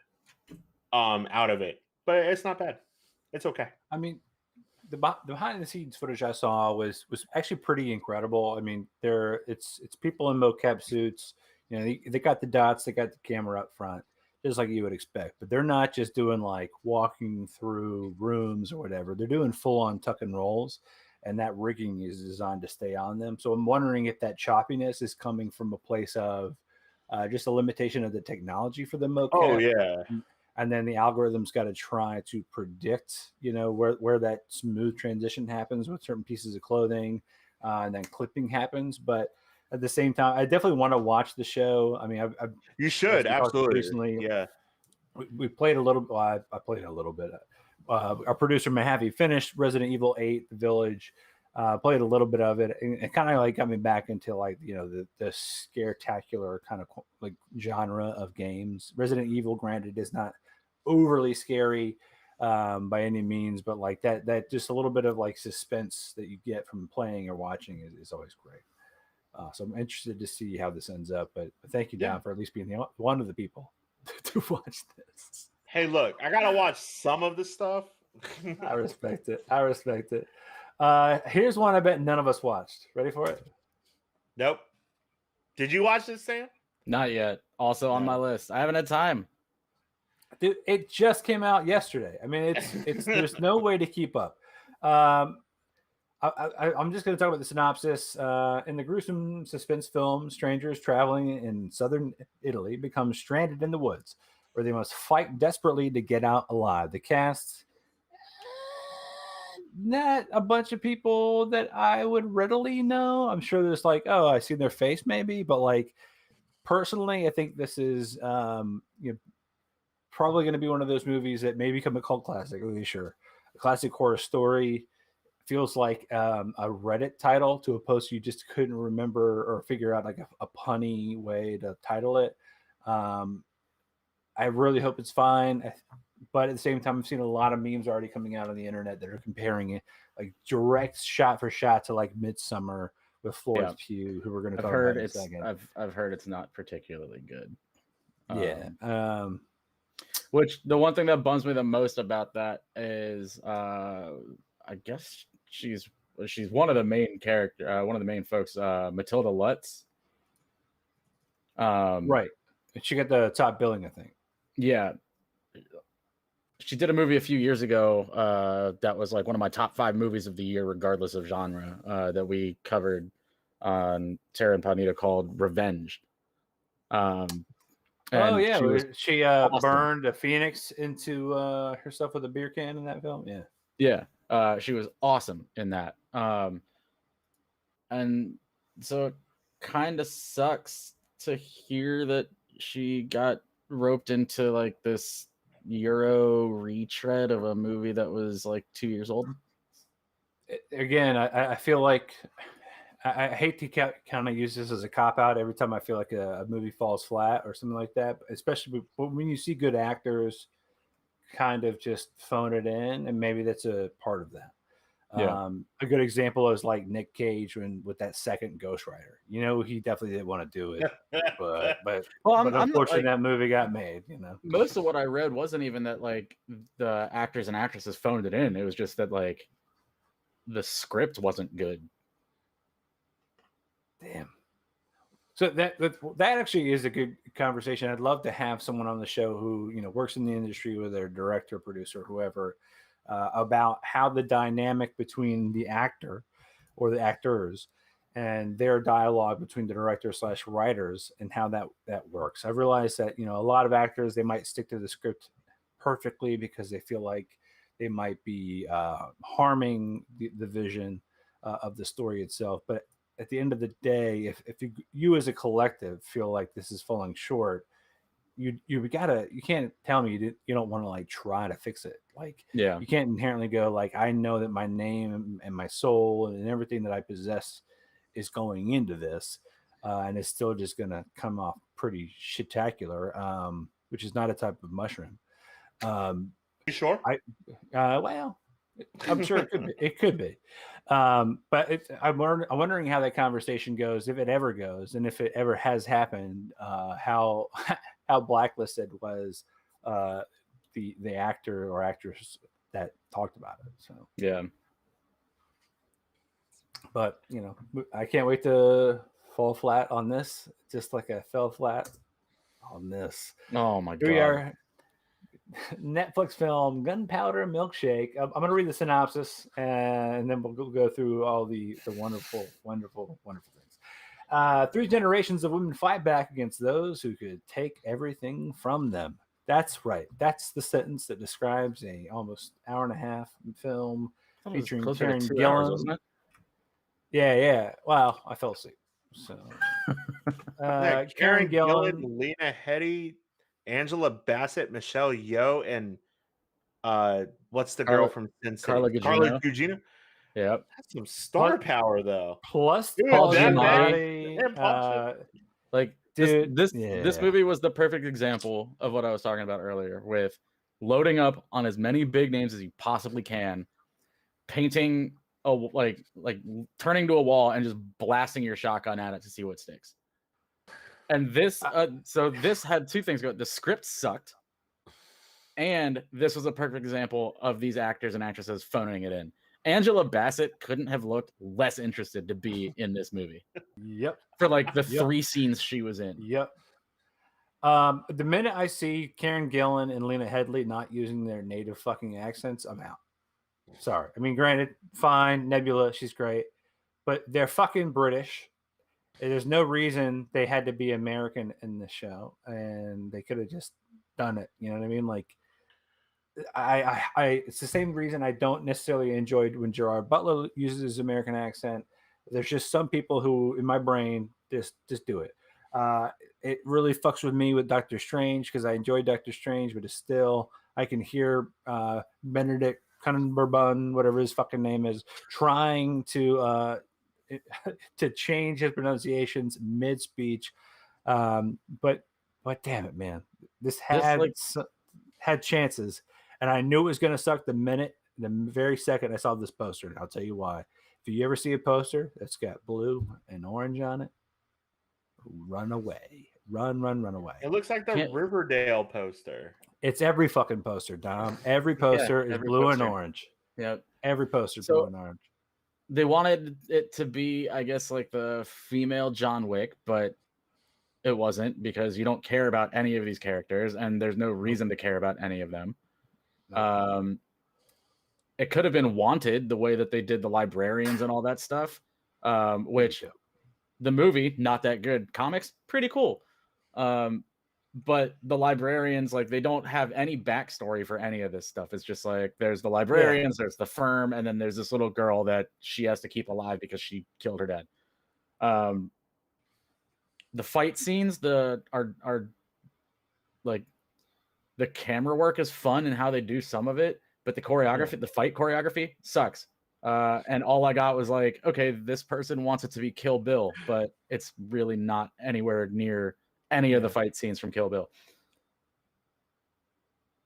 out of it. But it's not bad. It's okay. I mean, the behind the scenes footage I saw was actually pretty incredible. I mean, it's people in mocap suits. They got the dots, they got the camera up front, just like you would expect. But they're not just doing like walking through rooms or whatever. They're doing full on tuck and rolls, and that rigging is designed to stay on them. So I'm wondering if that choppiness is coming from a place of just a limitation of the technology for the mocap. Oh yeah. And then the algorithm's got to try to predict, where that smooth transition happens with certain pieces of clothing, and then clipping happens. But at the same time, I definitely want to watch the show. I mean, you should absolutely. Recently, yeah, we played a little. Well, I played a little bit. Our producer Mahavi finished Resident Evil 8: The Village. Played a little bit of it, and it kind of like got me back into like the scare-tacular kind of like genre of games. Resident Evil, granted, is not overly scary by any means, but like that just a little bit of like suspense that you get from playing or watching is always great. So I'm interested to see how this ends up. But thank you, Yeah. Don, for at least being one of the people to watch this. Hey, look, I gotta watch some of the stuff. I respect it. I respect it. Here's one I bet none of us watched. Ready for it? Nope. Did you watch this, Sam? Not yet. Also on my list. I haven't had time. Dude, it just came out yesterday. I mean, it's there's no way to keep up. I'm just going to talk about the synopsis. In the gruesome suspense film, strangers traveling in southern Italy become stranded in the woods, where they must fight desperately to get out alive. The cast, not a bunch of people that I would readily know. I'm sure there's like, oh, I see their face maybe, but like personally, I think this is probably going to be one of those movies that may become a cult classic. Really sure, a classic horror story. Feels like a Reddit title to a post you just couldn't remember or figure out like a punny way to title it. I really hope it's fine, but at the same time, I've seen a lot of memes already coming out on the internet that are comparing it like direct shot for shot to like Midsummer with Florence Pugh, who we're going to talk about in a second. I've heard it's not particularly good. Yeah. Which the one thing that bums me the most about that is, I guess she's one of the main one of the main folks, Matilda Lutz. Right. She got the top billing, I think. Yeah. She did a movie a few years ago that was like one of my top 5 movies of the year, regardless of genre, that we covered on Tara and Pawnita, called Revenge. She awesome. burned a phoenix into herself with a beer can in that film. Yeah. She was awesome in that. And so it kind of sucks to hear that she got roped into like this Euro retread of a movie that was like 2 years old. Again, I feel like I hate to kind of use this as a cop out every time I feel like a movie falls flat or something like that, especially when you see good actors kind of just phone it in, and maybe that's a part of that. Yeah. A good example is like Nick Cage with that second Ghost Rider. He definitely didn't want to do it, but unfortunately that movie got made. Most of what I read wasn't even that like the actors and actresses phoned it in. It was just that like the script wasn't good. Damn. So that actually is a good conversation. I'd love to have someone on the show who works in the industry, whether a director, producer, whoever, about how the dynamic between the actor or the actors and their dialogue between the director / writers and how that works. I've realized that a lot of actors, they might stick to the script perfectly because they feel like they might be harming the vision of the story itself, but at the end of the day, if you as a collective feel like this is falling short, you can't tell me you don't want to like try to fix it. Like, yeah, you can't inherently go like, I know that my name and my soul and everything that I possess is going into this, and it's still just gonna come off pretty shitacular, which is not a type of mushroom. You sure? Well, I'm sure it could be. But I'm wondering how that conversation goes, if it ever goes, and if it ever has happened, how blacklisted was the actor or actress that talked about it. So yeah. But I can't wait to fall flat on this, just like I fell flat on this. Oh my god. We are Netflix film Gunpowder Milkshake. I'm going to read the synopsis and then we'll go through all the wonderful things. 3 generations of women fight back against those who could take everything from them. That's right. That's the sentence that describes a almost hour and a half film featuring Karen Gillan. Wasn't it? Yeah. Wow, I fell asleep. So Karen Gillan, Lena Headey, Angela Bassett, Michelle Yeoh, and what's the girl from Sin City? Carla Gugino. Yep. That's some star power though. Plus Paul Giamatti. Like dude, this movie was the perfect example of what I was talking about earlier, with loading up on as many big names as you possibly can, painting like turning to a wall and just blasting your shotgun at it to see what sticks. And this, so this had two things going. The script sucked, and this was a perfect example of these actors and actresses phoning it in. Angela Bassett couldn't have looked less interested to be in this movie. Yep. For like the 3 scenes she was in. Yep. The minute I see Karen Gillan and Lena Headey not using their native fucking accents, I'm out. Sorry. I mean, granted, fine, Nebula, she's great, but they're fucking British. There's no reason they had to be American in the show, and they could have just done it. You know what I mean? Like, it's the same reason I don't necessarily enjoy when Gerard Butler uses his American accent. There's just some people who, in my brain, just do it. It really fucks with me with Doctor Strange because I enjoy Doctor Strange, but it's still, I can hear Benedict Cumberbatch, whatever his fucking name is, trying to change his pronunciations mid-speech. But damn it, man, this had chances. And I knew it was going to suck the very second I saw this poster. And I'll tell you why. If you ever see a poster that's got blue and orange on it, run away. Run away. It looks like the Riverdale poster. It's every fucking poster, Dom. Every poster is blue and orange. Yep. Every poster blue and orange. They wanted it to be, I guess, like the female John Wick, but it wasn't because you don't care about any of these characters, and there's no reason to care about any of them. It could have been Wanted, the way that they did the librarians and all that stuff, which the movie, not that good. Comics, pretty cool. But the librarians, like, they don't have any backstory for any of this stuff. It's just like, there's the librarians, there's the firm, and then there's this little girl that she has to keep alive because she killed her dad. The fight scenes, are like, the camera work is fun and how they do some of it, but the choreography, the fight choreography sucks. And all I got was like, okay, this person wants it to be Kill Bill, but it's really not anywhere near any of the fight scenes from Kill Bill.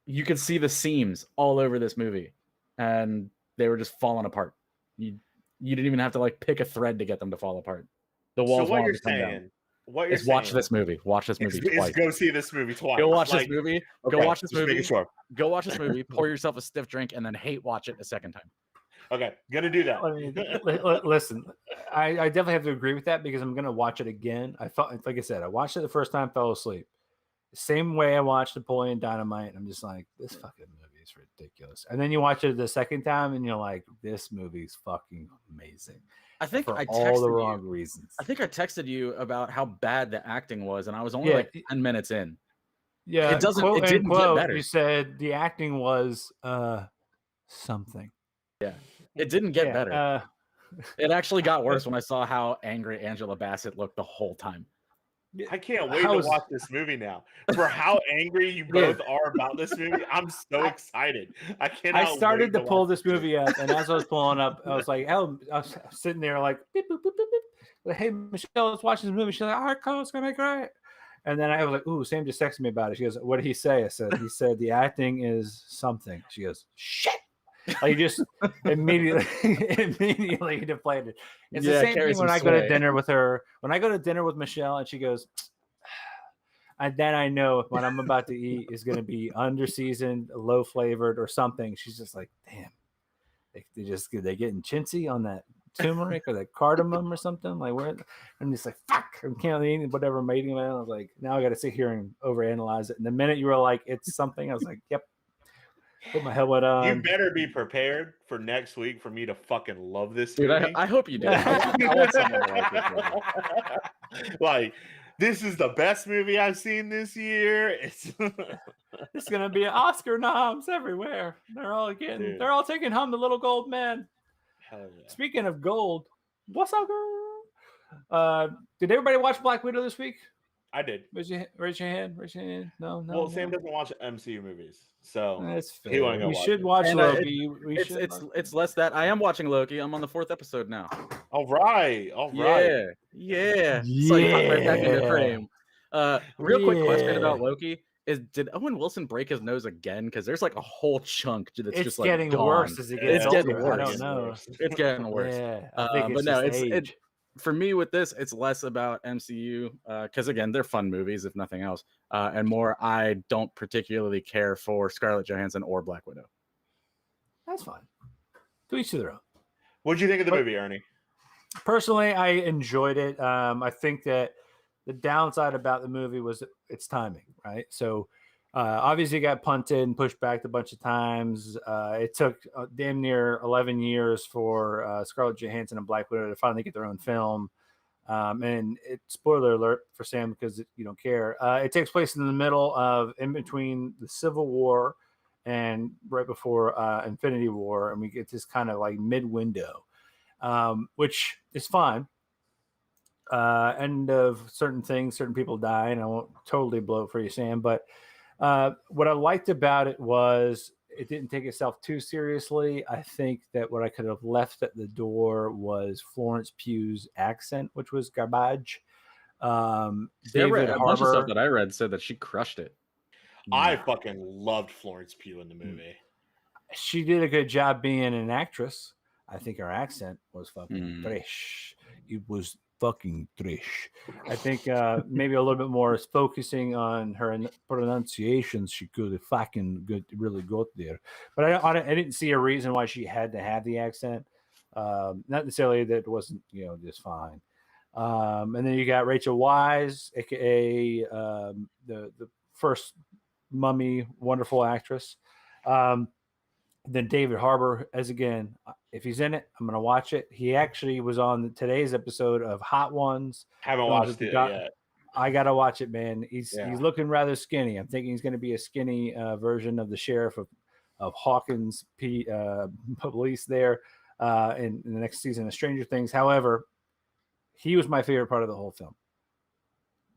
You could see the seams all over this movie, and they were just falling apart. You didn't even have to like pick a thread to get them to fall apart. The walls. So what you're saying? What you're saying? Watch this movie. Watch this movie twice. Go see this movie twice. Go watch this movie. Okay, go watch this movie. Sure. Go watch this movie. Pour yourself a stiff drink, and then hate watch it a second time. Okay, gonna do that. I mean, listen, I definitely have to agree with that because I'm gonna watch it again. I felt like I said, I watched it the first time, fell asleep. The same way I watched Napoleon Dynamite. I'm just like, this fucking movie is ridiculous. And then you watch it the second time, and you're like, this movie's fucking amazing. I think for I all the texted wrong you. reasons. I think I texted you about how bad the acting was, and I was only like 10 minutes in. Yeah, it doesn't. Quote, it didn't get better. You said the acting was something. Yeah, it didn't get better. It actually got worse when I saw how angry Angela Bassett looked the whole time. I can't wait to watch this movie now. For how angry you both are about this movie, I'm so excited. I started to pull this movie up, and as I was pulling up, I was like, I was sitting there like, beep, boop, boop, boop, boop. Hey, Michelle, let's watch this movie. She's like, all right, Cole, it's going to be great. And then I was like, ooh, Sam just texted me about it. She goes, what did he say? I said, he said, the acting is something. She goes, shit. Like, just immediately deflated. It's the same thing when I go to dinner with her. When I go to dinner with Michelle and she goes, and then I know what I'm about to eat is going to be under-seasoned, low flavored, or something. She's just like, damn, they getting chintzy on that turmeric or that cardamom or something. Like, where? I'm just like, fuck, I can't eat whatever I'm eating. I was like, now I got to sit here and overanalyze it. And the minute you were like, it's something, I was like, yep. Put my helmet on. You better be prepared for next week for me to fucking love this movie. Dude, I hope you do. I want someone to like this movie. Like, this is the best movie I've seen this year. It's gonna be Oscar noms everywhere. They're all taking home the little gold man. Hell yeah. Speaking of gold, what's up, girl? Did everybody watch Black Widow this week? I did. Raise your hand. No. Well, Sam doesn't watch MCU movies, so that's fair. He won't go we should watch Loki. It's less that I am watching Loki. I'm on the 4th episode now. All right. Yeah. So you pop right back in your frame. Real quick question about Loki. did Owen Wilson break his nose again? Because there's like a whole chunk that's It's just like getting gone. worse as it gets It's getting older. I worse. don't know. It's getting worse. Yeah, I think it's but no, just it age. for me with this, it's less about MCU because again, they're fun movies if nothing else, and more I don't particularly care for Scarlett Johansson or Black Widow. That's fine. To each their own. What'd you think of the movie, Ernie? Personally, I enjoyed it. I think that the downside about the movie was its timing, right? So obviously it got punted and pushed back a bunch of times. It took damn near 11 years for Scarlett Johansson and Black Widow to finally get their own film. And spoiler alert for Sam because you don't care. It takes place in the middle of in between the Civil War and right before Infinity War, and we get this kind of like mid window, which is fine. End of certain things, certain people die, and I won't totally blow it for you, Sam. But what I liked about it was it didn't take itself too seriously. I think that what I could have left at the door was Florence Pugh's accent, which was garbage. David a bunch of stuff Harbour, that I read said that she crushed it. I fucking loved Florence Pugh in the movie. she did a good job being an actress. I think her accent was fucking Mm. fresh. It was fucking trash. I think maybe a little bit more is focusing on her pronunciations. She could have fucking really got there. But I didn't see a reason why she had to have the accent. Not necessarily that it wasn't, just fine. And then you got Rachel Weisz, aka the first Mummy, wonderful actress. Then David Harbour, as again, if he's in it, I'm gonna watch it. He actually was on today's episode of Hot Ones. Haven't watched it yet. I gotta watch it, man. He's Yeah. he's looking rather skinny. I'm thinking he's gonna be a skinny version of the sheriff of Hawkins police there in the next season of Stranger Things. However, he was my favorite part of the whole film.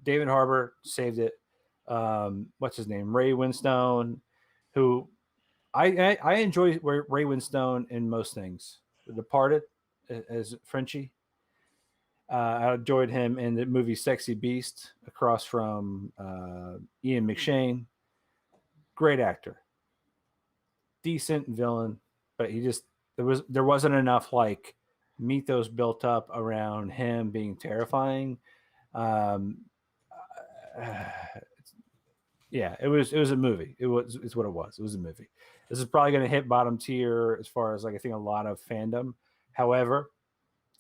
David Harbour saved it. What's his name? Ray Winstone, who I enjoy Ray Winstone in most things. The Departed as Frenchie. I enjoyed him in the movie Sexy Beast across from Ian McShane. Great actor. Decent villain, but there wasn't enough like mythos built up around him being terrifying. Yeah, it was a movie. It's what it was. It was a movie. This is probably going to hit bottom tier as far as like I think a lot of fandom. However,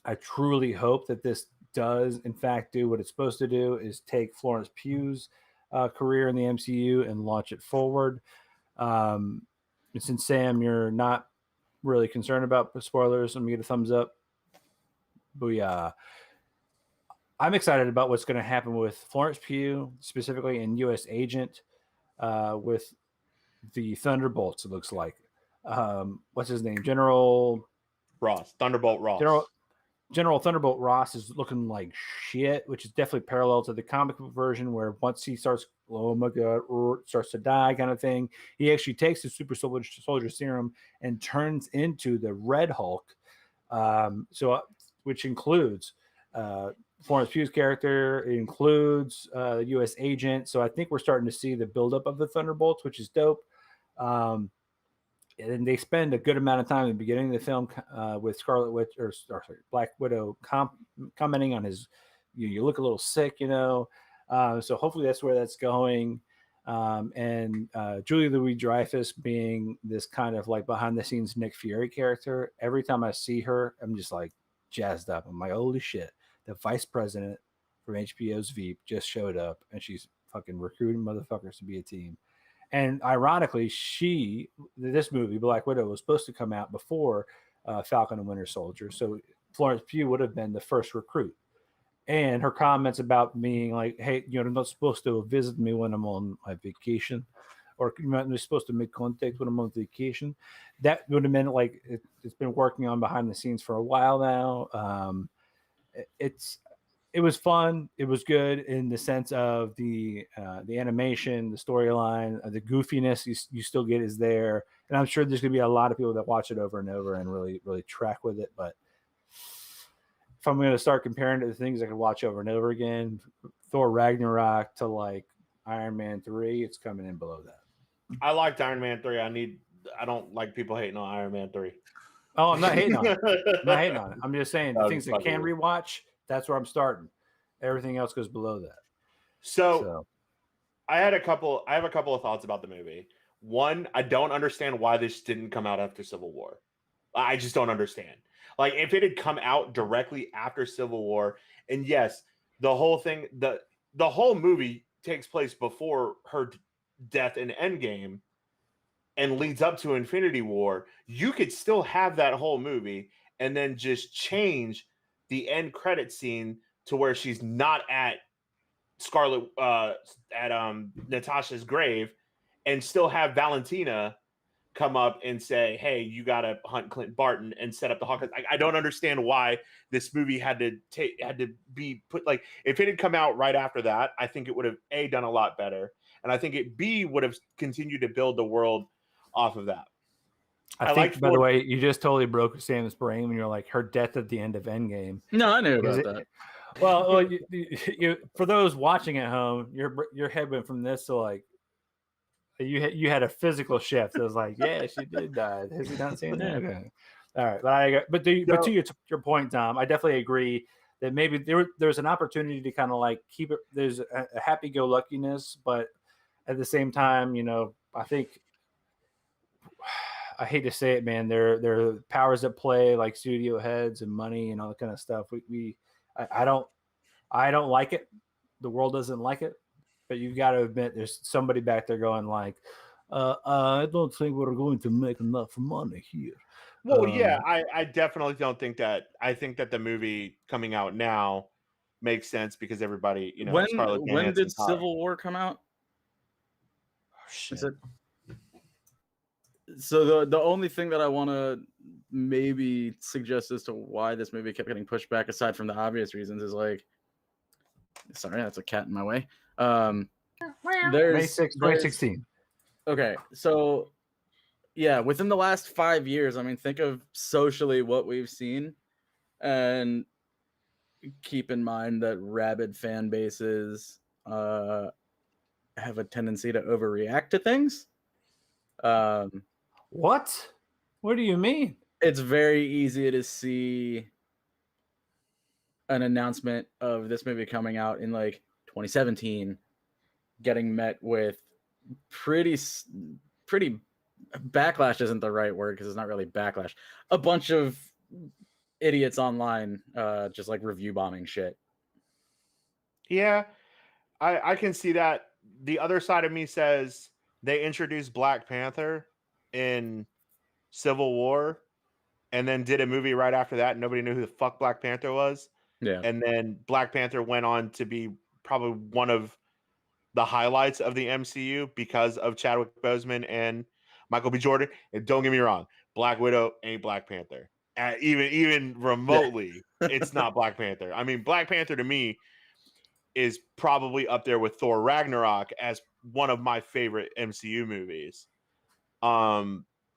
I truly hope that this does in fact do what it's supposed to do, is take Florence Pugh's career in the MCU and launch it forward. And since Sam, you're not really concerned about spoilers, I'm gonna get a thumbs up. Booyah. I'm excited about what's going to happen with Florence Pugh, specifically in U.S. Agent, with the Thunderbolts, it looks like. What's his name? General Ross. Thunderbolt Ross. General Thunderbolt Ross is looking like shit, which is definitely parallel to the comic book version where once he starts, oh my God, starts to die kind of thing, he actually takes the super soldier serum and turns into the Red Hulk. Which includes Florence Pugh's character, it includes the U.S. agent. So I think we're starting to see the buildup of the Thunderbolts, which is dope. And they spend a good amount of time in the beginning of the film with Black Widow commenting on his, you look a little sick, So hopefully that's where that's going. And Julia Louis-Dreyfus being this kind of like behind the scenes Nick Fury character. Every time I see her, I'm just like jazzed up. I'm like, holy shit. The vice president from HBO's Veep just showed up and she's fucking recruiting motherfuckers to be a team. And ironically, this movie, Black Widow, was supposed to come out before Falcon and Winter Soldier. So Florence Pugh would have been the first recruit. And her comments about being like, hey, you're not supposed to visit me when I'm on my vacation, or you're not supposed to make contact when I'm on vacation. That would have meant like it's been working on behind the scenes for a while now. It was fun. It was good in the sense of the animation, the storyline, the goofiness you still get is there. And I'm sure there's going to be a lot of people that watch it over and over and really, really track with it. But if I'm going to start comparing to the things I could watch over and over again, Thor Ragnarok to like, Iron Man 3, it's coming in below that. I liked Iron Man 3. I don't like people hating on Iron Man 3. Oh, I'm not hating on it. I'm not hating on it. I'm just saying the I'm things that fucking can with you. rewatch, that's where I'm starting. Everything else goes below that. So I have a couple of thoughts about the movie. One, I don't understand why this didn't come out after Civil War. I just don't understand. Like, if it had come out directly after Civil War, and yes, the whole thing, the whole movie takes place before her death in Endgame and leads up to Infinity War, you could still have that whole movie and then just change the end credit scene to where she's not at Natasha's grave, and still have Valentina come up and say, hey, you gotta hunt Clint Barton and set up the Hawkeyes. I don't understand why this movie had to be put, like, if it had come out right after that, I think it would have A, done a lot better, and I think it B, would have continued to build the world off of that. I think, by the way, you just totally broke Sam's brain when you're like, her death at the end of Endgame. No, I knew about that. Well, you, for those watching at home, your head went from this to like, you had a physical shift. It was like, yeah, she did die. Has he not seen that? Okay. All right, but to your point, Tom, I definitely agree that maybe there's an opportunity to kind of like keep it. There's a happy-go-luckiness, but at the same time, I think, I hate to say it, man, there are powers at play, like studio heads and money and all that kind of stuff. I don't like it. The world doesn't like it. But you've got to admit, there's somebody back there going like, I don't think we're going to make enough money here. Well, yeah, I definitely don't think that. I think that the movie coming out now makes sense because everybody, when did Civil War come out? Oh, shit. So the only thing that I want to maybe suggest as to why this movie kept getting pushed back, aside from the obvious reasons, is like, sorry, that's a cat in my way. There's May 6, 2016. Okay, so yeah, within the last 5 years, I mean, think of socially what we've seen, and keep in mind that rabid fan bases have a tendency to overreact to things. What? What do you mean? It's very easy to see an announcement of this movie coming out in like 2017 getting met with pretty backlash isn't the right word because it's not really backlash. A bunch of idiots online just like review bombing shit. Yeah, I can see that. The other side of me says they introduced Black Panther in Civil War and then did a movie right after that. And nobody knew who the fuck Black Panther was. Yeah. And then Black Panther went on to be probably one of the highlights of the MCU because of Chadwick Boseman and Michael B. Jordan. And don't get me wrong, Black Widow ain't Black Panther. Even remotely, it's not Black Panther. I mean, Black Panther to me is probably up there with Thor Ragnarok as one of my favorite MCU movies.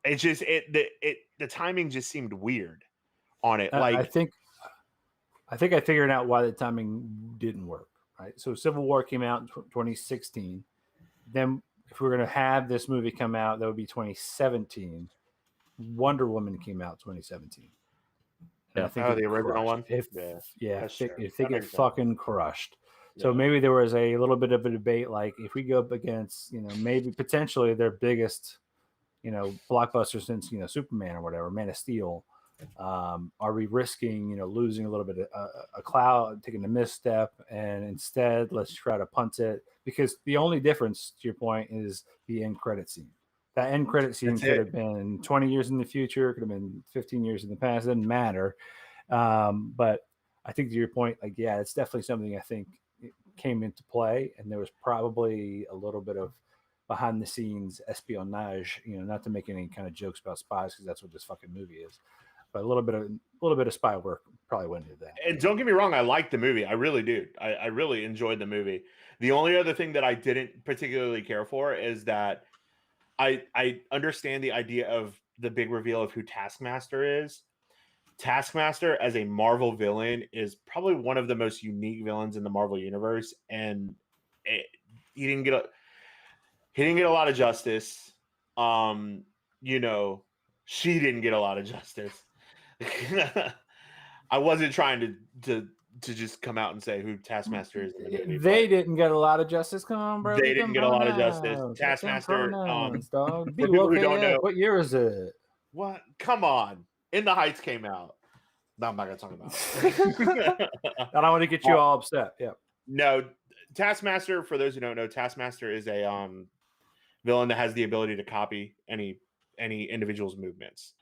It's just the timing just seemed weird on it. Like, I think I figured out why the timing didn't work. Right, so Civil War came out in 2016. Then, if we're going to have this movie come out, that would be 2017. Wonder Woman came out 2017. And Yeah, I think the original one. I think That it fucking sense. crushed. So maybe there was a little bit of a debate, like if we go up against, maybe potentially their biggest, blockbuster since Superman or whatever, Man of Steel. Are we risking, losing a little bit of a cloud, taking a misstep, and instead let's try to punt it? Because the only difference, to your point, is the end credit scene. That end credit scene could have been 20 years in the future, could have been 15 years in the past. It doesn't matter. But I think to your point, like, yeah, it's definitely something I think came into play, and there was probably a little bit of behind the scenes espionage, not to make any kind of jokes about spies, because that's what this fucking movie is. But a little bit of spy work probably went into that. And don't get me wrong, I liked the movie. I really do. I really enjoyed the movie. The only other thing that I didn't particularly care for is that I understand the idea of the big reveal of who Taskmaster is. Taskmaster as a Marvel villain is probably one of the most unique villains in the Marvel universe, and he didn't get a lot of justice. You know, she didn't get a lot of justice. I wasn't trying to just come out and say who Taskmaster is in the movie. They didn't get a lot of justice. Come on, bro. They didn't get a lot of justice. Taskmaster, dog. for people who don't know, what year is it? what? Come on. In the Heights came out. No, I'm not gonna talk about it. I don't want to get you all upset. Yeah. No, Taskmaster, for those who don't know, Taskmaster is a villain that has the ability to copy any individual's movements.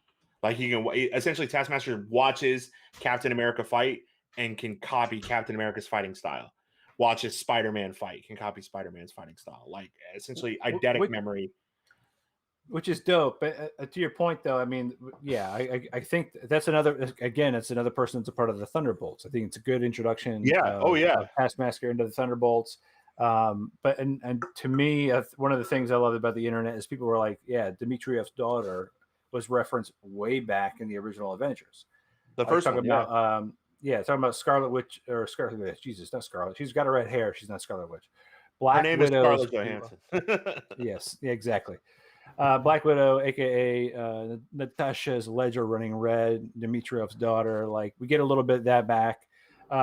Like he can essentially, Taskmaster watches Captain America fight and can copy Captain America's fighting style. Watches Spider-Man fight, can copy Spider-Man's fighting style. Like essentially eidetic memory. Which is dope. But to your point, though, I mean, yeah, I think that's another. Again, it's another person that's a part of the Thunderbolts. I think it's a good introduction. Yeah. Of Taskmaster into the Thunderbolts. But to me, one of the things I love about the internet is people were like, yeah, Dmitriev's daughter was referenced way back in the original Avengers. The first one, talking about Scarlet Witch or Scarlet Witch. Jesus, not Scarlet. She's got her red hair. She's not Scarlet Witch. Her name is Scarlett Johansson. Yes, yeah, exactly. Black Widow, aka Natasha's Ledger running red, Dmitriev's daughter. Like we get a little bit of that back.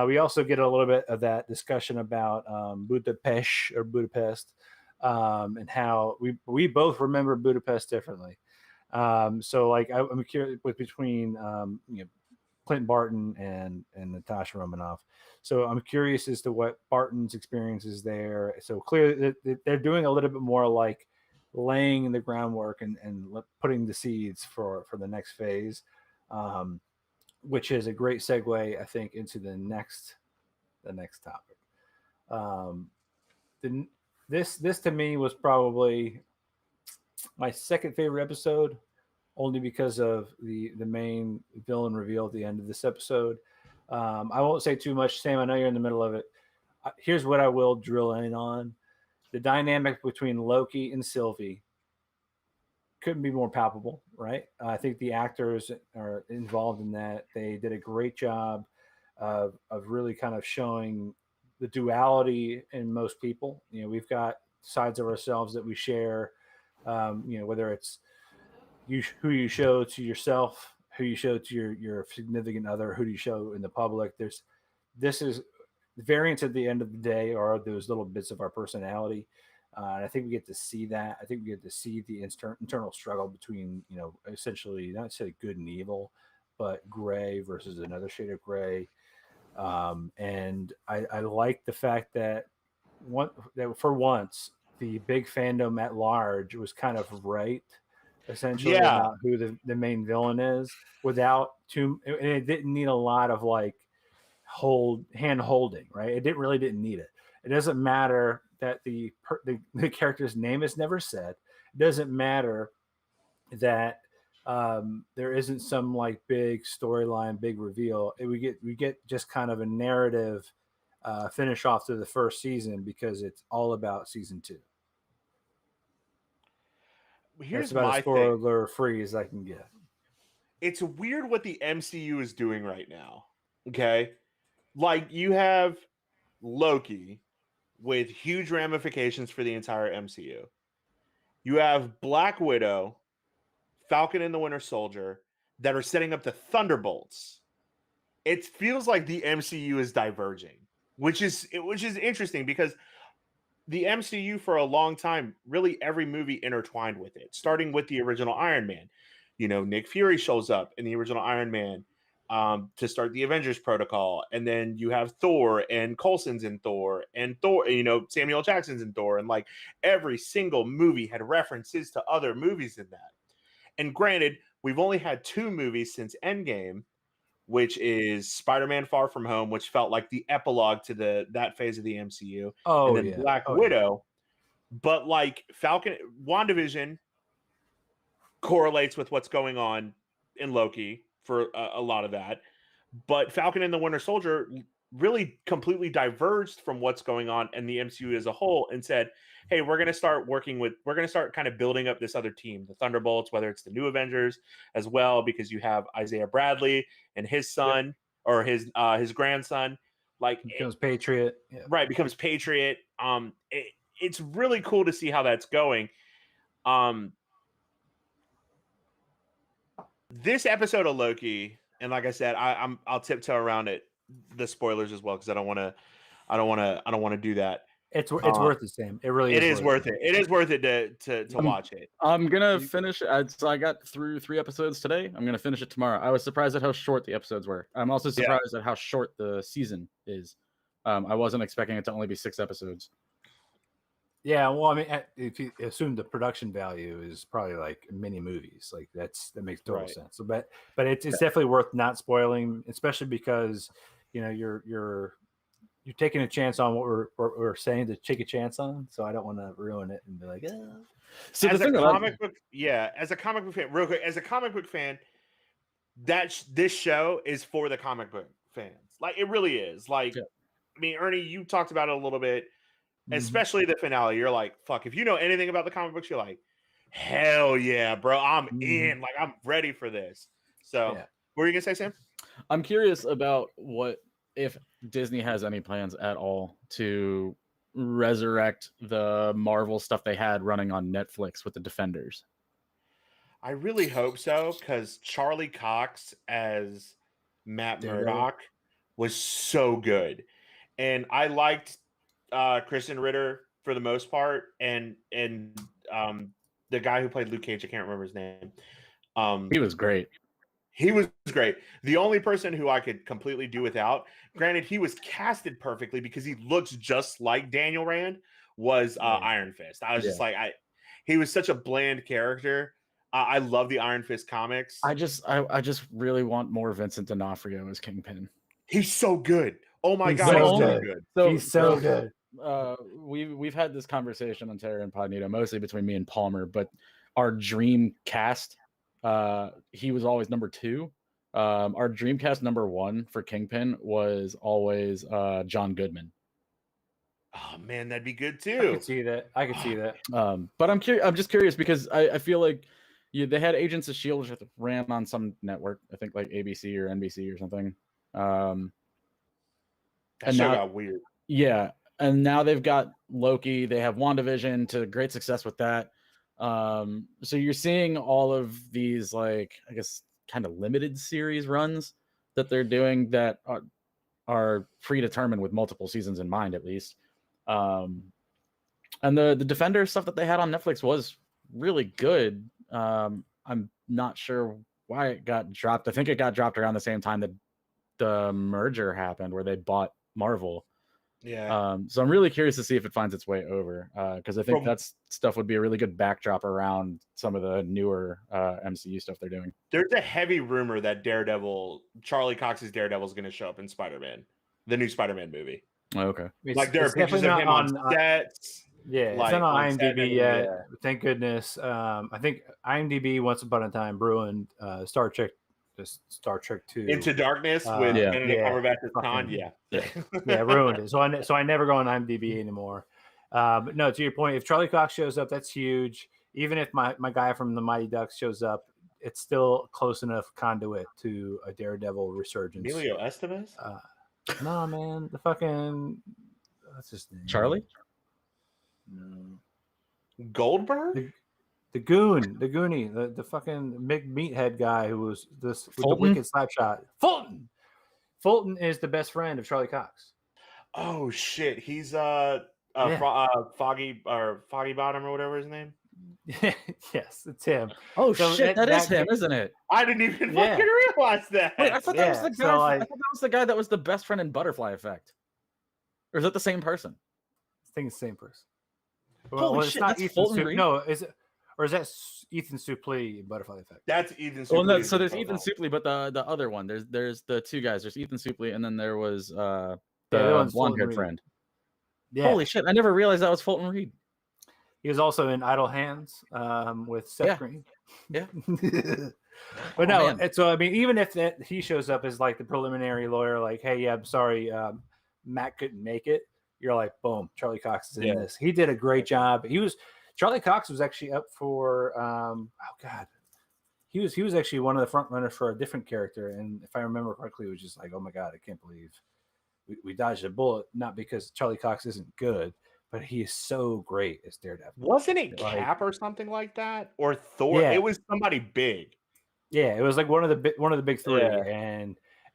We also get a little bit of that discussion about Budapest, and how we both remember Budapest differently. So like I'm curious between Clint Barton and Natasha Romanoff. So I'm curious as to what Barton's experience is there. So clearly they're doing a little bit more like laying the groundwork and putting the seeds for the next phase, which is a great segue, I think, into the next topic. This to me was probably my second favorite episode, only because of the main villain reveal at the end of this episode. I won't say too much, Sam. I know you're in the middle of it. Here's what I will drill in on. The dynamic between Loki and Sylvie couldn't be more palpable, right? I think the actors are involved in that. They did a great job of really kind of showing the duality in most people. You know, we've got sides of ourselves that we share, whether it's who you show to yourself, who you show to your significant other, who do you show in the public. This is variants at the end of the day are those little bits of our personality. And I think we get to see that. I think we get to see the internal struggle between, essentially not say good and evil, but gray versus another shade of gray. And I like the fact that for once, the big fandom at large was kind of right, essentially, about who the main villain is, without it didn't need a lot of like hand holding, right? It really didn't need it. It doesn't matter that the character's name is never said. It doesn't matter that there isn't some like big storyline, big reveal. We get just kind of a narrative finish off to the first season, because it's all about season 2. Here's That's about my as spoiler free as I can get. It's weird what the MCU is doing right now. Okay, like you have Loki with huge ramifications for the entire MCU. You have Black Widow, Falcon and the Winter Soldier that are setting up the Thunderbolts. It feels like the MCU is diverging, which is interesting, because the MCU for a long time, really every movie intertwined with it, starting with the original Iron Man. Nick Fury shows up in the original Iron Man to start the Avengers Protocol. And then you have Thor, and Coulson's in Thor, and Samuel Jackson's in Thor. And like every single movie had references to other movies in that. And granted, we've only had 2 movies since Endgame, which is Spider-Man Far From Home, which felt like the epilogue to that phase of the MCU. And then Black Widow. Yeah. But like WandaVision correlates with what's going on in Loki for a lot of that. But Falcon and the Winter Soldier really completely diverged from what's going on in the MCU as a whole, and said, hey, we're going to start kind of building up this other team, the Thunderbolts, whether it's the new Avengers as well, because you have Isaiah Bradley and his son, or his grandson, like becomes Patriot. Yeah. Right. Becomes Patriot. it's really cool to see how that's going. This episode of Loki, and like I said, I'll tiptoe around it, the spoilers as well, because I don't want to do that. It's worth the same. It really is worth it. It is worth it to watch it. I'm gonna finish. So I got through 3 episodes today. I'm gonna finish it tomorrow. I was surprised at how short the episodes were. I'm also surprised at how short the season is. I wasn't expecting it to only be 6 episodes. Yeah, well, I mean, if you assume the production value is probably like mini movies, like that makes total sense. So, but it's definitely worth not spoiling, especially because you're taking a chance on what we're saying to take a chance on. So I don't want to ruin it and be like, So as a comic book fan, real quick, as a comic book fan, this show is for the comic book fans. Like it really is. Like, I mean, Ernie, you talked about it a little bit. Especially the finale, you're like, fuck. If you know anything about the comic books, you're like, hell yeah, bro, I'm in. Like, I'm ready for this. So, what were you gonna say, Sam? I'm curious about if Disney has any plans at all to resurrect the Marvel stuff they had running on Netflix with the Defenders. I really hope so, because Charlie Cox as Matt Murdock was so good, and I liked Kristen Ritter for the most part, and the guy who played Luke Cage, I can't remember his name. He was great. He was great. The only person who I could completely do without, granted, he was casted perfectly because he looks just like Daniel Rand, was Iron Fist. I was just like, he was such a bland character. I love the Iron Fist comics. I just really want more Vincent D'Onofrio as Kingpin. He's so good. Oh my god, so he's so good. He's so good. We've had this conversation on Terra Incognita, mostly between me and Palmer, but our dream cast, he was always number 2. Our dream cast number 1 for Kingpin was always John Goodman. Oh man, that'd be good too. I could see that. But I'm just curious because I feel like they had Agents of S.H.I.E.L.D. which ran on some network, I think like ABC or NBC or something. That show got weird. Yeah. And now they've got Loki. They have WandaVision to great success with that. So you're seeing all of these, like, I guess, kind of limited series runs that they're doing that are predetermined with multiple seasons in mind, at least. And the Defender stuff that they had on Netflix was really good. I'm not sure why it got dropped. I think it got dropped around the same time that the merger happened where they bought Marvel. Yeah. So I'm really curious to see if it finds its way over, because I think that stuff would be a really good backdrop around some of the newer MCU stuff they're doing. There's a heavy rumor that Charlie Cox's Daredevil is going to show up in Spider-Man, the new Spider-Man movie. Oh, okay. Like there are pictures of him on sets. Yeah, it's not on IMDb yet. Yeah. Thank goodness. I think IMDb once upon a time ruined Star Trek 2 Into Darkness with Benedict Cumberbatch as Khan. Yeah, ruined it. So I never go on IMDb anymore. But no, to your point, if Charlie Cox shows up, that's huge. Even if my guy from the Mighty Ducks shows up, it's still close enough conduit to a Daredevil resurgence. Emilio Estevez? No, man, the fucking what's his name? Charlie? No. Goldberg? The Goonie, the fucking big meathead guy who was this with Fulton? the wicked slap shot. Fulton is the best friend of Charlie Cox. Oh shit, he's Foggy Bottom or whatever his name. Yes, it's him. Oh shit, that is him, isn't it? I didn't even fucking realize that. Wait, I thought that was the guy. I thought that was the guy that was the best friend in Butterfly Effect. Or is that the same person? I think it's the same person. Holy shit, it's not that's Ethan Fulton Reed? No, is it? Or is that Ethan Suplee in Butterfly Effect? That's Ethan Suplee. Well, no, so there's Ethan Suplee, but the other one, there's the 2 guys. There's Ethan Suplee, and then there was the blonde-haired friend. Yeah. Holy shit! I never realized that was Fulton Reed. He was also in Idle Hands with Seth Green. Yeah. But so I mean, even if he shows up as like the preliminary lawyer, like, hey, yeah, I'm sorry, Matt couldn't make it. You're like, boom, Charlie Cox is in this. He did a great job. Charlie Cox was actually up for he was actually one of the front runners for a different character, and if I remember correctly, it was just like, oh my god, I can't believe we dodged a bullet, not because Charlie Cox isn't good, but he is so great as Daredevil. Wasn't it Like- Cap or something like that, or Thor? Yeah. It was somebody big. Yeah, it was like one of the big three, Yeah.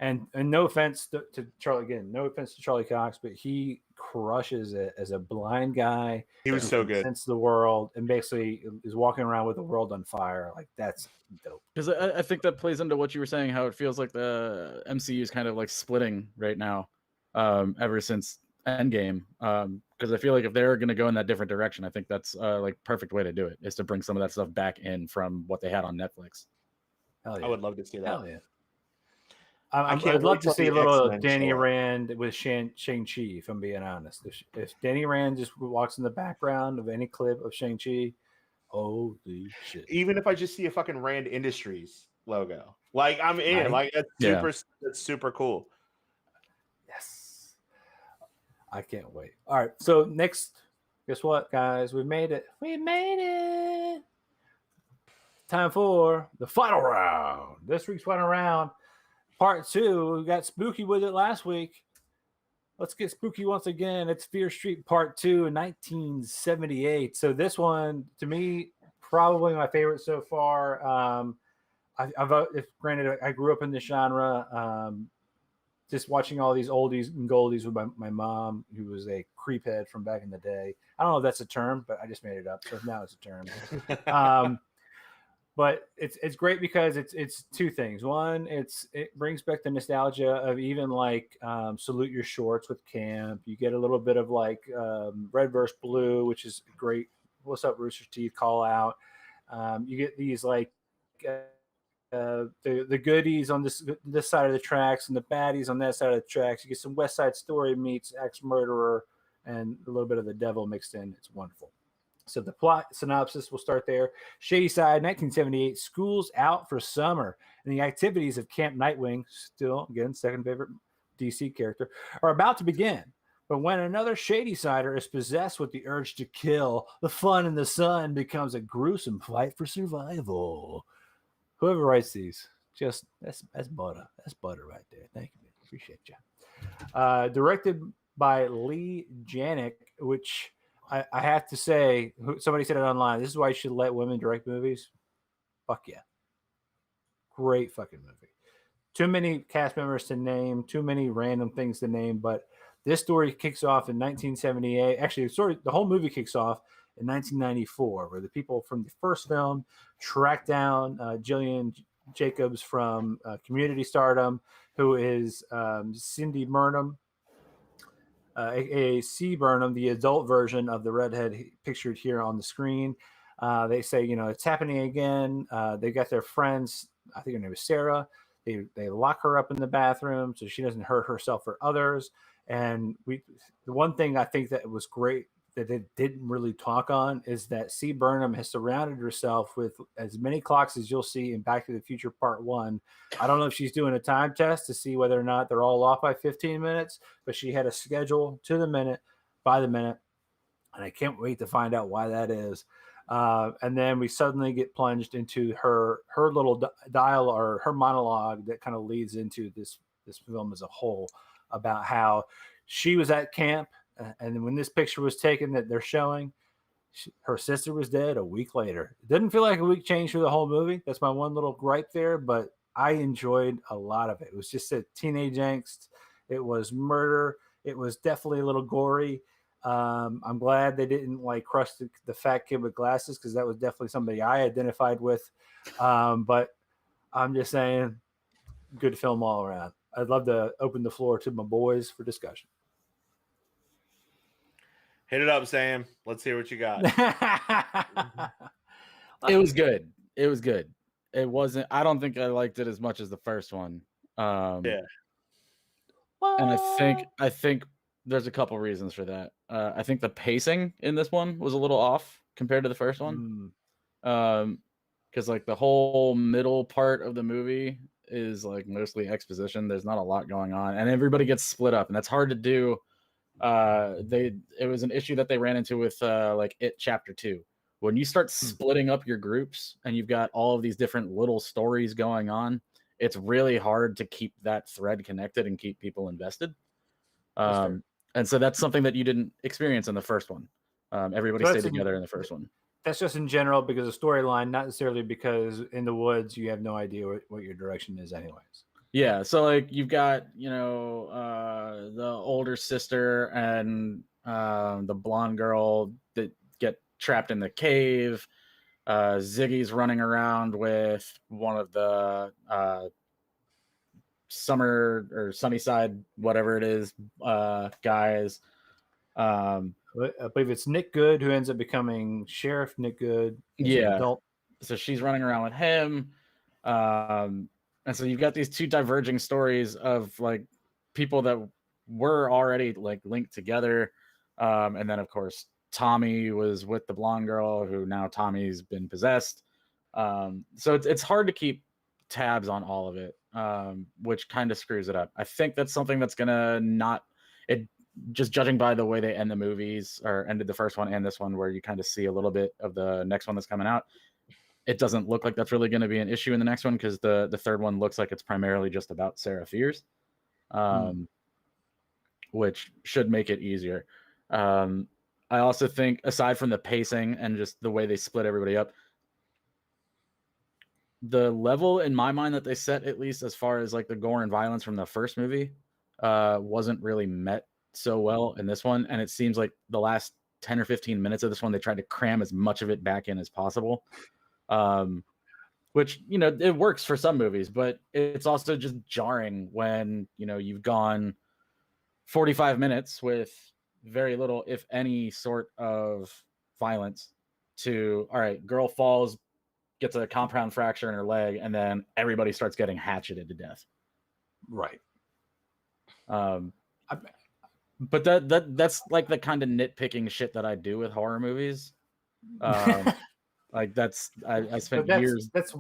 and no offense to Charlie again, no offense to Charlie Cox, but he crushes it as a blind guy. He was who so can good. sense the world and basically is walking around with the world on fire. Like that's dope. Because I think that plays into what you were saying, how it feels like the MCU is kind of like splitting right now, ever since Endgame. Because I feel like if they're going to go in that different direction, I think that's like perfect way to do it, is to bring some of that stuff back in from what they had on Netflix. I would love to see that. Hell yeah. I can't I'd love wait to till see a the little X-Men Danny show up. Rand with Shang-Chi, if I'm being honest. If Danny Rand just walks in the background of any clip of Shang-Chi, holy shit. Even if I just see a fucking Rand Industries logo, like I'm in. Right. Like that's super cool. Yes. I can't wait. All right. So next, guess what, guys? We made it. We made it. Time for the final round. This week's final round, part 2. We got spooky with it last week. Let's get spooky once again. It's Fear Street Part 2 in 1978. So this one, to me, probably my favorite so far. Granted, I grew up in this genre. Just watching all these oldies and goldies with my mom, who was a creep head from back in the day. I don't know if that's a term, but I just made it up. So now it's a term. But it's great because it's two things. One, it brings back the nostalgia of even like Salute Your Shorts with camp. You get a little bit of like Red vs. Blue, which is great. What's up, Rooster Teeth? Call out. You get these like the goodies on this side of the tracks and the baddies on that side of the tracks. You get some West Side Story meets Ex Murderer and a little bit of the devil mixed in. It's wonderful. So the plot synopsis, we'll start there. Shadyside, 1978, school's out for summer, and the activities of Camp Nightwing, still, again, second favorite DC character, are about to begin. But when another Shadysider is possessed with the urge to kill, the fun in the sun becomes a gruesome fight for survival. Whoever writes these, just, that's butter. That's butter right there. Thank you, man. Appreciate you. Directed by Lee Janik, which... I have to say, somebody said it online. This is why you should let women direct movies. Fuck yeah. Great fucking movie. Too many cast members to name, too many random things to name, but this story kicks off in 1978. Actually, the whole movie kicks off in 1994, where the people from the first film track down Jillian Jacobs from Community Stardom, who is Cindy Burnham. A C. Burnham, the adult version of the redhead pictured here on the screen. They say, it's happening again. They got their friends. I think her name is Sarah. They lock her up in the bathroom so she doesn't hurt herself or others. And the one thing I think that was great that they didn't really talk on is that C. Burnham has surrounded herself with as many clocks as you'll see in Back to the Future Part 1. I don't know if she's doing a time test to see whether or not they're all off by 15 minutes, but she had a schedule to the minute, by the minute, and I can't wait to find out why that is. And then we suddenly get plunged into her little dial or her monologue that kind of leads into this film as a whole about how she was at camp. And when this picture was taken that they're showing, her sister was dead a week later. It didn't feel like a week change through the whole movie. That's my one little gripe there, but I enjoyed a lot of it. It was just a teenage angst. It was murder. It was definitely a little gory. I'm glad they didn't like crush the fat kid with glasses, because that was definitely somebody I identified with. But I'm just saying, good film all around. I'd love to open the floor to my boys for discussion. Hit it up, Sam. Let's hear what you got. It was good. It was good. It wasn't. I don't think I liked it as much as the first one. Yeah. And I think there's a couple reasons for that. I think the pacing in this one was a little off compared to the first one. Because like the whole middle part of the movie is like mostly exposition. There's not a lot going on, and everybody gets split up, and that's hard to do. It was an issue that they ran into with like It Chapter 2. When you start splitting up your groups and you've got all of these different little stories going on, it's really hard to keep that thread connected and keep people invested. And so that's something that you didn't experience in the first one. Everybody stayed together in the first one. That's just in general because of storyline, not necessarily because in the woods you have no idea what your direction is anyways. Yeah, so like you've got, you know, the older sister and the blonde girl that get trapped in the cave. Ziggy's running around with one of the summer or Sunnyside, whatever it is, guys. I believe it's Nick Good who ends up becoming Sheriff Nick Good. Yeah. Adult. So she's running around with him. And so you've got these two diverging stories of like people that were already like linked together. And then of course, Tommy was with the blonde girl who now Tommy's been possessed. So it's hard to keep tabs on all of it, which kind of screws it up. I think that's something that's gonna not it just judging by the way they end the movies or ended the first one and this one, where you kind of see a little bit of the next one that's coming out. It doesn't look like that's really going to be an issue in the next one because the third one looks like it's primarily just about Sarah Fierce, which should make it easier. I also think, aside from the pacing and just the way they split everybody up, the level in my mind that they set, at least as far as like the gore and violence from the first movie, wasn't really met so well in this one. And it seems like the last 10 or 15 minutes of this one, they tried to cram as much of it back in as possible. Which, you know, it works for some movies, but it's also just jarring when, you know, you've gone 45 minutes with very little, if any, sort of violence to, all right, girl falls, gets a compound fracture in her leg, and then everybody starts getting hatcheted to death. Right. But that's like the kind of nitpicking shit that I do with horror movies. Like I spent years. That's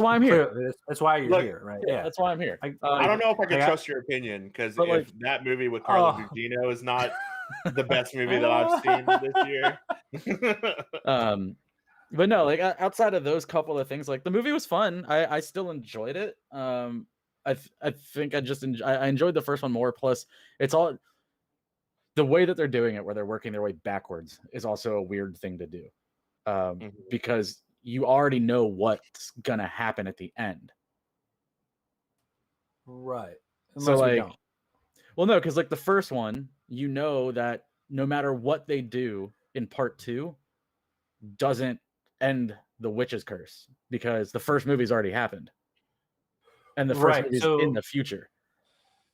why I'm here. That's why you're here, right? Yeah, that's why I'm here. I don't know if I can trust your opinion, because if like, that movie with Carla Gugino is not the best movie that I've seen this year. But no, like outside of those couple of things, like the movie was fun. I still enjoyed it. I think I enjoyed the first one more. Plus, it's all the way that they're doing it, where they're working their way backwards, is also a weird thing to do. Because you already know what's gonna happen at the end, right? Unless so like, well, no, because like the first one, you know that no matter what they do in part 2, doesn't end the witch's curse, because the first movie's already happened, and the first movie's in the future.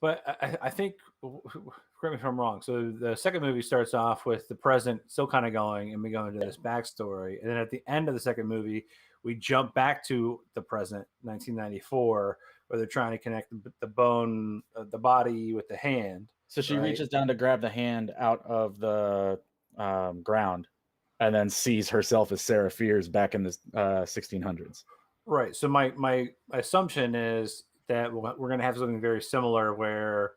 But I think, correct me if I'm wrong. So the second movie starts off with the present still kind of going, and we go into this backstory. And then at the end of the second movie, we jump back to the present, 1994, where they're trying to connect the bone, the body with the hand. So she reaches down to grab the hand out of the ground, and then sees herself as Sarah Fierce back in the 1600s. Right. So my assumption is that we're going to have something very similar where,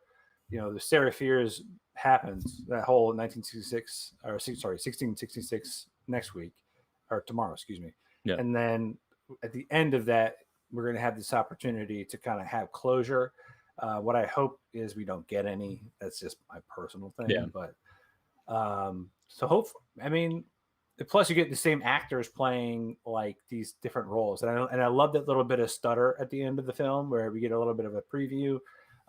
you know, the Sarah Fierce happens, that whole 1666 next week, or tomorrow, excuse me. Yeah. And then at the end of that, we're going to have this opportunity to kind of have closure. What I hope is we don't get any. That's just my personal thing. Yeah. But so hopefully, I mean, plus you get the same actors playing like these different roles. And I love that little bit of stutter at the end of the film where we get a little bit of a preview.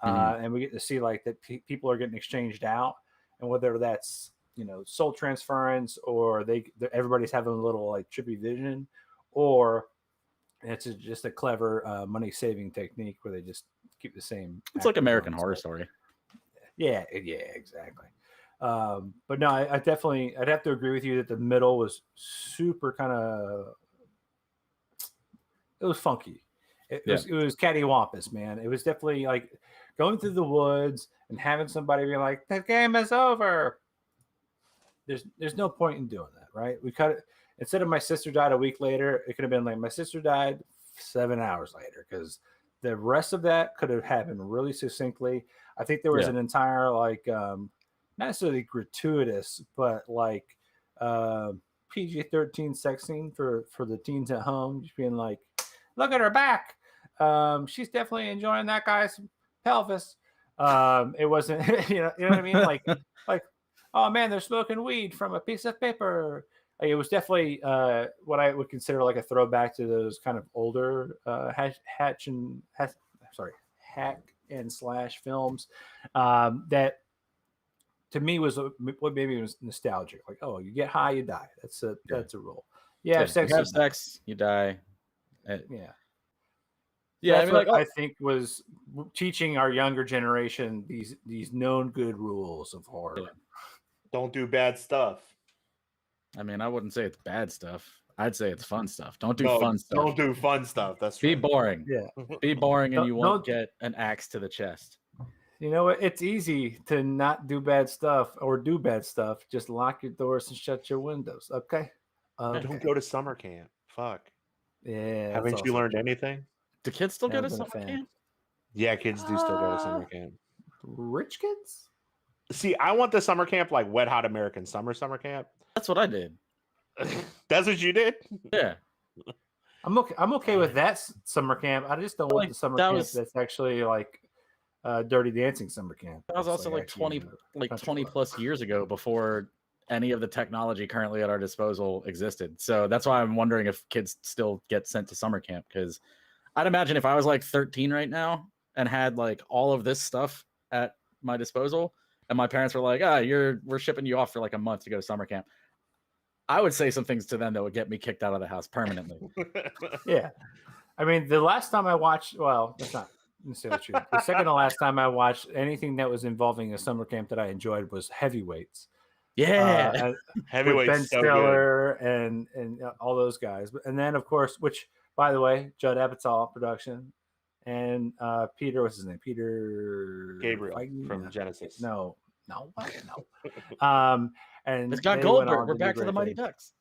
And we get to see like that people are getting exchanged out, and whether that's, you know, soul transference, or everybody's having a little like trippy vision, or it's just a clever money saving technique where they just keep the same. It's like American Horror Story. Yeah, exactly. But no, I'd have to agree with you that the middle was super kind of, it was funky. It was cattywampus, man. It was definitely like going through the woods and having somebody be like, "The game is over." There's no point in doing that, right? We cut it. Instead of my sister died a week later, it could have been like my sister died 7 hours later, because the rest of that could have happened really succinctly. I think there was an entire like not necessarily gratuitous, but like PG-13 sex scene for the teens at home, just being like, "Look at her back. She's definitely enjoying that guy's pelvis." It wasn't, you know what I mean? Like, oh man, they're smoking weed from a piece of paper. Like, it was definitely what I would consider like a throwback to those kind of older hack and slash films that to me was what maybe was nostalgic. Like, oh, you get high, you die. That's a rule. Yeah, you have sex, you die. Yeah. Yeah, That's what I think was teaching our younger generation these known good rules of horror. Yeah. Don't do bad stuff. I mean, I wouldn't say it's bad stuff. I'd say it's fun stuff. Don't do fun stuff. Don't do fun stuff. That's be right. boring. Yeah, be boring, and you won't get an axe to the chest. You know what? It's easy to not do bad stuff or do bad stuff. Just lock your doors and shut your windows. Okay. Don't go to summer camp. Fuck. Yeah. Haven't you learned anything? Do kids still go to summer camp? Yeah, kids do still go to summer camp. Rich kids? See, I want the summer camp like Wet Hot American Summer camp. That's what I did. That's what you did? Yeah. I'm okay with that summer camp. I just don't want the summer camp that's actually like Dirty Dancing summer camp. That was also like 20 plus years ago, before any of the technology currently at our disposal existed. So that's why I'm wondering if kids still get sent to summer camp, because I'd imagine if I was like 13 right now and had like all of this stuff at my disposal and my parents were like, we're shipping you off for like a month to go to summer camp, I would say some things to them that would get me kicked out of the house permanently. Yeah. I mean, the last time I watched, well, that's not necessarily true. The second to last time I watched anything that was involving a summer camp that I enjoyed was Heavyweights. Yeah. Heavyweights, Ben Stiller and all those guys. And then, of course, which, by the way, Judd Apatow production, and Peter, what's his name? Peter Gabriel from Genesis. No. And it's got Goldberg. We're back to the Mighty Ducks.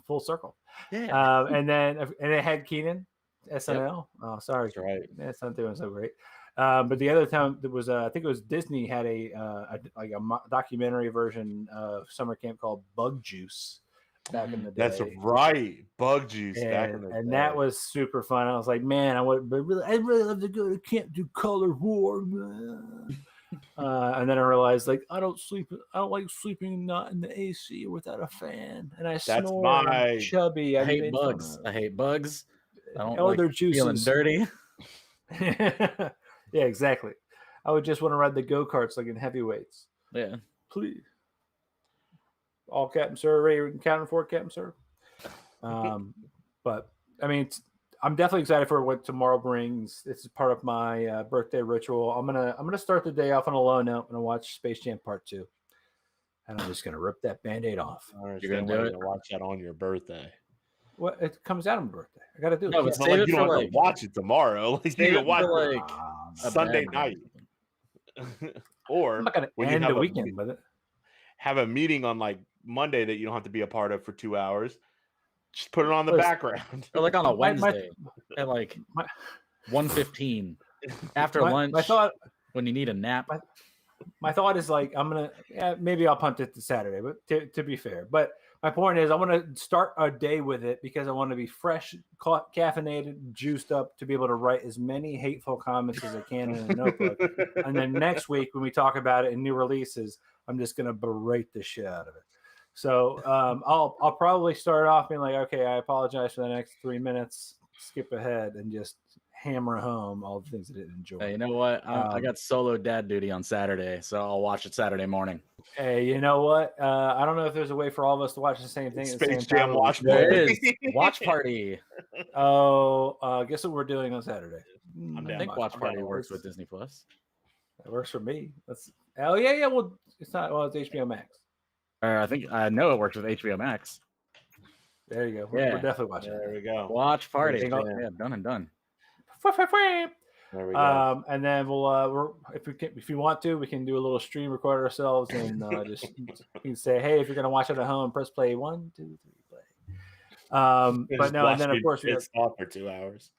Full circle. Yeah. And it had Keenan, SNL. Yep. Oh, sorry. That's right. It's not doing so great. But the other time there was, I think it was Disney had a documentary version of summer camp called Bug Juice back in the day. That's right, Bug Juice. And that was super fun. I was like, man, I'd really love to go to camp, do color war, man. And then I realized, like, I don't like sleeping not in the AC or without a fan, and I snore. I'm chubby. I hate bugs. I don't like their juices. Feeling dirty. Yeah, exactly. I would just want to ride the go-karts like in Heavyweights. Yeah. Please. All Captain Sir, ready counting for it, Captain Sir. But I mean, I'm definitely excited for what tomorrow brings. This is part of my birthday ritual. I'm gonna start the day off on a low note. I'm gonna watch Space Jam Part 2, and I'm just gonna rip that Band-Aid off. You're gonna do it. Watch that on your birthday. Well, it comes out on my birthday. I gotta do it. No, but you don't have to watch it tomorrow. Like, you can watch it like Sunday night, or I'm not gonna end the weekend with it. Have a meeting on like Monday that you don't have to be a part of for 2 hours. Just put it on the background. Or like on a Wednesday at like 1:15 after lunch. My thought, when you need a nap. My thought is like, maybe I'll punt it to Saturday, but to be fair. But my point is, I want to start a day with it because I want to be fresh, caffeinated, juiced up to be able to write as many hateful comments as I can in a notebook. And then next week, when we talk about it in new releases, I'm just going to berate the shit out of it. So I'll probably start off being like, okay, I apologize for the next 3 minutes, skip ahead, and just hammer home all the things I didn't enjoy. Hey, you know what? I got solo dad duty on Saturday, so I'll watch it Saturday morning. Hey, you know what? I don't know if there's a way for all of us to watch the same thing. Space Jam watch party. There is. Watch party. Oh, guess what we're doing on Saturday? I think Watch Party works with Disney Plus. It works for me. Yeah. Well, it's not. Well, it's HBO Max. I know it works with HBO Max. There you go. We're definitely watching. There we go. Watch Party. Yeah, done and done. There we go. And then we'll if you want to, we can do a little stream, record ourselves, and just you can say, hey, if you're gonna watch it at home, press play 1, 2, 3, play. But no, and then of course we off for 2 hours.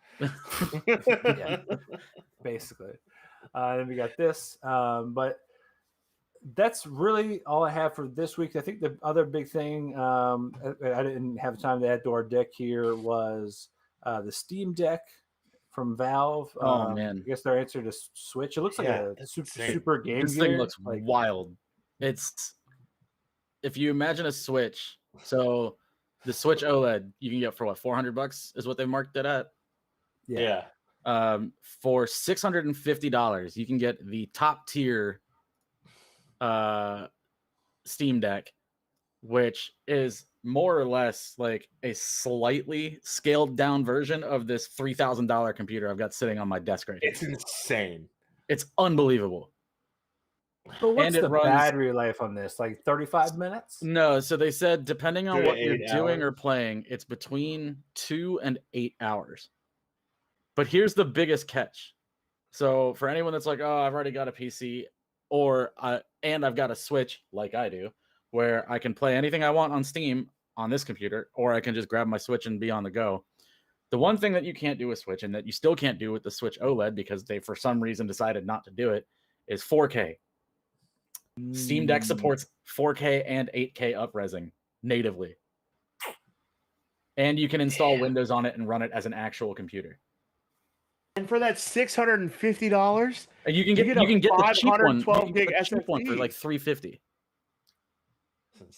Yeah, basically. Then we got this, but that's really all I have for this week. I think the other big thing I didn't have time to add to our deck here was the Steam Deck from Valve. Oh, man. I guess their answer to Switch. It looks like a that's super, insane. super Game This Gear. thing looks like, wild. It's if you imagine a Switch, so the Switch OLED you can get for what, $400 is what they marked it at. Yeah. For $650, you can get the top tier Steam Deck, which is more or less like a slightly scaled down version of this $3,000 computer I've got sitting on my desk right now. It's insane. It's unbelievable. but what's and it the runs- battery life on this? Like 35 minutes? No, so they said depending on 2 to what you're 8 doing or hours. playing, it's between 2 and 8 hours. But here's the biggest catch. So for anyone that's like, oh, I've already got a PC, and I've got a Switch like I do, where I can play anything I want on Steam on this computer, or I can just grab my Switch and be on the go. The one thing that you can't do with Switch, and that you still can't do with the Switch OLED because they for some reason decided not to do it, is 4K. Steam Deck supports 4K and 8K upresing natively. And you can install Windows on it and run it as an actual computer. And for that $650, And you can get a the cheap one. You 512 can get gig the cheap one for SSD. like $350.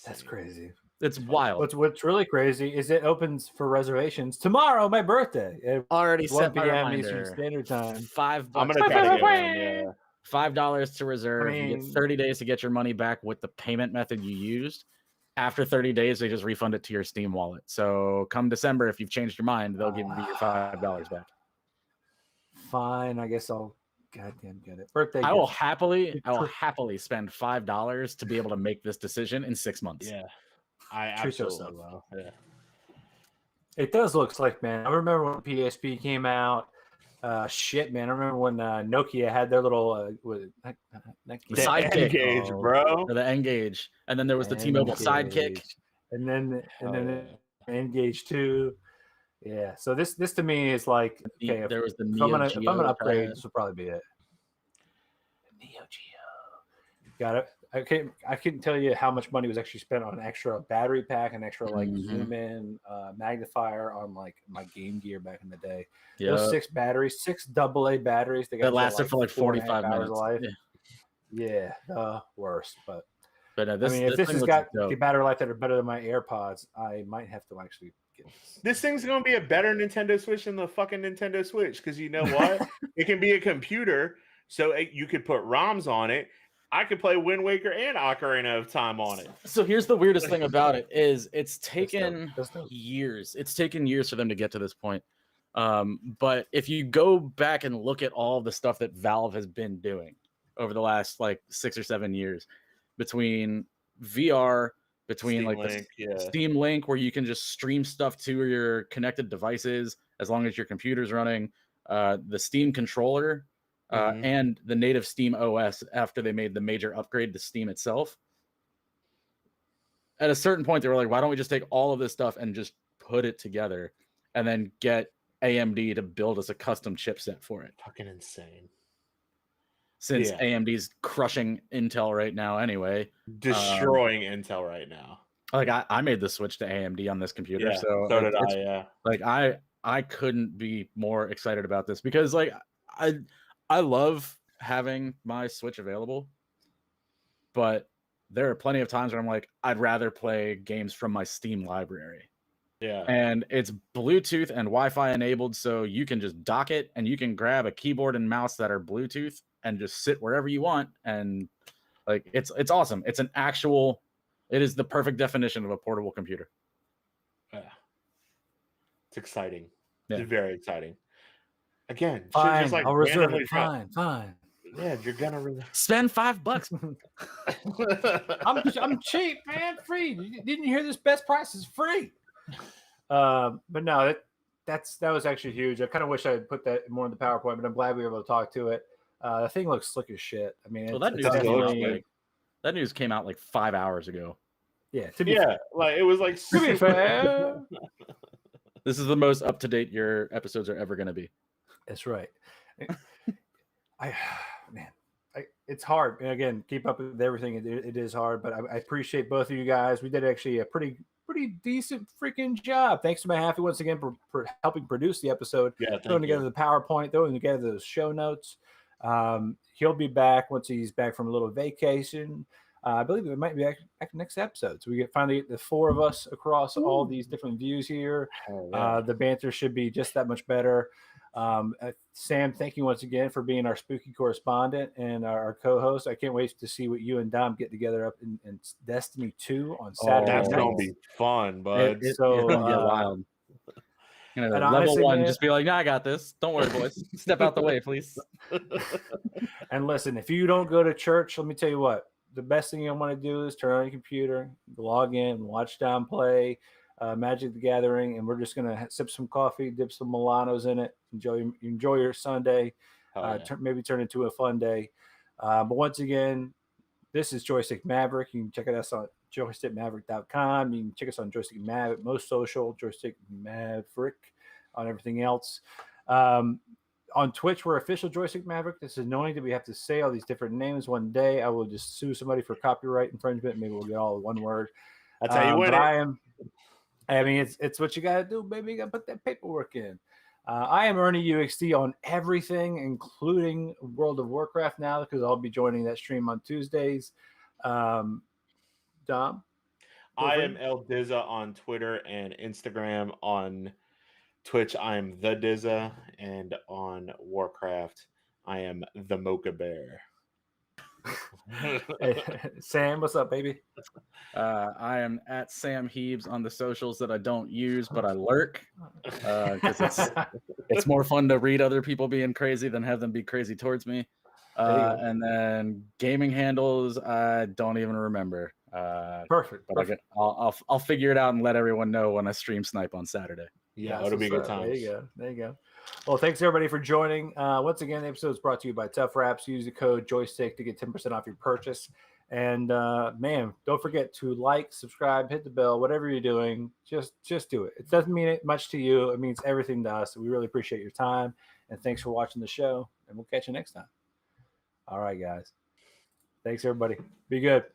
That's crazy. It's wild. What's really crazy is it opens for reservations tomorrow, my birthday. At Already 1 set my p.m. Eastern reminder. Standard Time. $5. I'm gonna try to get one. Yeah. $5 to reserve. You get 30 days to get your money back with the payment method you used. After 30 days, they just refund it to your Steam wallet. So come December, if you've changed your mind, they'll give you your $5 back. Fine, I guess I'll goddamn get it. Birthday. I will gift. happily spend $5 to be able to make this decision in 6 months. Yeah. I Treat yourself. absolutely will. Yeah. It does look like, man. I remember when PSP came out. Shit, man. I remember when Nokia had their little The The sidekick. N-Gage, bro. Or the N-Gage. And then there was the T-Mobile sidekick. and then Oh, the N-Gage 2. Yeah. So this to me is like, okay, There was the if I'm Neo gonna Geo upgrade, pad. this will probably be it. Neo Geo. Got it. I couldn't tell you how much money was actually spent on an extra battery pack, an extra like zoom in magnifier on like my Game Gear back in the day. Yeah. Those 6 batteries, 6 AA batteries. They got That lasted for like 45 hours minutes. of life. Yeah. Yeah, the worst. But But I mean, if this thing has looks got dope. the battery life that are better than my AirPods, I might have to actually get this. This thing's gonna be a better Nintendo Switch than the fucking Nintendo Switch, because you know what? It can be a computer, so you could put ROMs on it. I could play Wind Waker and Ocarina of Time on it. So here's the weirdest thing about it is it's taken That's dope. years. It's taken years for them to get to this point. But if you go back and look at all the stuff that Valve has been doing over the last like 6 or 7 years, between VR, between Steam like Link, the Steam Link, where you can just stream stuff to your connected devices as long as your computer's running, the Steam controller, and the native Steam OS after they made the major upgrade to Steam itself. At a certain point, they were like, why don't we just take all of this stuff and just put it together and then get AMD to build us a custom chipset for it? Fucking insane. Since Yeah. AMD's crushing Intel right now anyway. Destroying Intel right now. Like I made the switch to AMD on this computer. Yeah, so so did it's- I, yeah. Like I couldn't be more excited about this because like I love having my Switch available, but there are plenty of times where I'm like, I'd rather play games from my Steam library. Yeah. And it's Bluetooth and Wi-Fi enabled, so you can just dock it and you can grab a keyboard and mouse that are Bluetooth and just sit wherever you want. And like it's awesome. It is the perfect definition of a portable computer. Yeah. It's exciting. Yeah. It's very exciting. Again, shit Fine, just like I'll reserve randomly it. drop- Fine. Yeah, you're gonna really. Spend $5. I'm cheap, man. Free. Didn't you hear this? Best price is free. But no, that was actually huge. I kind of wish I had put that more in the PowerPoint, but I'm glad we were able to talk to it. The thing looks slick as shit. I mean, Well, that news came out like 5 hours ago. Yeah, to be Yeah, fair. like it was like To be fair. This is the most up to date your episodes are ever going to be. That's right. It's hard. And again, keep up with everything. It is hard, but I appreciate both of you guys. We did actually a pretty pretty decent freaking job. Thanks to Mahaffey once again for helping produce the episode. Yeah, throwing together the PowerPoint, throwing together those show notes. He'll be back once he's back from a little vacation. I believe it might be back next episode. So we finally get the four of us across all these different views here. The banter should be just that much better. Sam, thank you once again for being our spooky correspondent and our co-host. I can't wait to see what you and Dom get together up in Destiny 2 on Saturday. That's night. gonna be fun, bud. It's gonna get wild. And level honestly, one, man, just be like, "No, I got this. Don't worry, boys. Step out the way, please." And listen, if you don't go to church, let me tell you what. The best thing you want to do is turn on your computer, log in, watch Dom play Magic the Gathering, and we're just gonna sip some coffee, dip some Milanos in it, enjoy your Sunday, maybe turn into a fun day. But once again, this is Joystick Maverick. You can check us on joystickmaverick.com. You can check us on Joystick Maverick, most social, Joystick Maverick on everything else. On Twitch, we're official Joystick Maverick. This is annoying that we have to say all these different names. One day I will just sue somebody for copyright infringement. Maybe we'll get all one word. That's how you win it. I mean, it's what you got to do, baby. You got to put that paperwork in. I am Ernie UXD on everything, including World of Warcraft now, because I'll be joining that stream on Tuesdays. Dom? I am El Dizza on Twitter and Instagram. On Twitch, I am The Dizza. And on Warcraft, I am The Mocha Bear. Hey, Sam, what's up, baby? I am at Sam Heebs on the socials that I don't use, but I lurk because it's more fun to read other people being crazy than have them be crazy towards me. And then gaming handles, I don't even remember. Perfect. But I'll figure it out and let everyone know when I stream snipe on Saturday. Yeah, it'll be a good time. There you go. Well, thanks everybody for joining. Once again, the episode is brought to you by TUFF Wraps. Use the code Joystick to get 10% off your purchase. And man, don't forget to like, subscribe, hit the bell, whatever you're doing. Just do it. It doesn't mean much to you. It means everything to us. We really appreciate your time. And thanks for watching the show. And we'll catch you next time. All right, guys. Thanks, everybody. Be good.